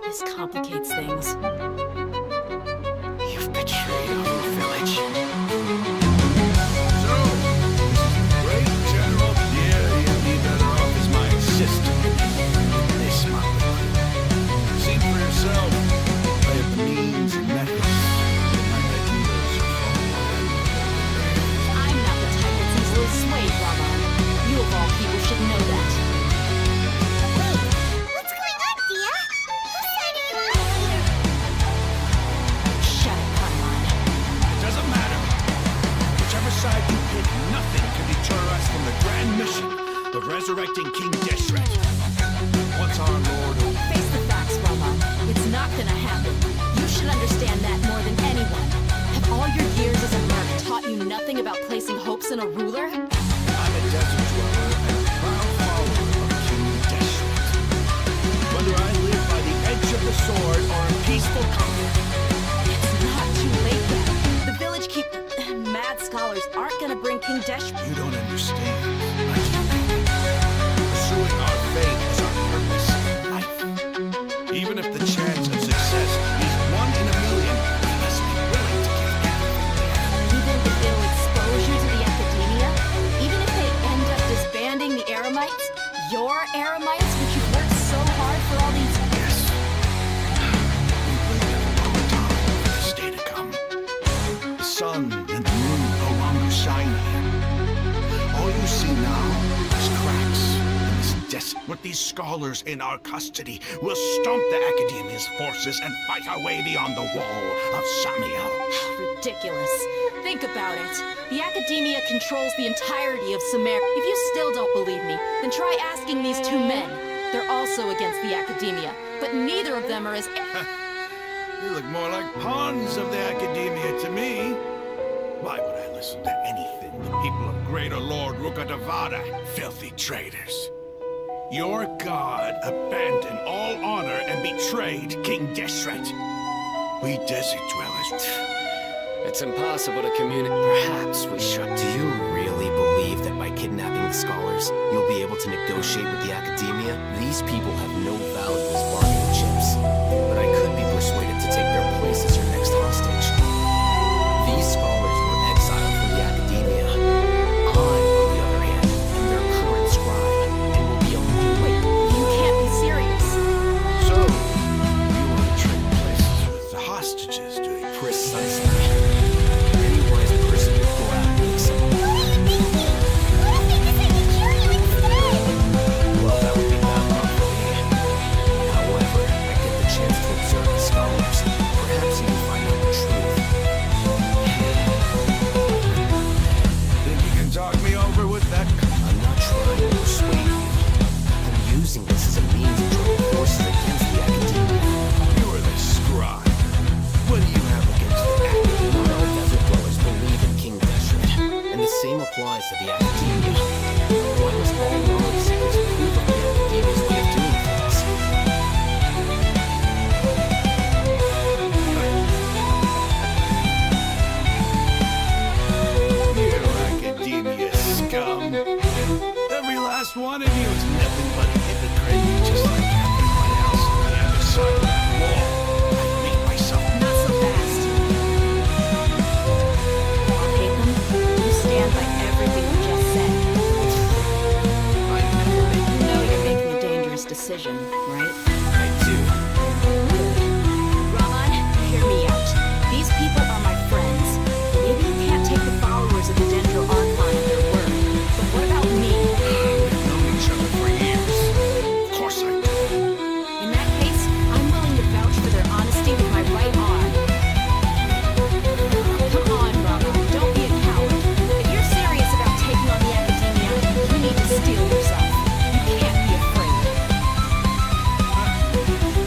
This complicates things. You've betrayed our village. Nothing can deter us from the grand mission of resurrecting King Deshret. What's our lord? Face the facts, Raman. It's not gonna happen. You should understand that more than anyone. Have all your years as a merc taught you nothing about placing hopes in a ruler? I'm a desert dweller and a proud follower of King Deshret. Whether I live by the edge of the sword or in peaceful comfort. It's not too late yet. The village keep... Mad scholars aren't gonna bring King Deshret... You don't understand. Pursuing our fate is our purpose in life. Even if the chance of success is 1 in a million, we must be willing to give everything. Even if it'll expose you to the academia? Even if they end up disbanding the Eremites? Your Eremites, which you've worked so hard for all these... Yes. We waited a long time for this day to come. The sun and the moon no longer shine here. All you see now is cracks in this desert. With these scholars in our custody, we'll stomp the Academia's forces and fight our way beyond the wall of Samiel. Ridiculous. Think about it. The Academia controls the entirety of Sumer. If you still don't believe me, then try asking these 2 men. They're also against the Academia, but neither of them are as... You look more like pawns of the Academia to me. Why would I listen to anything the people of Greater Lord Rukadavada? Filthy traitors. Your god abandoned all honor and betrayed King Deshret. We desert dwellers... It's impossible to communicate. Perhaps we should. Do you really believe that by kidnapping the scholars, you'll be able to negotiate with the Academia? These people have no value as bargaining chips. But I could be persuaded to take their place as your next hostage. These scholars were exiled from the Academia. I, on the other hand, am their current scribe, and will be able to wait. You can't be serious. So, you want to trade places with the hostages, do you? Precisely. Any wise person would go out and make some. Well, that would be bad luck for me. However, I get the chance to observe the scholars. Perhaps you can find out the truth. Think you can talk me over with that? I'm not trying to persuade you. I'm using this as a means to join forces against the Academia. You are the scribe. What do you have against the Academia? Not all desert dwellers believe in King Deshret, and the same applies to the Academia. Why must all knowledge seekers prove of the Academia's way of doing things? You Academia scum. Every last one of you is nothing but a hypocrite, just like everyone else on the other side of that wall. I've made myself... Not so fast. Haytham, you stand by everything you just said. I never make... You know you're making a dangerous decision, right? I do. Raman, hear me out. These people are my friends. Maybe you can't take the followers of the Dendro Archon at their word. But what about me? We've known each other for years. Of course I do. In that case, I'm willing to vouch for their honesty with my right arm. Come on, Raman, don't be a coward. If you're serious about taking on the Academia, you need to steel yourself. You can't be afraid.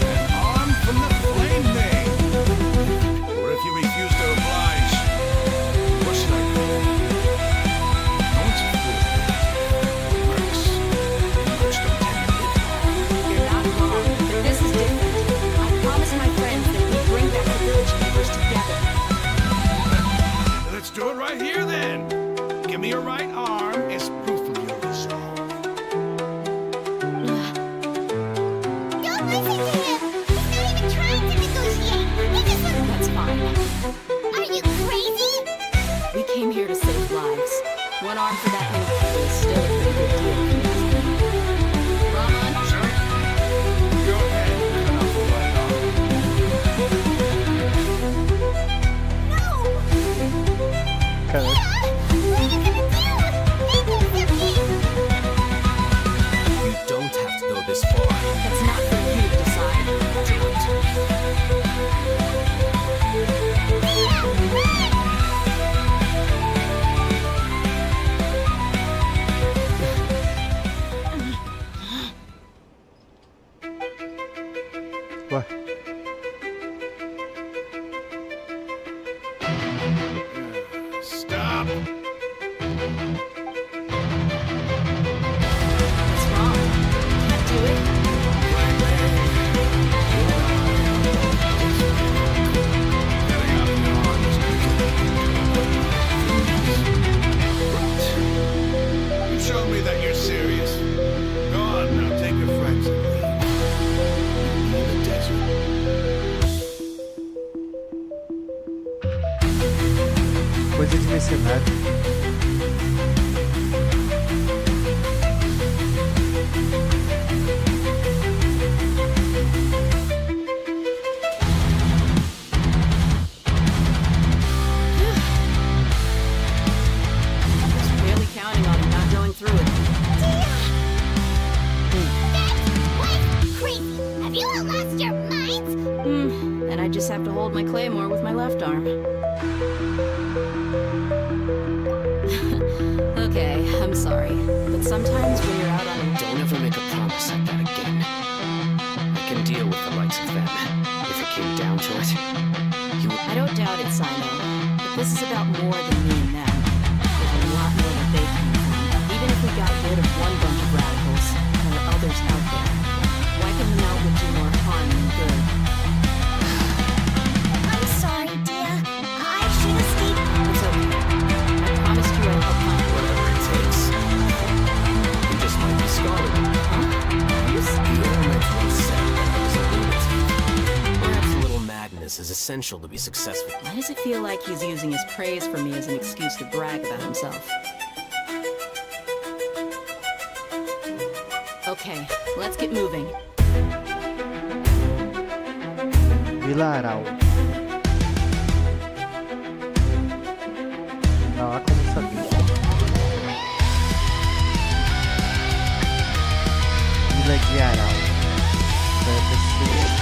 An arm from the flame name. What if you refuse to oblige? What should I do? No one's a fool. Mercs. Mercs don't tend to live long. You're not wrong, but this is different. I promise my friends that we bring back the village keepers together. Let's do it right here then. Give me your right arm as proof of your resolve. Don't listen to him! He's not even trying to negotiate! He just wants... That's fine. Are you crazy? We came here to save lives. One arm for that many people is still a pretty good deal. Raman, Sir? Go ahead. Cut off the right arm. Cara, What are you gonna do? He thinks What's wrong? Can't do it? You showed me that you're serious. Go on now, take your friends and leave. In the desert. Coisa de mercenário. I was barely counting on him not going through it. Crazy! Have you all lost your minds? And I just have to hold my claymore with my left arm. Okay, I'm sorry. But sometimes when you're out on a Don't ever make a promise like that again. I can deal with the likes of them. If it came down to it, you would... I don't doubt it, Sino. But this is about more than me and them. There's a lot more that they come from. Even if we got rid of one bunch of radicals, there are others out there. Wiping them out would do more harm than good. I'm sorry, dear. I should have stayed. It's okay. I promised you I'd help find Whatever it takes. You just might be scarred. Are you The Element once said that I was a lunatic. Perhaps a little madness is essential to be successful. Why does it feel like he's using his praise for me as an excuse to brag about himself? Okay, let's get moving. Vila Aral. Não há como saber. Vila de Aral. Deve ser.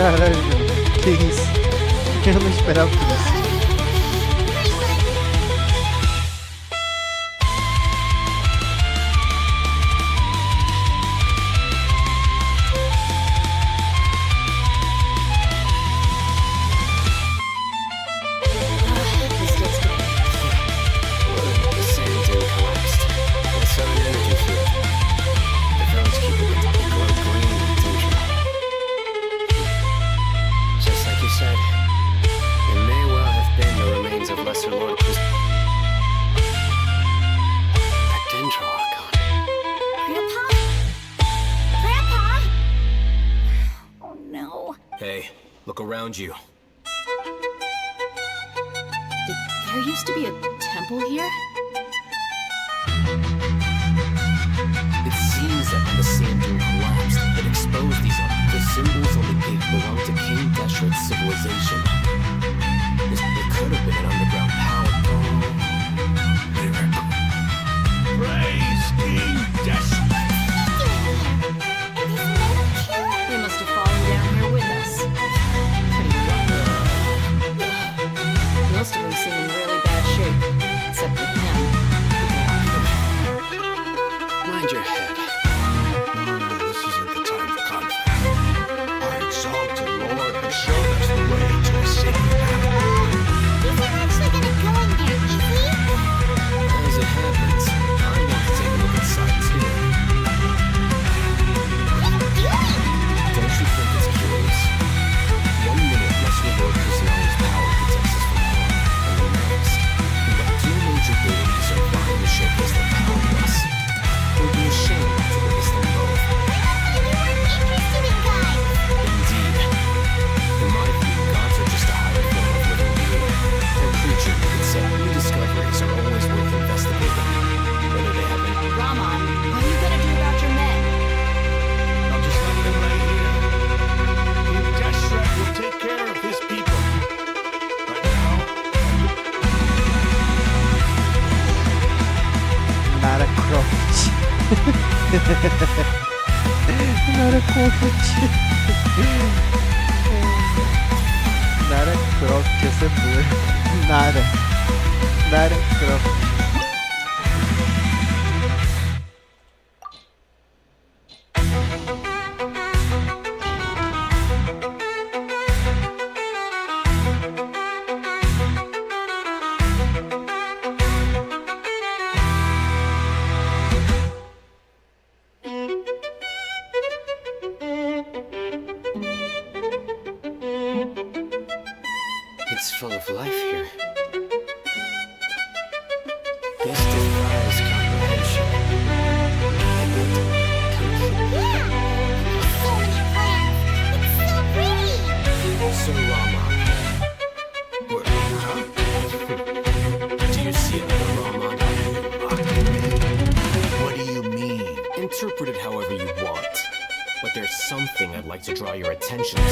Caralho, que isso? Eu não esperava por isso. The sand dune collapsed. I saw an energy field. The village keeper went to glow green with danger. Just like you said, it may well have been the remains of Lesser Lord Cruz. That dendro archon. Grandpa? Grandpa? Oh no. Hey, look around you. There used to be a temple here? It seems that when the sand dune collapsed, it exposed the symbols on the gate belong to King Deshret's civilization. It could have been an underground power. Miracle. Praise King Deshret. They must have fallen down here with us. Pretty rough. Most of them seem in really bad shape, except for him. Mind your head. No, this isn't the time for conflict. Our exalted Lord has shown us the way to a safe path. He's not actually gonna go in there, is he? As it happens, I want to take a look inside too. What are you doing? Don't you think it's curious? 1 minute, Lesser Lord Professional's power protects us from harm, and the next, we got two major beings are vying to showcase their power to us. It would be a shame not to witness them both. We weren't interested in guys. Indeed. In my view, gods are just a higher form of living being. They're creatures who can say new discoveries are always worth investigating, whether they have any. Rahman, what are you gonna do about your men? I'll just let them lay here. King Deshret will take care of his people. Right now, Lara Croft. Lara Croft. Lara Croft, essa é boa. Lara Croft. It's full of life here. This defies comprehension. Yeah! There's so many plants. It's so pretty. So, Rahman. Huh? Do you see another Rahman? what do you mean? Interpret it however you want. But there's something I'd like to draw your attention to.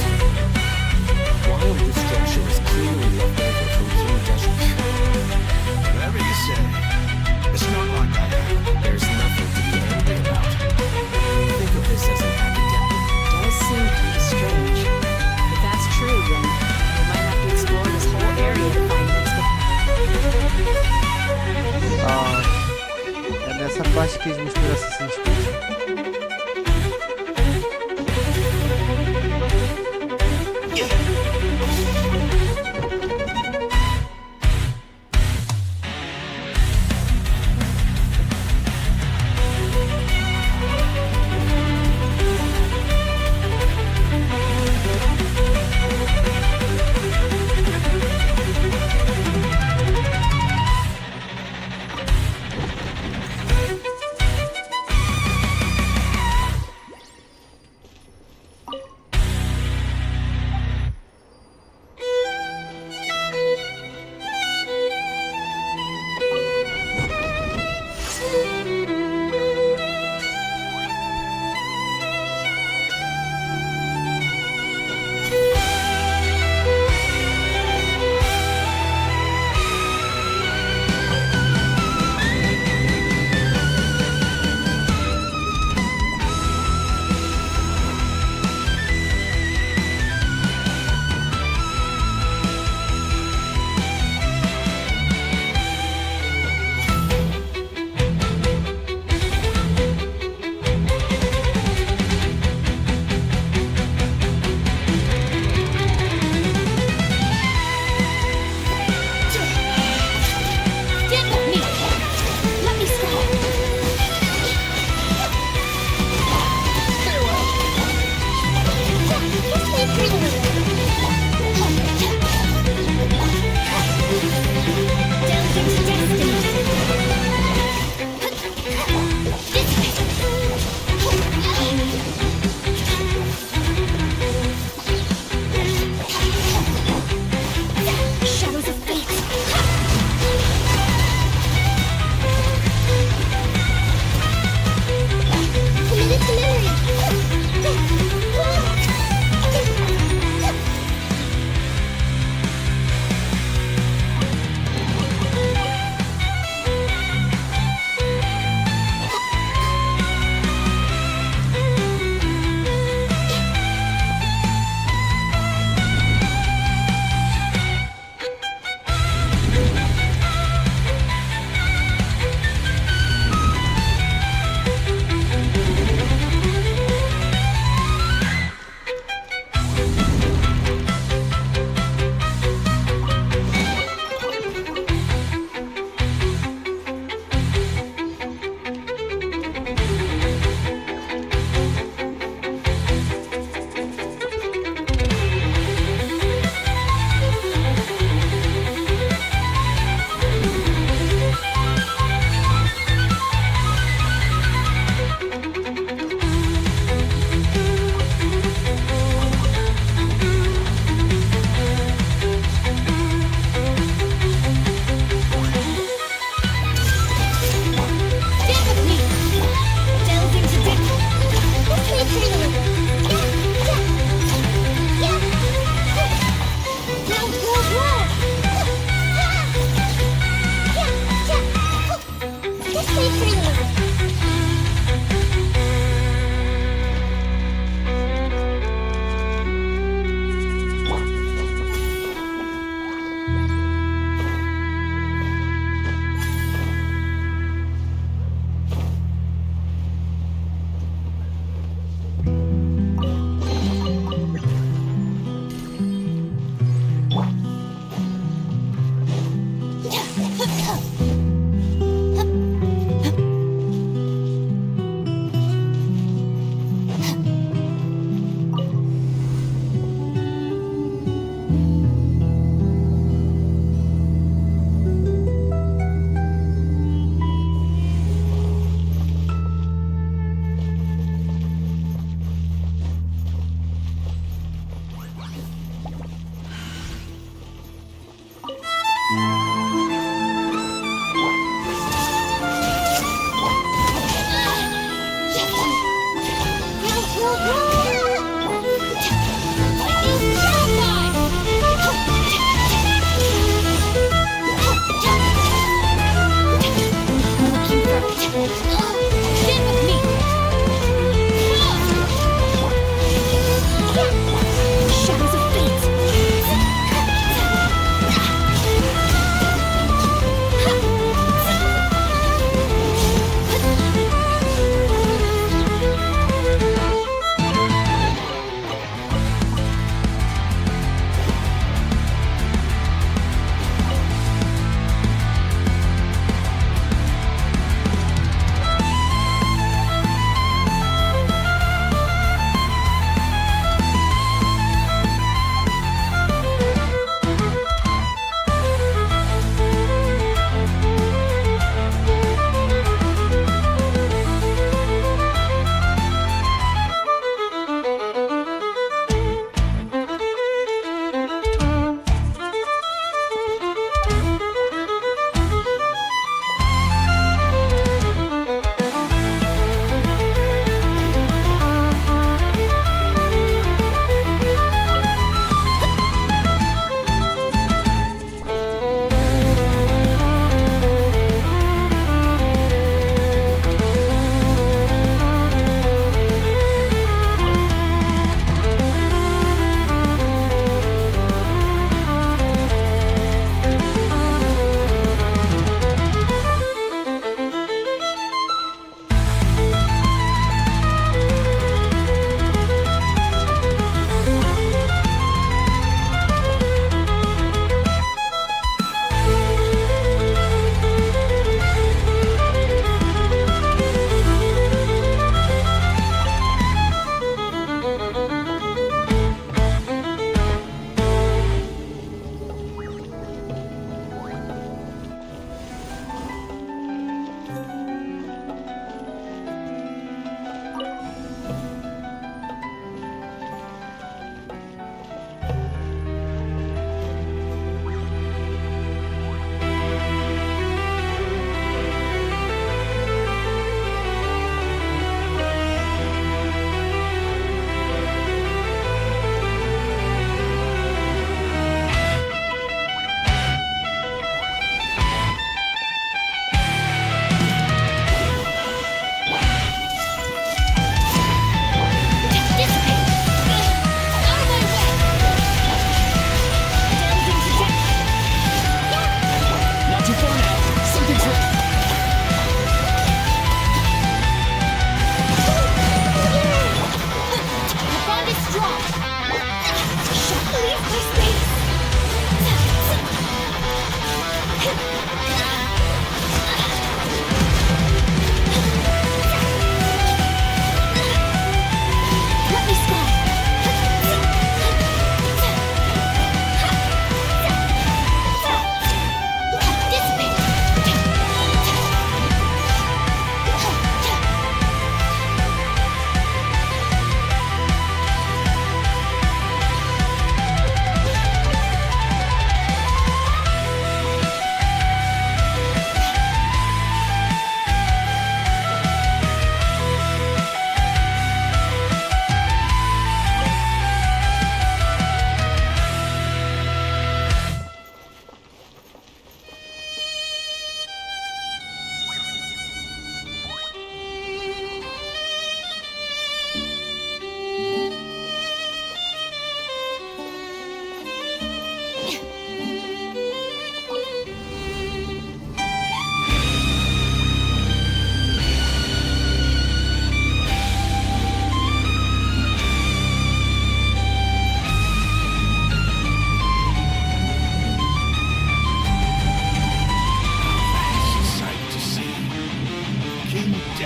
While this structure is clearly left over from King Deshret, Whatever you say. It's not like I have. there's nothing to be angry about. Think of this as an academic. Does seem kind of strange. If that's true, then we might have to explore this whole area to find things. É nessa parte que eles misturam Assassin's Creed.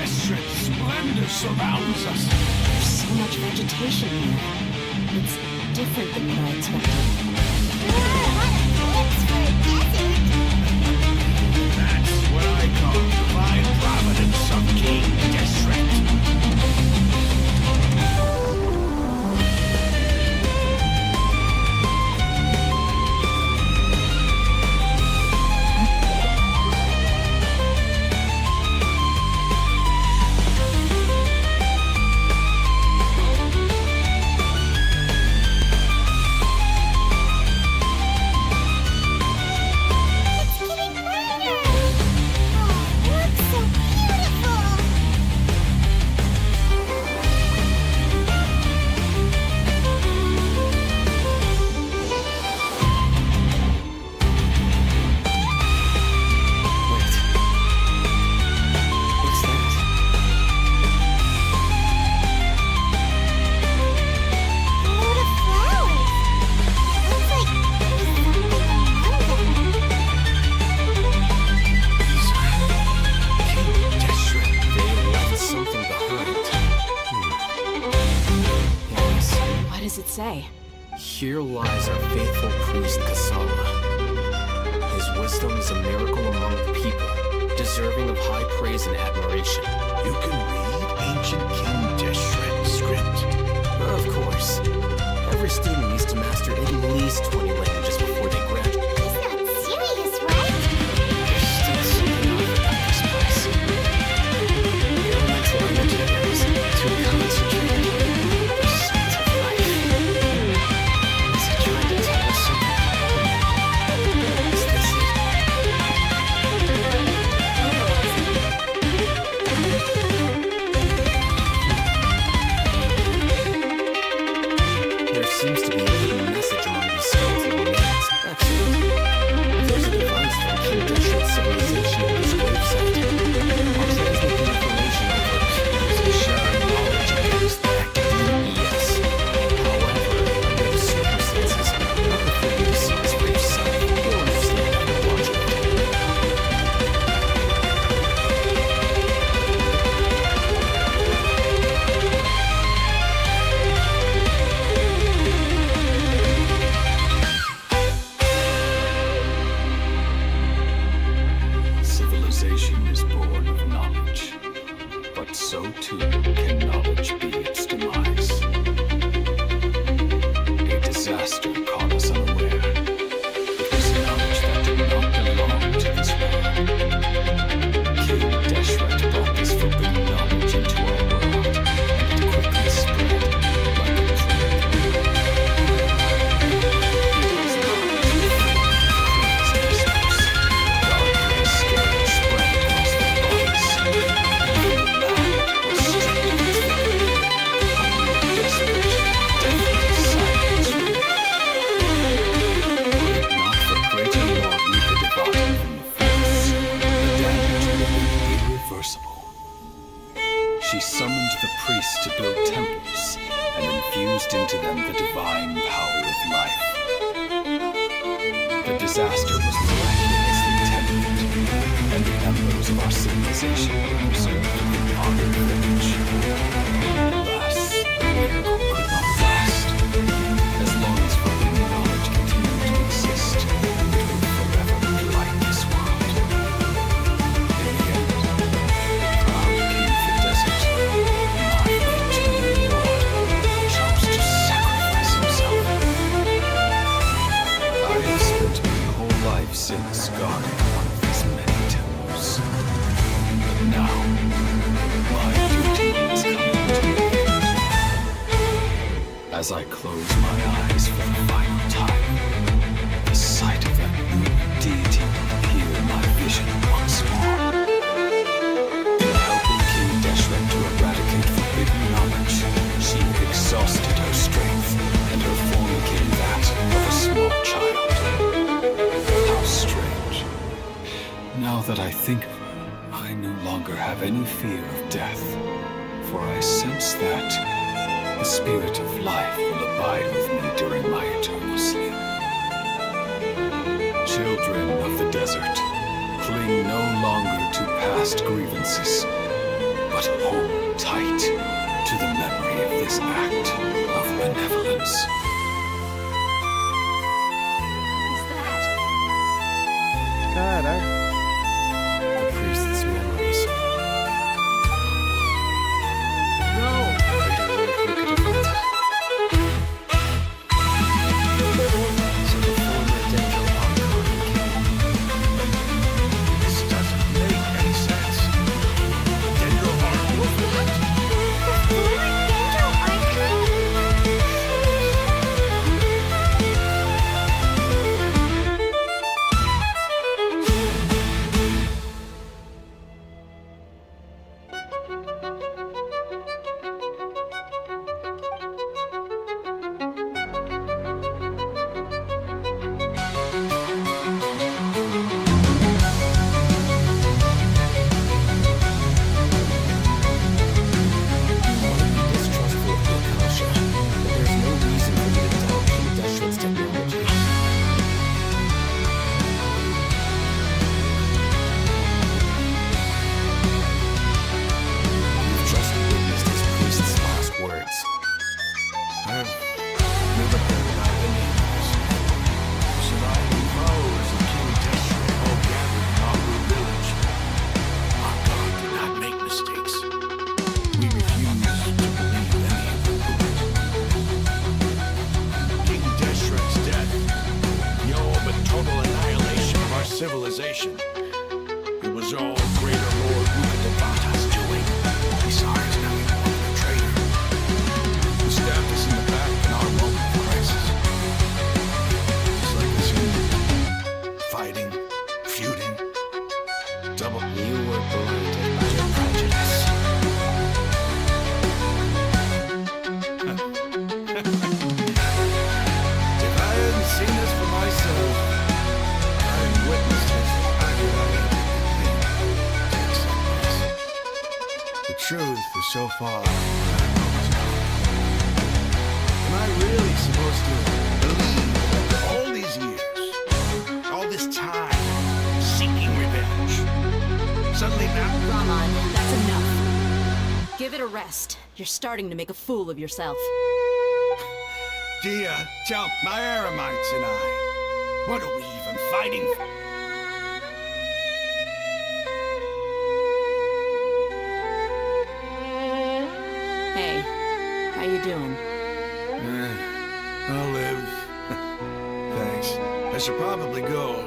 Desheret's splendor surrounds us. There's so much vegetation here. It's different than what I expected. That's what I call divine providence of King Deshret. Here lies our faithful priest Kasala. His wisdom is a miracle among the people, deserving of high praise and admiration. You can read ancient King Deshret's script. Of course. Every student needs to master at least 20 languages before they graduate. He's not serious, right? There's still something off about this place. The elemental energy there is too concentrated. The sense of life. Is it trying to tell us something? Is this it? There seems to be a hidden message among these skeletal remains. That's it. If there's a device from King Deshret's civilization in this gravesite, I'll transmit the information over using shared knowledge against that. Yes. However, under the circumstances, I prefer you to see this for yourself. You'll understand after watching it. Civilization is born of knowledge, but so too can knowledge be its demise. A disaster caught us unaware. It was knowledge that did not belong to this world. King Deshret brought this forbidden knowledge into our world, and it quickly spread like a plague. His knowledge filled crazed whispers. Dark and scary spread across the bodies. The land was stripped of its vigor. Desperate, deafening silence reigned. Were it not for greater law Rika divided from the force, the damage would have been irreversible. She summoned the priests to build temples and infused into them the divine power of life. The disaster was miraculously tempered, and the embers of our civilization were preserved in honor village. Alas, the miracle could not last. As long as forbidden knowledge continued to exist, it would forever blight this world. In the end, the proud king of the desert, my eternal lord, chose to sacrifice himself. I have spent my whole life since guarding one of these many temples. But now, my duty is coming to an end. As I close my eyes for the final time, the sight of that new deity will appear in my vision once more. In helping King Deshret to eradicate forbidden knowledge, she exhausted her strength, and her form became that of a small child. How strange. Now that I think of her, I no longer have any fear of death, for I sense that the spirit of life will abide with me during my eternal sleep. Children of the desert, cling no longer to past grievances, but but hold tight to the memory of this act of benevolence. Caralho. The priest's memories. No! So the former Dendro Archon came. This doesn't make any sense. Dendro Archon. Distrustful of the Akasha, but there's no reason for me to doubt King Deshret's technology. You've just witnessed his priest's last words. I've never heard about any of this. Surviving followers of King Deshret all gathered in Aru village. Our God did not make mistakes. We refuse to believe any of the rumors. King Deshret's death, no but total annihilation of our civilization. It was all Greater Lord Rukadevata's doing. We saw her as nothing more than a traitor. He stabbed us in the back in our moment of crisis. It's like us human. Fighting, feuding, double. You were blinded by your prejudice. If I hadn't seen this for myself, I had witnessed his aggravating take some place. The truth is so far that I know it's not. Am I really supposed to believe after all these years, all this time, seeking revenge? Suddenly now, Ramon, that's enough. Give it a rest. You're starting to make a fool of yourself. Dia, Jump, my Aramites and I, what are we even fighting for? Hey, how you doing? I'll live. Thanks. I should probably go.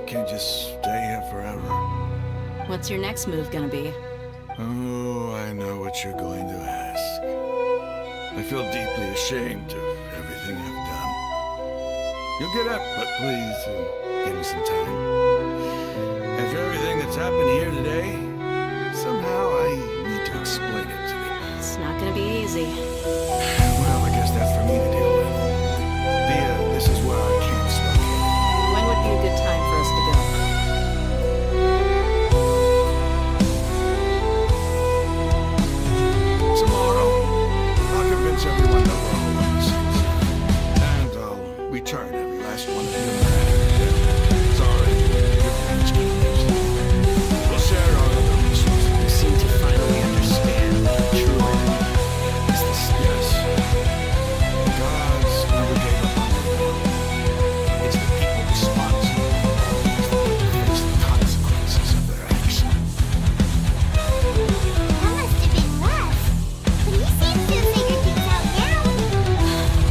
Can't just stay here forever. What's your next move gonna be? Oh, I know what you're going to ask. I feel deeply ashamed of everything I've done. You'll get up, but please, give me some time. After everything that's happened here today, somehow I need to explain it to you. It's not gonna be easy. Well, I guess that's for me to deal with. Dia, this is where our camp's located. When would be a good time for us to go? Tomorrow, I'll convince everyone that we're all on the same side. And I'll return every last one of you. Sorry, we'll share our other resources. You seem to finally understand what the true enemy is. Yes. Gods never gave up on their war. It's the people responsible for all these that need to face the consequences of their actions. That must have been rough. But he seems to have figured things out now.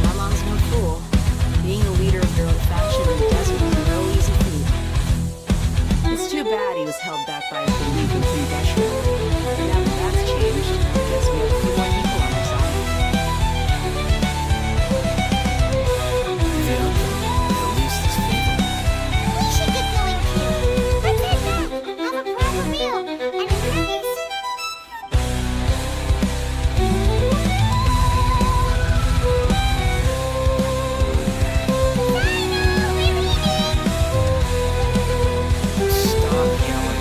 Ramon's no fool. Being the leader of your own faction in the desert is no easy feat. It's too bad he was held back by a belief in King Deshret. Now that that's changed, I guess we have a few more people on our side. They'll lose this favor. We should get going too. Let's head back, have a proper meal, and practice. Stop yelling.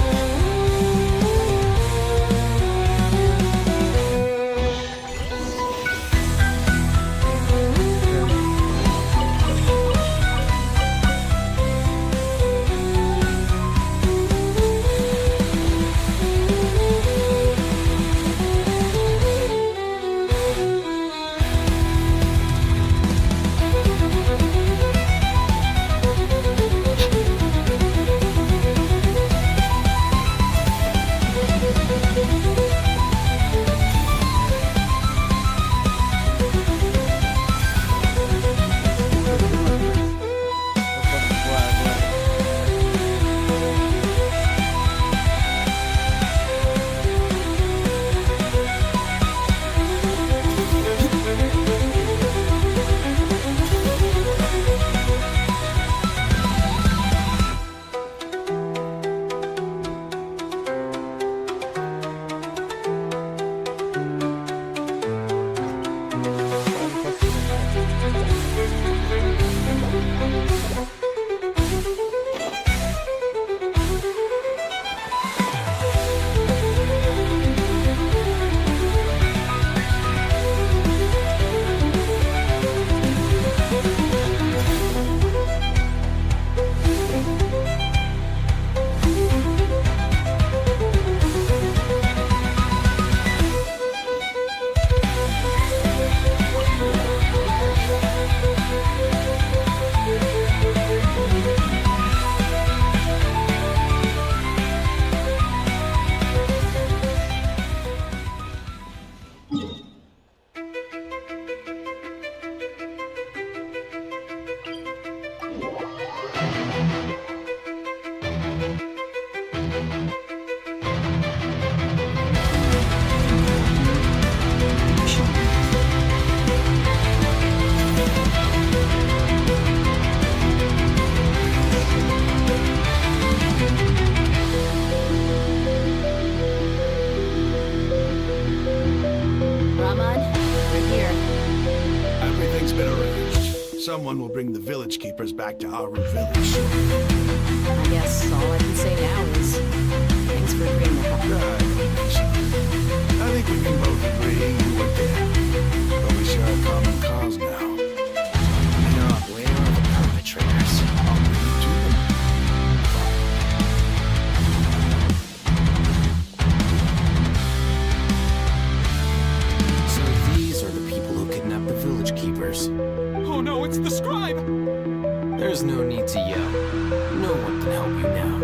Someone will bring the village keepers back to Aru village. I guess all I can say now is thanks for agreeing to help. I think we can both agree you were dead. But we share a common cause now. No, where are the perpetrators? I'll bring you to them. So these are the people who kidnapped the village keepers. Oh no, it's the scribe! There's no need to yell. No one can help you now.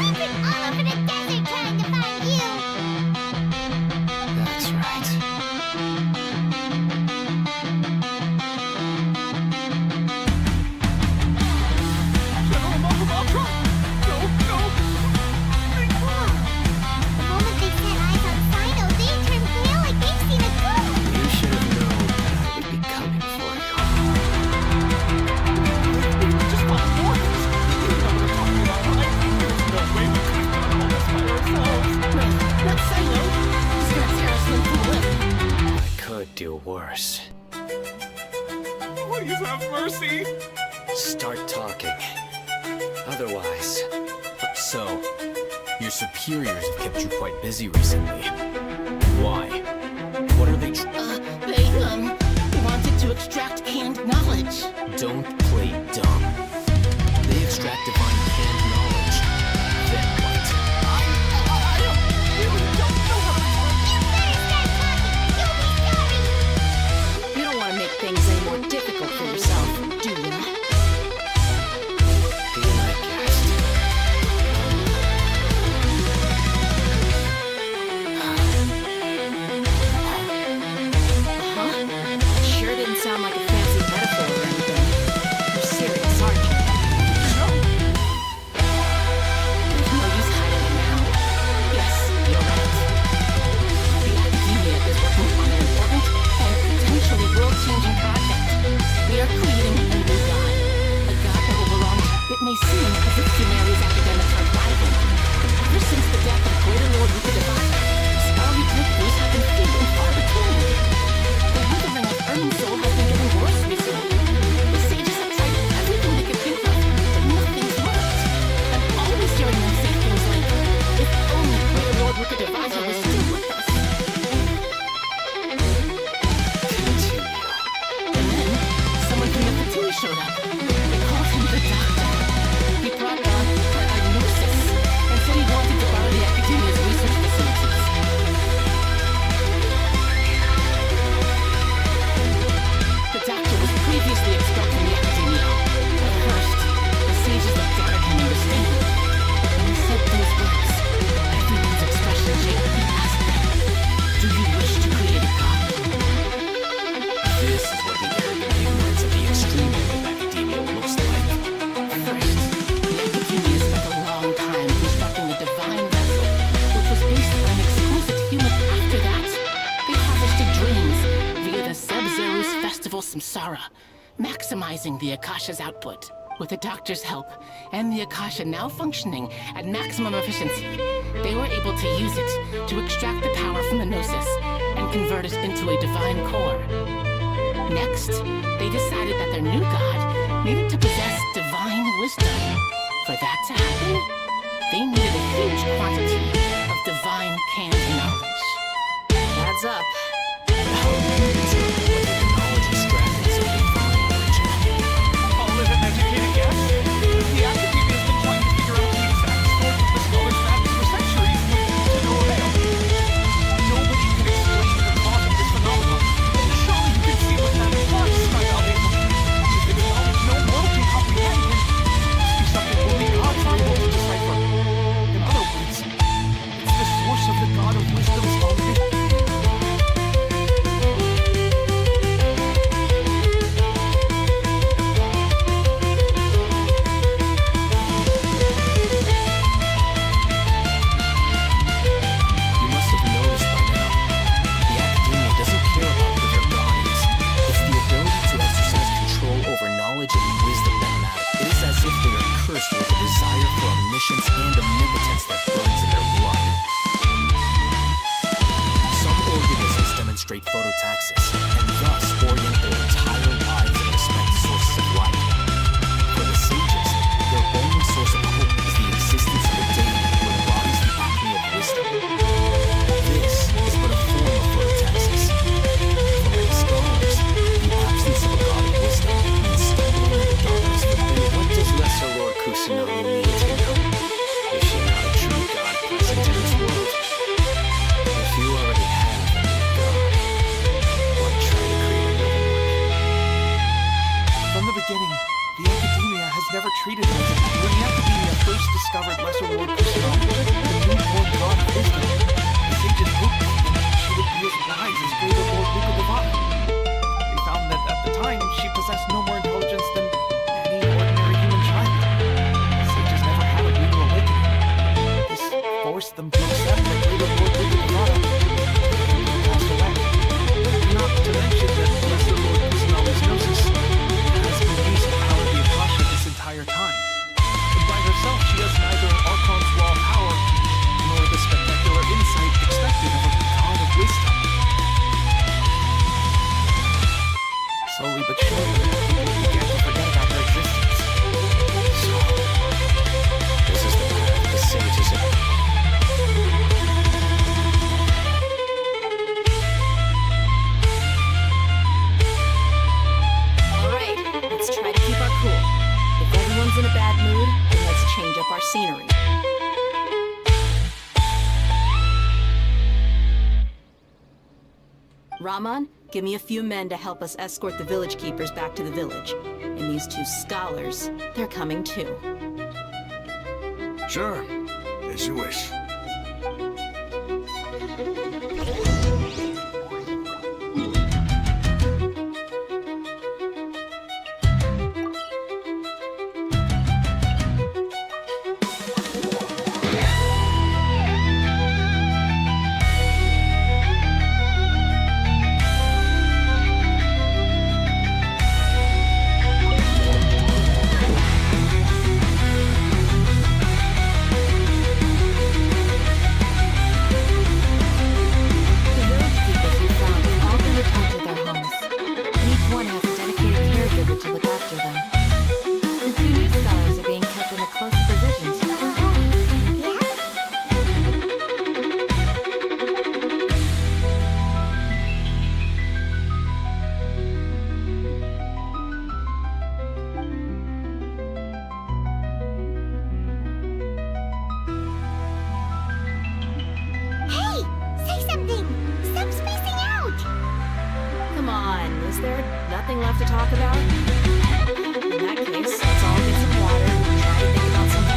We've been all over the desert trying to find you. That's right. General Mahamatra! No, no! The moment they set eyes on Sino, they turn pale like they've seen a ghost. You should have known that I would be coming for you. Just follow orders! You know what I'm talking about, right? There's no way we could have done all this by ourselves! Not Sino. He's gonna tear us limb from limb. I could do worse. Please have mercy! Start talking. Otherwise, So, your superiors have kept you quite busy recently. Why? What are they They wanted to extract canned knowledge. Don't play dumb. They extract divine canned knowledge. Then what? I really don't know how to... You don't want to make things any more difficult for yourself, do you? Sure didn't sound like a fancy metaphor or anything. You're serious, aren't you? There's no use hiding it now. Yes, you're right. The Academia is working on an important and potentially world-changing project. We are creating a new god. A god that will belong to... It may seem as if humanity's academics are rival. But ever since the death of Greater Lord with the Divine, scholarly breakthroughs have been few and far between. The withering of Earn's soul has been getting worse recently. The sages have tried everything they could think of, but nothing's worked. I'm always hearing them say things like, if only Greater Lord with the Divine was still with us. And then, someone from the Fatui showed up. They called him the Doctor. He brought down a gnosis and said he wanted to borrow the Academia's research facilities. The Doctor was previously expelled from the Academia. At first, the sages looked down at him in disdain. But when he said those words, everyone's expression changed. He asked them, do you wish to create a god? This is what the arrogant ignorance of the extreme end of academia looks like. First, the Academia spent a long time constructing the divine vessel, which was based on an exquisite human. After that, they harvested dreams via the Sub-Zero's festival Samsara, maximizing the Akasha's output. With the Doctor's help, and the Akasha now functioning at maximum efficiency, they were able to use it to extract the power from the Gnosis and convert it into a divine core. Next, they decided that their new god needed to possess divine wisdom. For that to happen, they needed a huge quantity of divine canned knowledge. Adds up. Knowledge extracted so divine origin. I'll live an educated guess. The Academia has been trying to figure out the exact source of the scholar's madness for centuries, to no avail. Nobody can explain the cause of this phenomenon. Surely you can see what that implies, Skyvalley. If it's knowledge no world can comprehend, then it must be something only gods are able to decipher. In other words, it's the source of the god of wisdom's knowledge. really need to know. Is she not a true god present in this world? If you already have a new god, why try to create another one? From the beginning, the Academia has never treated us. When the Academia first discovered Lesser Lord Professional, the new Lord God of Wisdom, the sages hoped that she would be as wise as Greater Lord Luca Devata. They found that at the time, she possessed no more intelligence than any ordinary human child. The sages never had a real awakening. This forced them to accept that Greater Lord Luca Devata passed away. Not to mention that Lesser Lord Professional's gnosis has been used to power the Akasha this entire time. By herself, she has neither Archon's raw power nor the spectacular insight expected of a god of wisdom. Slowly but surely, people began to forget about her existence. So, this is the path the sages are. Alright, let's try to keep our cool. If everyone's in a bad mood, then let's change up our scenery. Raman, give me a few men to help us escort the village keepers back to the village. And these two scholars, they're coming too. Sure, as you wish. Nothing left to talk about? In that case, let's all get some water and try to think about something.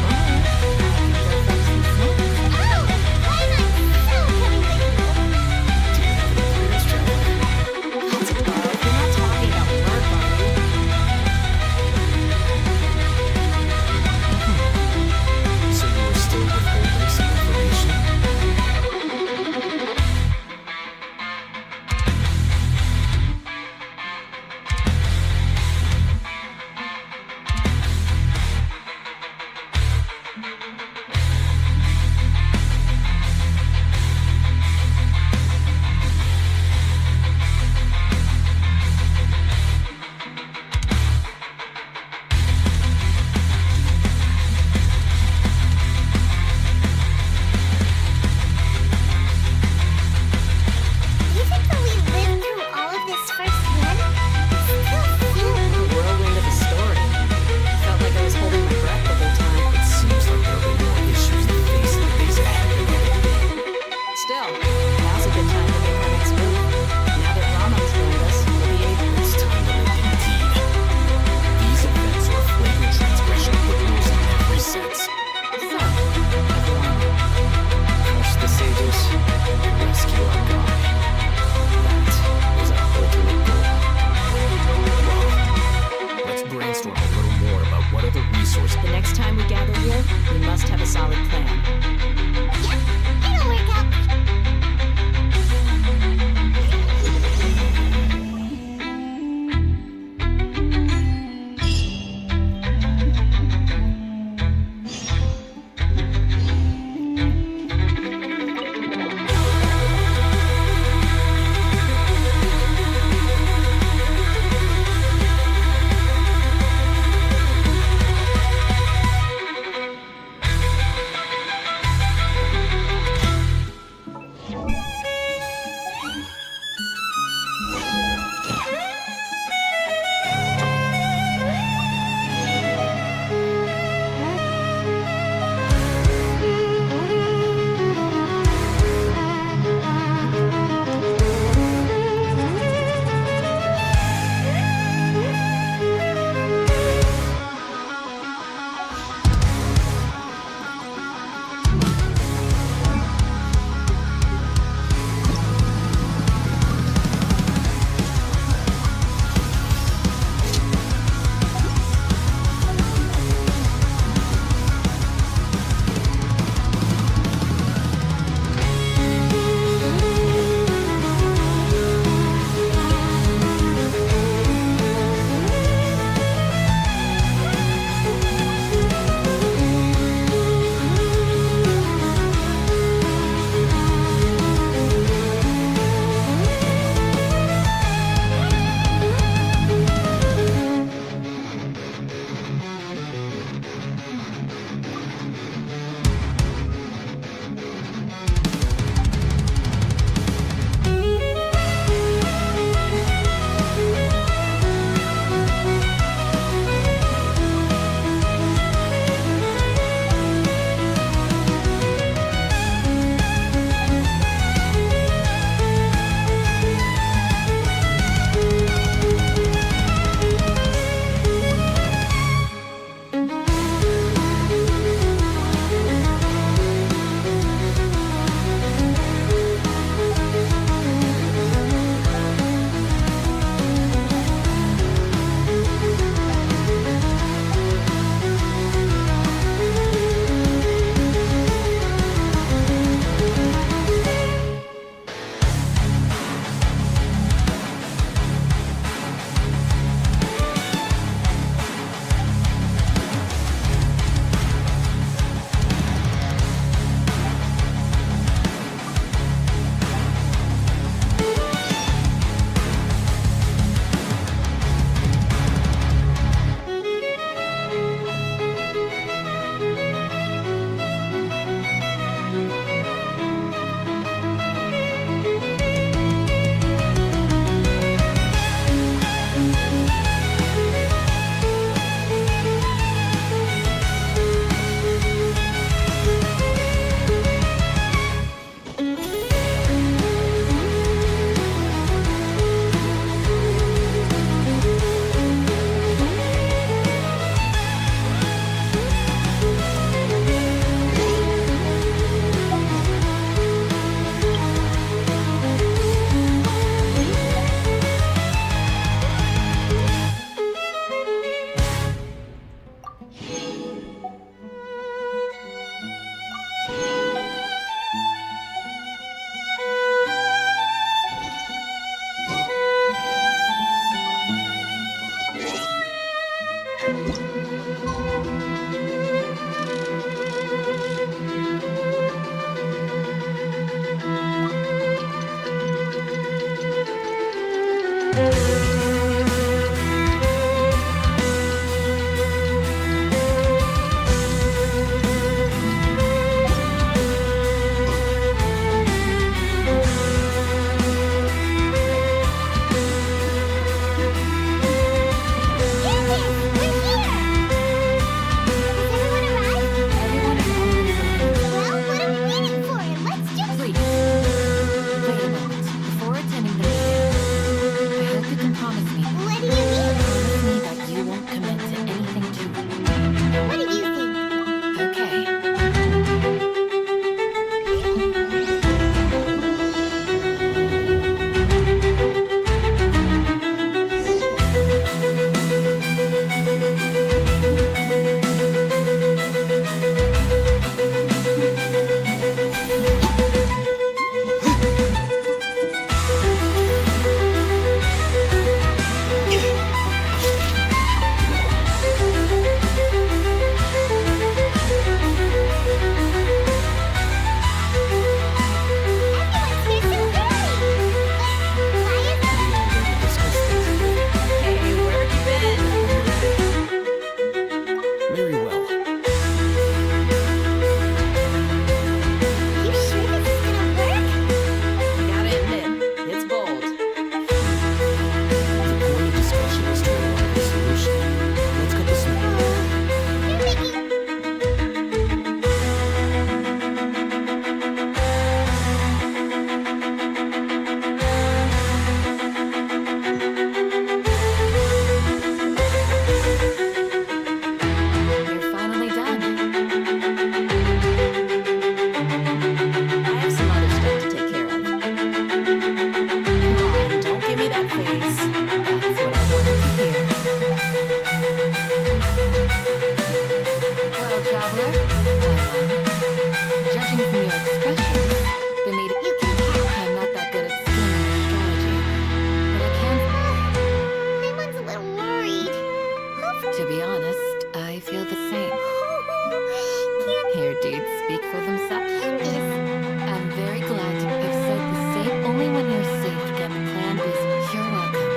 their deeds speak for themselves. I'm very glad. I've said the same only when you're safe to get the plan busy. You're welcome.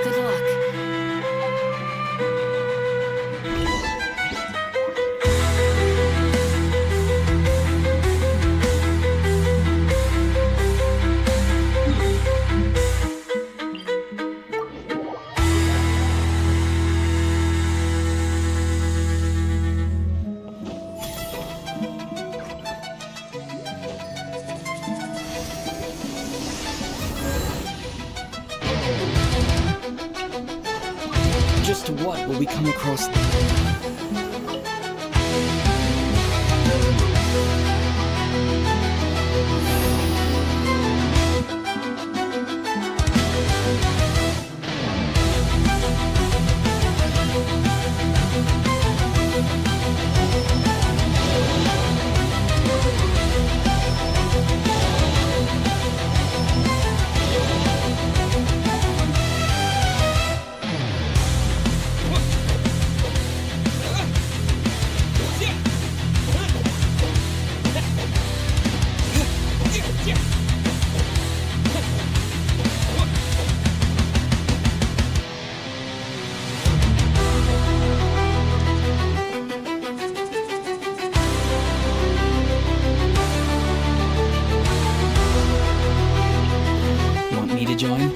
Good luck. Just what will we come across? Want me to join?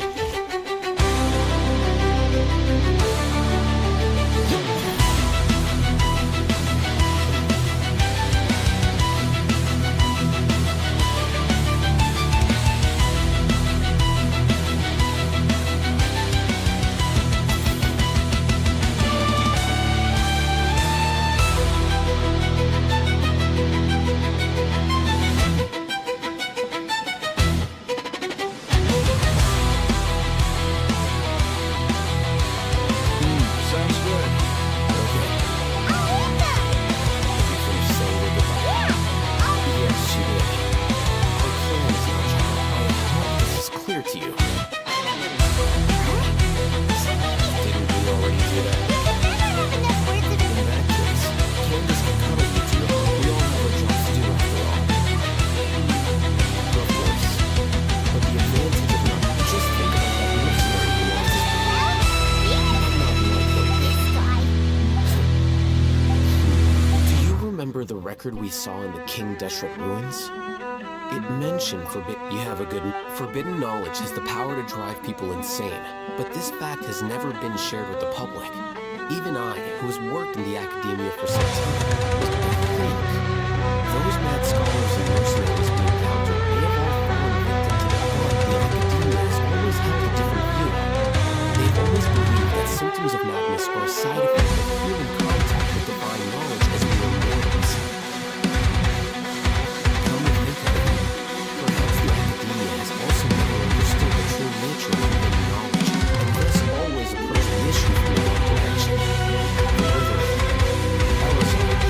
Sounds good. Yes, she did. Her plan is now child. I hope this is clear to you. Didn't we already do that? In that case, Candace can cuddle you to your home. We all have our jobs to do after all. Of course. But the advantage of not just thinking about that mercenary who wants to Do you remember the record we saw in the King Deshret ruins? It mentioned forbidden knowledge has the power to drive people insane, but this fact has never been shared with the public. Even I, who has worked in the academia for some time, think those mad scholars and mercenaries we encountered may have all fallen victim to the blood the academia has always held a different view. They've always believed that symptoms of madness are a side effect of human contact with divine knowledge as we are mortals. Come to think of it, perhaps the academia has also never understood the true nature of human knowledge, and thus always approached the issue from the wrong direction. The river, Elizabeth,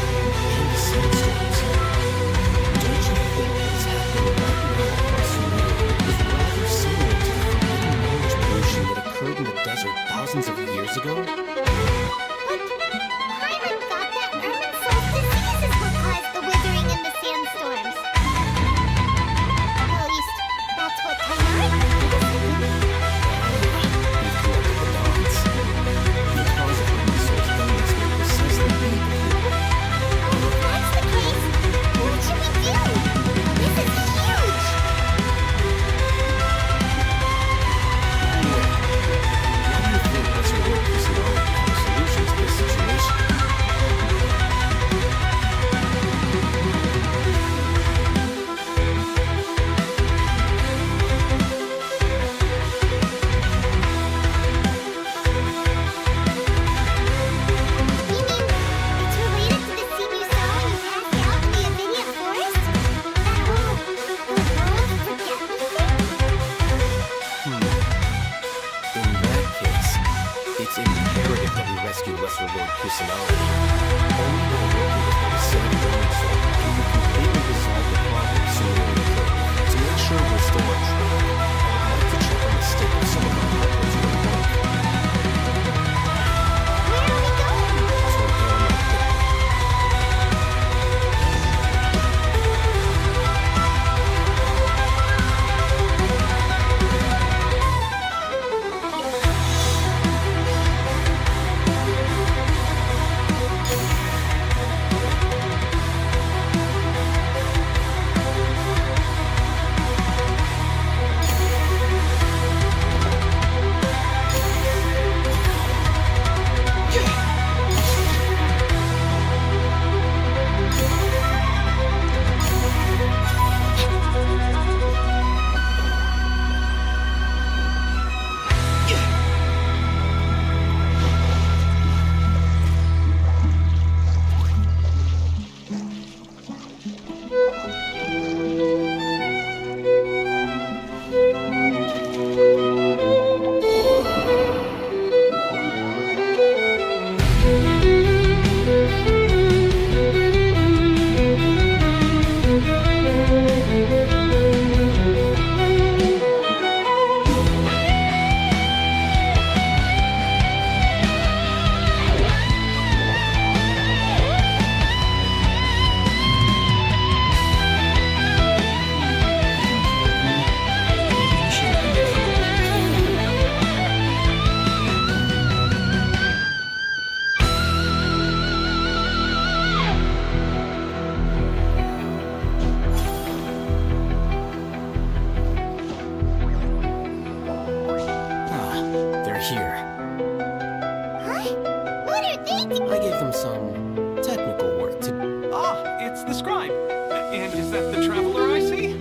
And is that the traveler I see?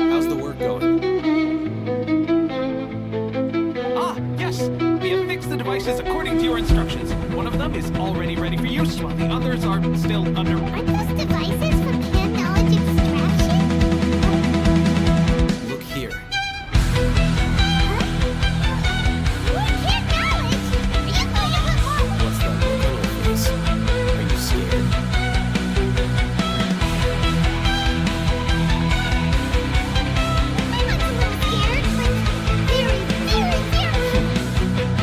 How's the work going? Ah, yes. We have fixed the devices according to your instructions. One of them is already ready for use, while the others are still under... Are those devices for canned knowledge extraction? Look here. Canned knowledge? Are you going to put more? What's that look on your face? Are you scared? I'm not a little scared, but very, very, very...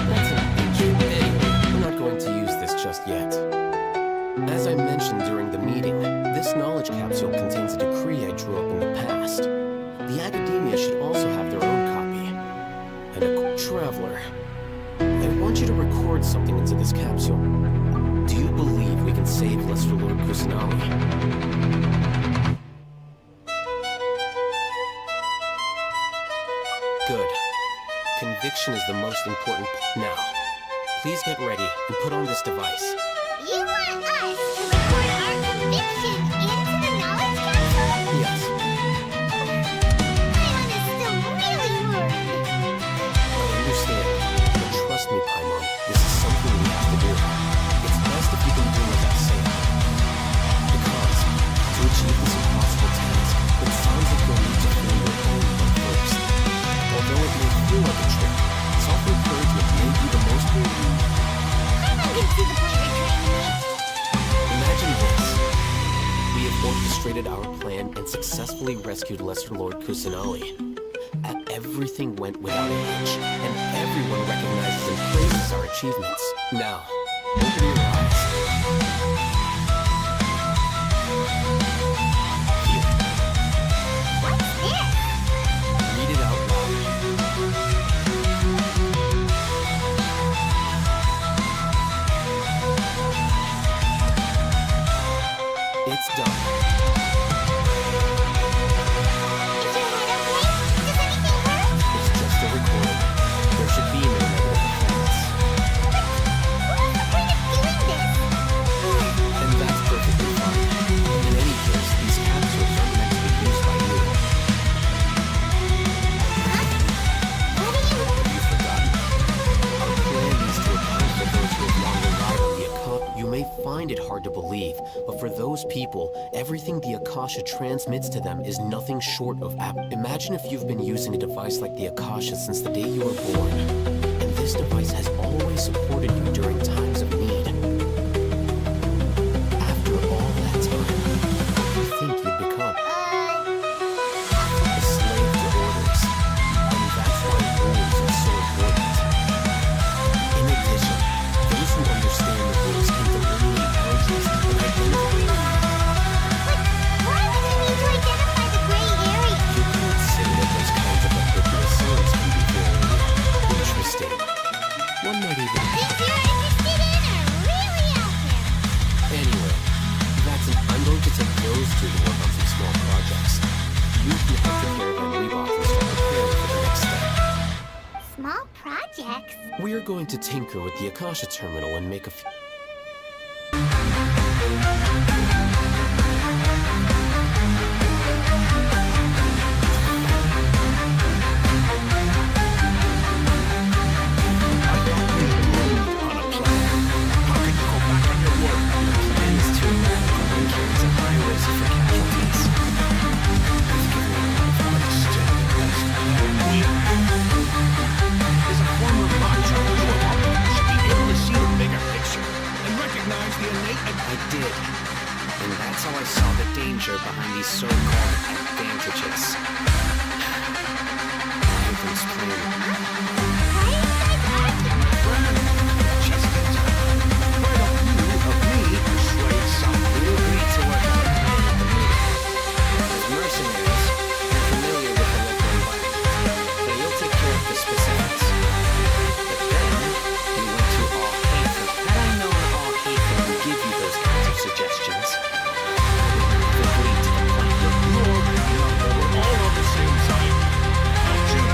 That's an inch. Anyway, we're not going to use this just yet. As I mentioned during the meeting, this knowledge capsule contains a decree I drew up in the past. The academia should also have their own copy. And a traveler. I want you to record something into this capsule. Do you believe we can save Lesser Lord Kusanagi? Good. Conviction is the most important Now, please get ready and put on this device. You want us to record our conviction into the knowledge capsule? Yes. Paimon is still really worried. I understand, but trust me, Paimon, this is something we have to do. It's best if you can do as I say. Because, to achieve this impossible task, it sounds like you'll need to feel your own one first. Although it may feel like a trick, self-encouragement may be the most rewarding. Paimon can see the point you're trying to make. Imagine this. We have orchestrated our plan and successfully rescued Lesser Lord Kusanagi. Everything went without a hitch, and everyone recognizes and praises our achievements. Now, open your eyes. Here. What's this? Read it out loud. It's done. Is your head okay? Does anything hurt? It's just a recording. There should be no negative effects. What is the point of doing this? And that's perfectly fine. In any case, these capsules are meant to be used by you. What do you... You've forgotten. Our plan is to account for those who have long relied on the Akasha. You may find it hard to believe, but for those people, everything the Akasha transmits to them is nothing short of Imagine if you've been using a device like the Akasha since the day you were born, and this device has always supported you during times of need. After all that time, what do you think you'd become? A slave to orders. And that's why rules are so important. In addition, those who understand the rules can delineate boundaries and identify. Why would you need to identify the gray area? You could say that those kinds of ambiguous signs can be very interesting. One might even... Things you're interested in are really out there. Anyway, I'm going to take those two to work on some small projects. You can head to Caravan Reebok and start preparing for the next step. Small projects? We are going to tinker with the Akasha terminal and make a few... On a plan. How can you go back on your word? Plan is too radical and carries a high risk for casualties. But still, we as a former macho to a public should be able to see the bigger picture and recognize the innate... I did. And that's how I saw the danger behind these so-called advantages. Everything's clear. Why are you guys arguing? Just in time. Why don't you help me persuade some? We agreed to work on a plan at the meeting. As mercenaries, we're familiar with the local environment, so you'll take care of the specifics. But then, you went to all Haven. Had I known all Haven would give you those kinds of suggestions, I would not have agreed to the plan. Lord, we're all on the same side. Don't you?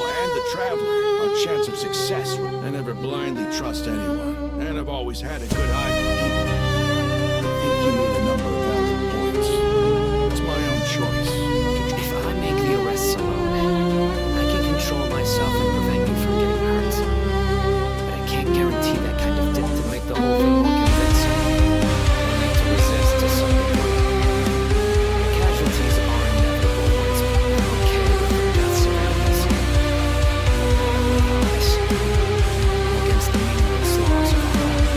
and the traveler, our chance of success. I never blindly trust anyone, and I've always had a good eye for people. I think you need a number of valid points. It's my own choice. If I make the arrests alone, I can control myself and prevent you from getting hurt. But I can't guarantee that kind of dip to make the whole thing more convincing. I need to resist to some degree. Casualties are inevitable ones, but I'm okay with the death scenarios. Against the meaningless laws of our own.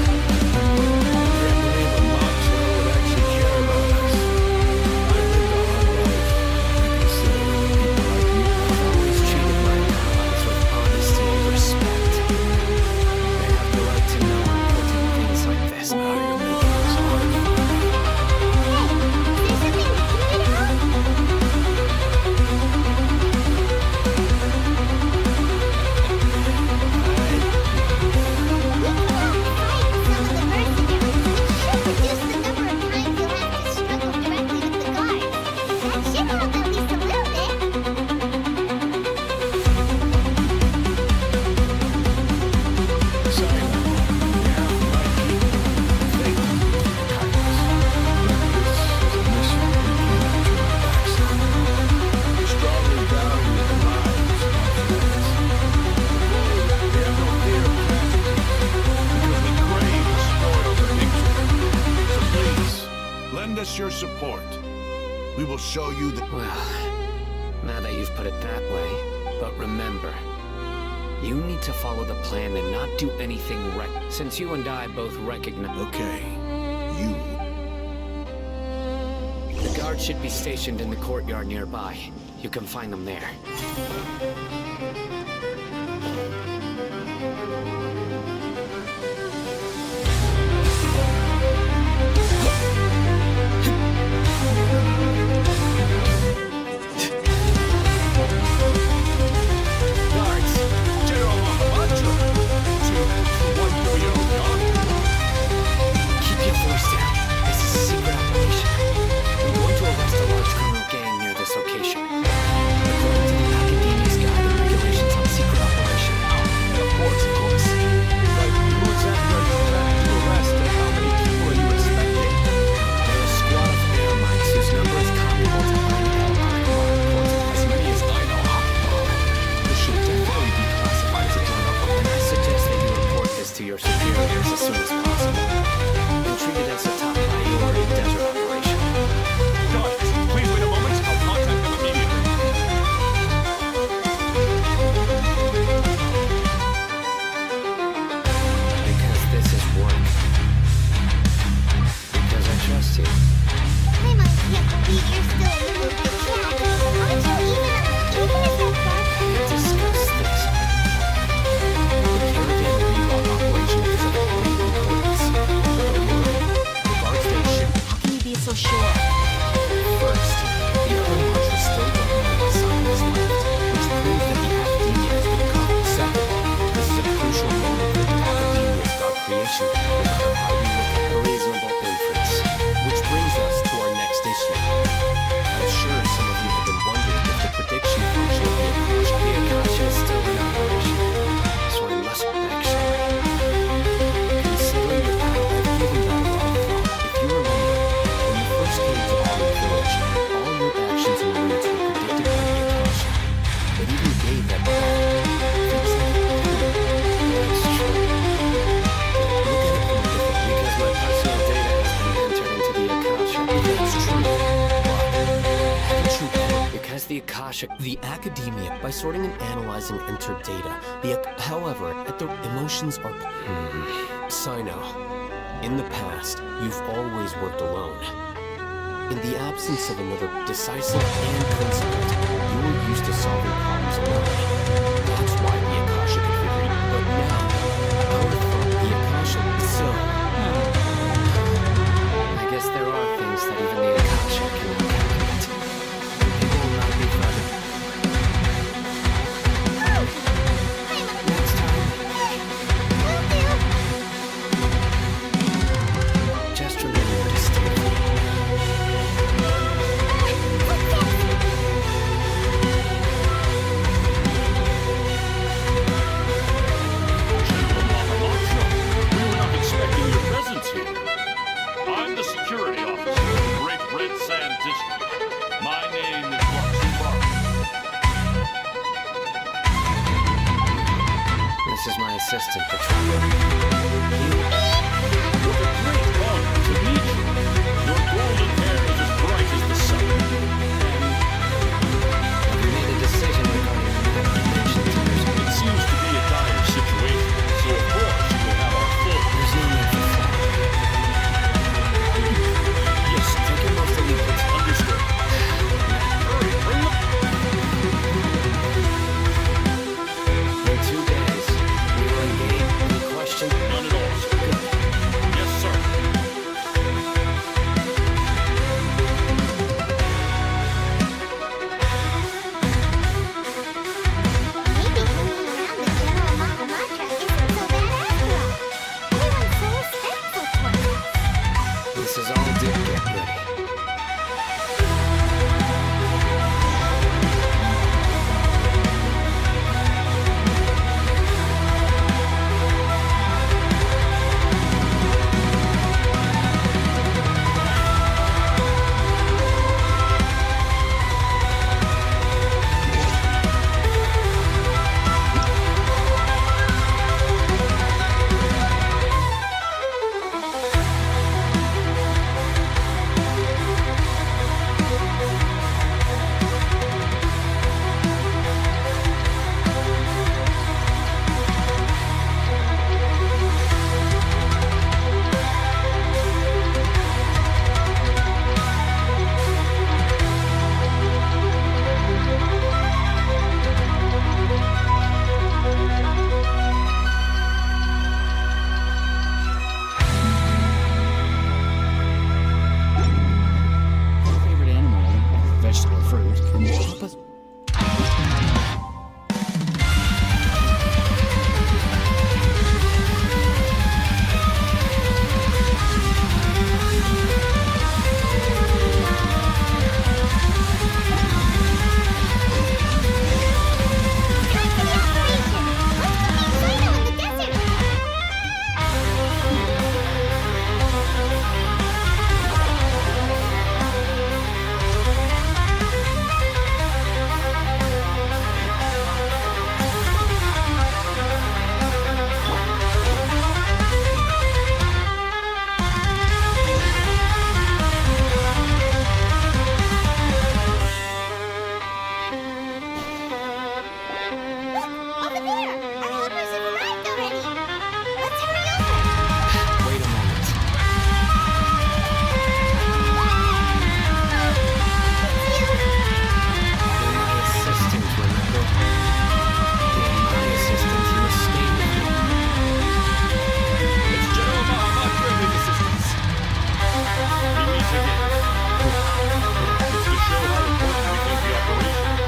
I can't believe a monster would actually care about us. I lived a hard life. I consider people like you. I've always treated my allies with honesty and respect. They have the right to know important things like this. Now you're making this hard for me. Lend us your support. We will show you the... Well, now that you've put it that way, but remember, you need to follow the plan and not do anything since you and I both recognize... Okay, you... The guards should be stationed in the courtyard nearby. You can find them there. Guards, General Mahamudra. Keep your voice down. This is a secret operation. We're going to arrest a large criminal gang near this location. According to the Academy's Guide and Regulations on Secret Operation. Of course. But who exactly are you planning to arrest, and how many people are you expecting? They're a squad of air mics whose number is comparable to mine on our report. As many as I know of. This should definitely be classified as a joint operation. I suggest that you report this to your superiors as soon as possible. And treat it as a top priority desert operation. Got it. Please wait a moment. I'll contact them immediately. Because this is work. Because I trust you. Paimon can't believe you're still in the mood to chat. Aren't you even if you're far Discuss this. The Caravan Relock operation is of great importance. The guard station. How can you be so sure? First, the other march is still running on the science left, which proves that the Academia has been caught. Second, this is a crucial moment for the Academia's God creation, no matter how you look at a reasonable inference. Which brings us to our next issue. I'm sure some of you have been wondering if the prediction function of the Akasha is still in operation. So I must actually. Considering your power, I've given that a lot of thought. If you remember, when you first came to our village, all your actions and words were predicted by the Akasha. It even gave that power. Things like that's true. Look at it from a different because my personal data has been entered into the Akasha. That's true. But haven't you ever? Because the Akasha, the Academia, by sorting and analyzing entered data, however, at the emotions are. Sino, in the past, you've always worked alone. In the absence of another decisive and principled, you were used to solving problems alone. That's why the Akasha could figure it out. But now, I would have thought the Akasha is so. I guess there are things that even the Akasha cannot calculate. People will not be forever. Next time. Just remember to stay. This is my assistant, Patricia. Great honor to meet you. Your golden hair is as bright as the sun. Have you made a decision regarding what you mentioned to me? It seems to be a dire situation, so of course you will have our full. There's no need for that. Yes, Take him off the lead. understood. Hurry, bring them. In 2 days, we will engage. Any question? None at all, sir. Good. Yes, sir. Maybe hanging around the General Mahamatra isn't so bad after all. Everyone's so respectful towards us. This is all due. Get ready. Favorite animal, vegetable, fruit, can you help us? Time for the operation! Let's go meet Sino in the desert! Over there! Our helpers have arrived already! Let's hurry over! Wait a moment. You're my assistant, remember? You're my assistant. You must stay with me. It's General Mahamatra with assistance. We meet again. It's to show how important we think the operation is.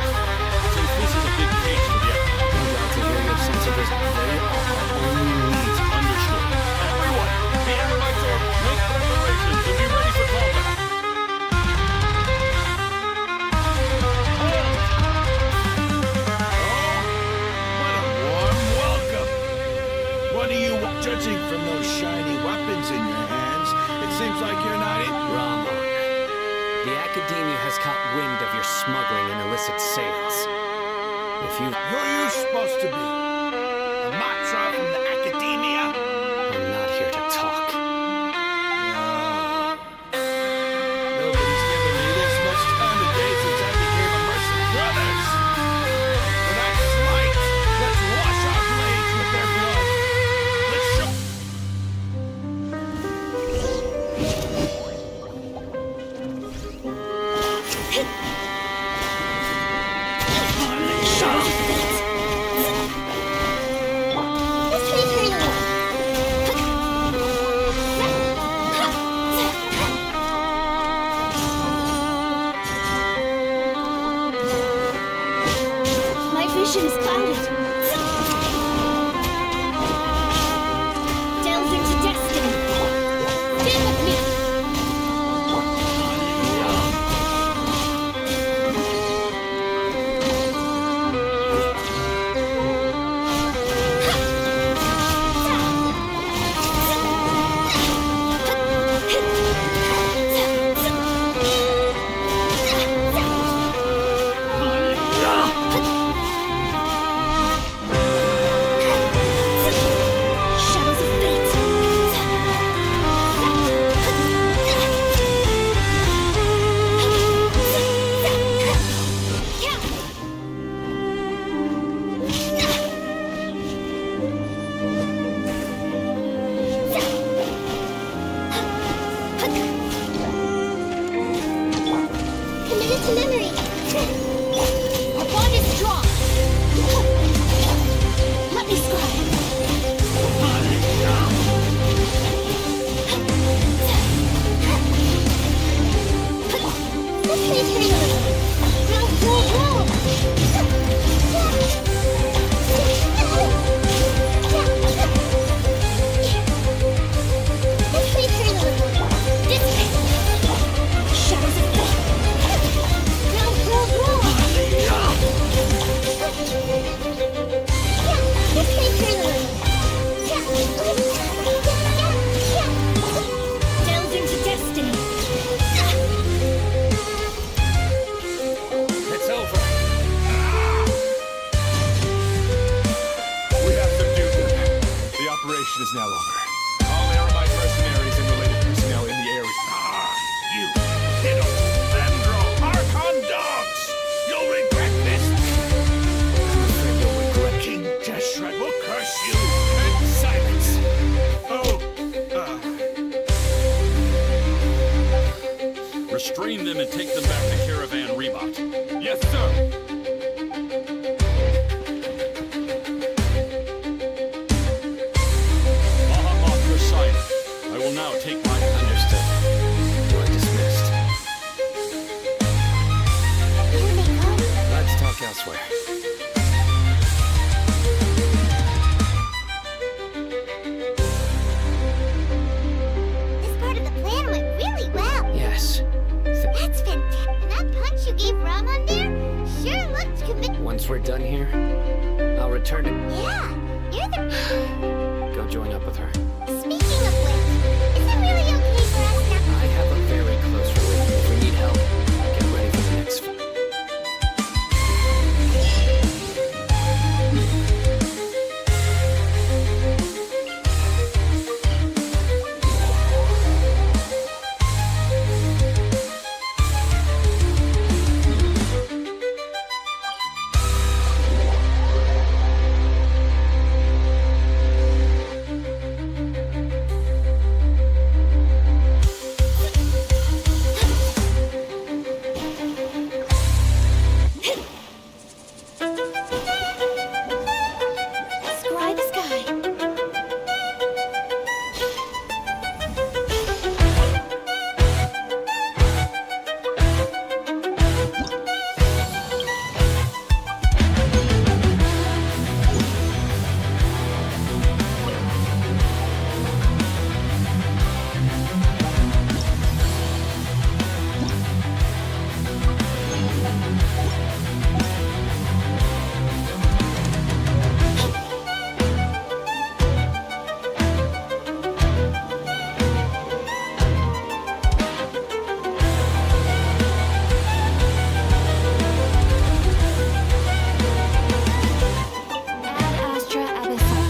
Since this is a big case for the I'm glad to hear your sense of this. They are our only lead. understood. Everyone, the Ammonites are make preparations and be ready for combat. What a warm welcome. What are you judging from those shiny weapons in your hands? It seems like you're not in. Rama. The Academia has caught wind of your smuggling and illicit sales. If you... Who are you supposed to be? A Matra from the Academia? I'm not here to talk. Nobody's given me this much time to date since I became a merchant. Brothers! For that slight, let's wash our blades with their blood. Let's show... Let's try to hurry along. operation is now over. All Arabite mercenaries and related personnel in the area. Ah, you little MEMBRO Archon dogs! You'll regret this! I'm afraid you'll regret King Deshret will curse you! And silence! Restrain them and take them back to Caravan Rebot. Yes, sir! Bahamut Poseidon. I will now take my... Understood. You are dismissed. Let's talk elsewhere. This part of the plan went really well. Yes. That's fantastic. And that punch you gave Ram on there sure looked Once we're done here, I'll return it. Yeah, you're the... Go join up with her. Speaking of which, is it really okay for us now? I have a very close relation. If we need help, get ready for the next... Scry the sky. Ad Astra Abyssal.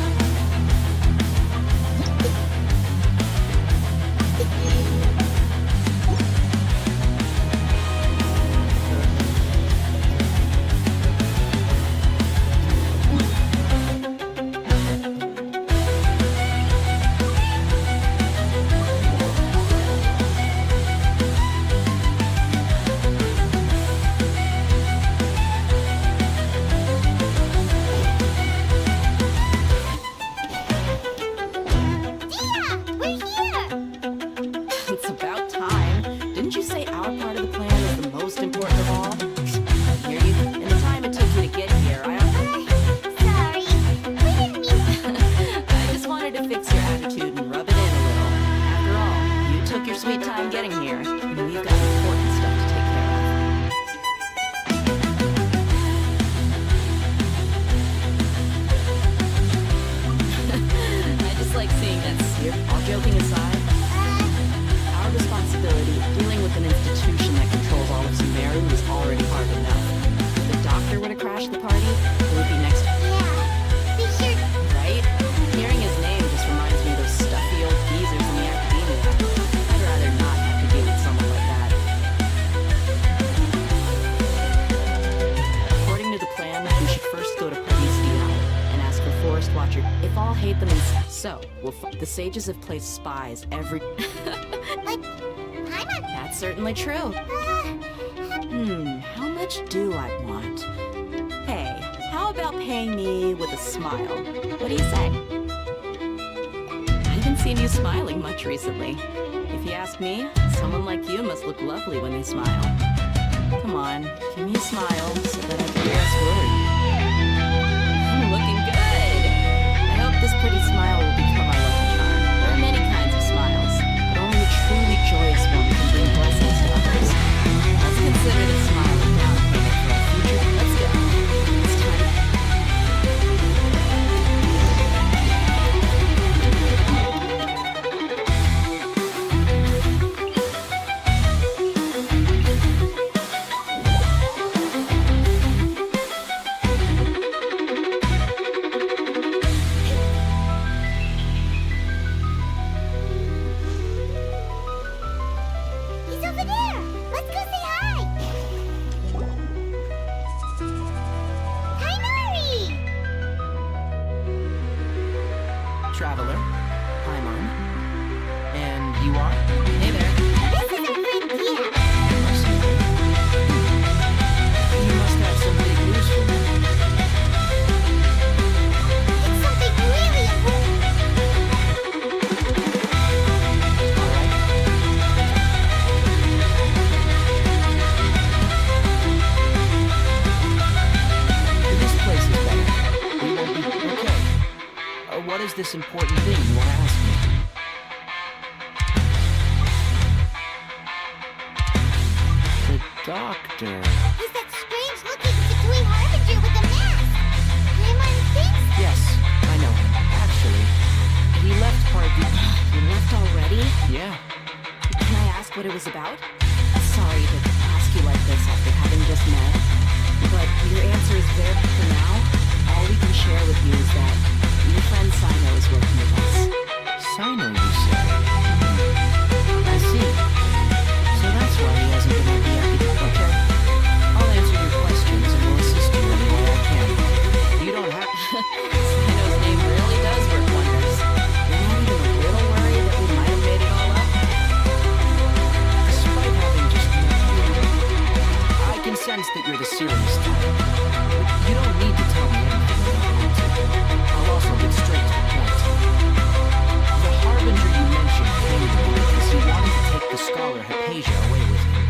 We're here. It's about time. Didn't you say our part of the plan is the most important of all? Here you... In the time it took you to get here, Sorry. We didn't mean... I just wanted to fix your attitude and rub it in a little. After all, you took your sweet time getting here, and we've got important stuff to take care of. I just like seeing that sear. All joking aside, our responsibility dealing with an institution that controls all of Sumeru is already hard enough. If the doctor were to crash the party, it would be next. Yeah. Be sure... Right? Hearing his name just reminds me of those stuffy old geezers in the academia. I'd rather not have to deal with someone like that. According to the plan, we should first go to Paris and ask for Forest Watcher if all hate them. So, the sages have placed spies every... Like, I'm That's certainly true. How much do I want? Hey, how about paying me with a smile? What do you say? I haven't seen you smiling much recently. If you ask me, someone like you must look lovely when they smile. Come on, give me a smile so that I can less worry. I'm looking good. I hope this pretty smile will become my lucky charm. There are many kinds of smiles, but only a truly joyous one can bring blessings to others. Let's consider this smile a down payment for our future. Let's go. It's time. traveler. Hi, Mom. And you are? Hey there. This is a friend here. You must have some big news for me. It's something really important. All right. This place is better. We won't be okay. What is this important thing you want to ask me? The doctor. He's that strange-looking between harbinger with a mask. Anyone thinks? Yes, I know him. Actually, he left part of the... You left already? Yeah. Can I ask what it was about? Sorry to ask you like this after having just met, but your answer is very for now. All we can share with you is that your friend Sino is working with us. Sino, you say? I see. So that's why he hasn't been at the Ative. Okay. I'll answer your questions and will assist you any way I can. You don't have... Sino's name really does work wonders. You're not even a little worried that we might have made it all up? Despite having just met you, I can sense that you're the serious type. You don't need to tell me anything you don't want to. I'll also get straight to the point. The harbinger you mentioned came to me because he wanted to take the scholar Hypatia away with him.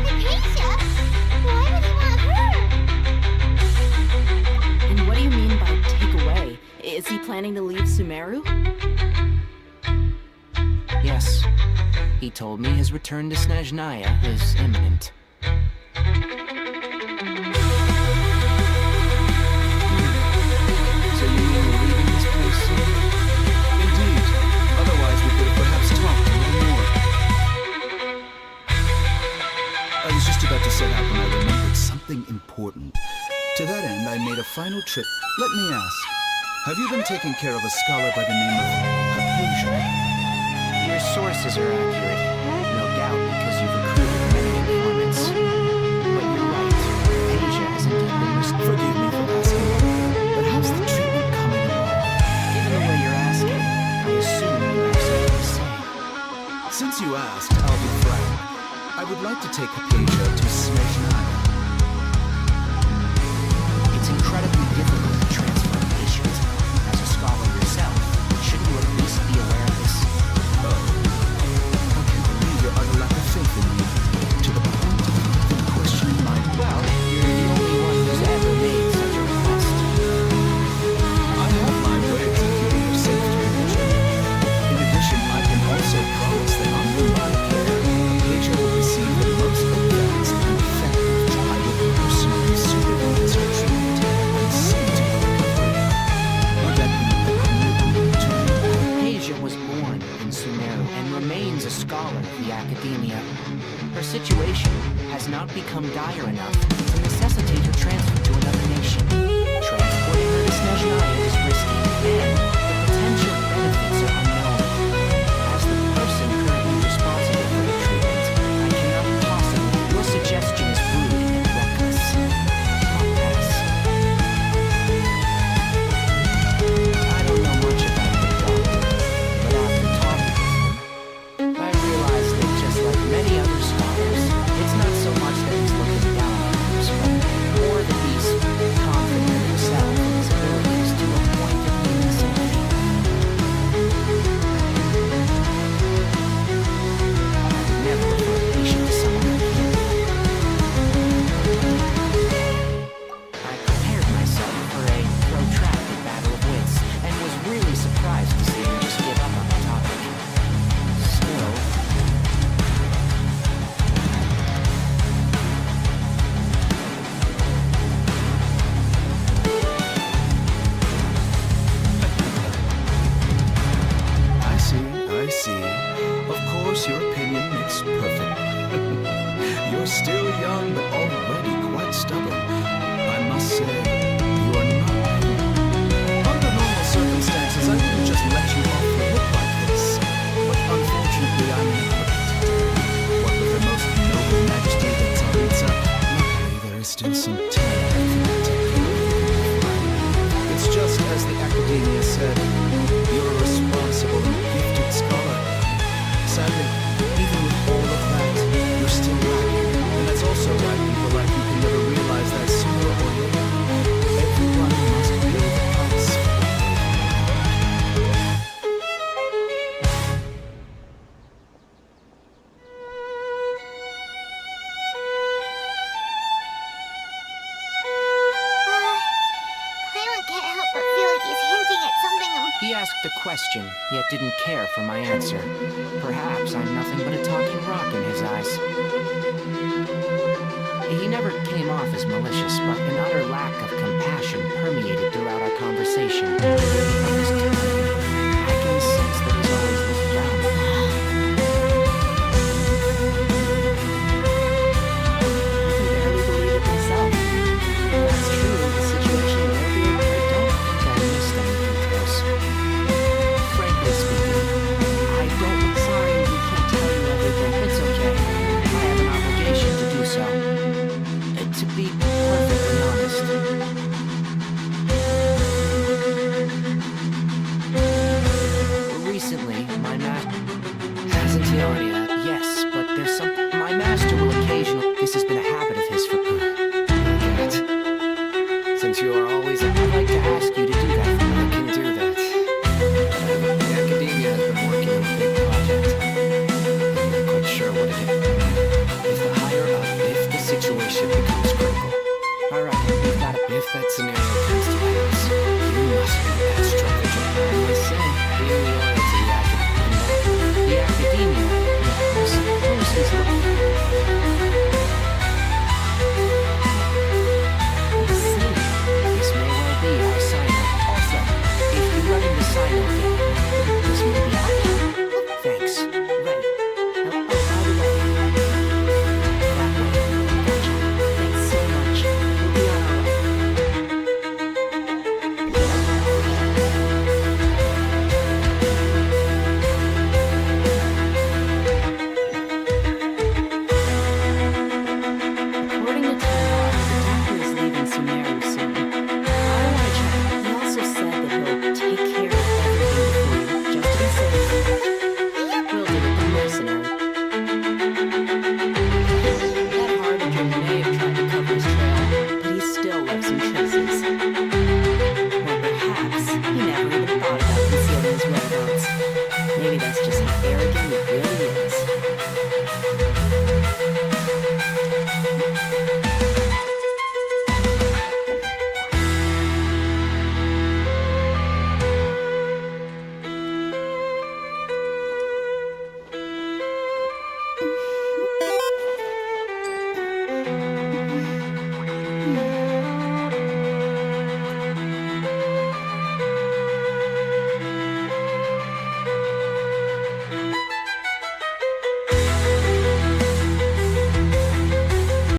Hypatia? Why would he want her? And what do you mean by take away? Is he planning to leave Sumeru? Yes. He told me his return to Snezhnaya is imminent. So you mean we're leaving this place soon? Indeed. Otherwise, we could have perhaps talked a little more. I was just about to set out when I remembered something important. To that end, I made a final trip. Let me ask, have you been taking care of a scholar by the name of Hypatia? Your sources are accurate. No doubt because you've recruited many informants. But you're right. Hypatia has indeed been Forgive me for asking, but how's the treatment coming along? Given the way you're asking, I assume you have something to say. Since you asked, I'll be frank. I would like to take Hypatia to Snezhnaya. It's incredibly difficult to transfer a patient. As a scholar yourself, shouldn't you at least be aware of this? Oh. I can't believe your utter lack of faith in me. To the point of even questioning my... Well, you're the only one who's ever made such a request. I have my ways of keeping her safe during the journey. In addition, I can also promise that under my care, Hypatia will receive the most advanced and effective trial personally suitable as her treatment and see to her recovery. Would that be a commitment to me? Hypatia was born in Sumeru and remains a scholar of the academia. Her situation has not become dire enough to necessitate her transfer to another nation. Transporting her to Snezhnaya is risky, and the potential benefits are unknown. As the person currently responsible for the treatment, I cannot possibly... Your suggestion is rude and reckless. I'll pass. I don't know much about the doctor, but after talking with him, I realized that just like many other scholars, it's not so much that he's looking down on others, but more that he's confident in himself and his abilities to a point of insanity. I would never refer a patient to someone I can't. I prepared myself for a protracted battle of wits, and was really surprised to see him just give up on the topic. Still, I see. Of course, your opinion makes perfect. You're still young, but already quite stubborn. I must say, you are not. Under normal circumstances, I wouldn't just let you off the hook like this. But unfortunately, I'm incompetent. What with the most noble majesty that Tsaritsa, luckily there is still some time for me to take care of you before I leave. as the academia said, you're a responsible and gifted scholar. Sadly, even with all of that, you're still lacking. And that's also why people like you can never realize that sooner or later, everyone must pay the price. Paimon can't help but feel like he's hinting at something. He asked a question, yet didn't care for my answer. Perhaps I'm nothing but a talking rock in his eyes. He never came off as malicious, but an utter lack of compassion permeated throughout our conversation. I can sense that he's always looked down. He can barely believe it himself. That's true, the situation will be okay. I don't think I missed any details. Frankly speaking, I don't... Sorry, we can't tell you everything. It's okay. I have an obligation to do so. To be perfectly honest. Recently, my master... Hasn't he already? Yes, but there's something... My master will occasionally... This has been a habit of his for... Since you are always... I'd like to ask you to do that for me. I can do that. The academia has been working on a big project. I'm not quite sure what it is. If the higher up, if the situation becomes critical. Alright, we've got it. If that scenario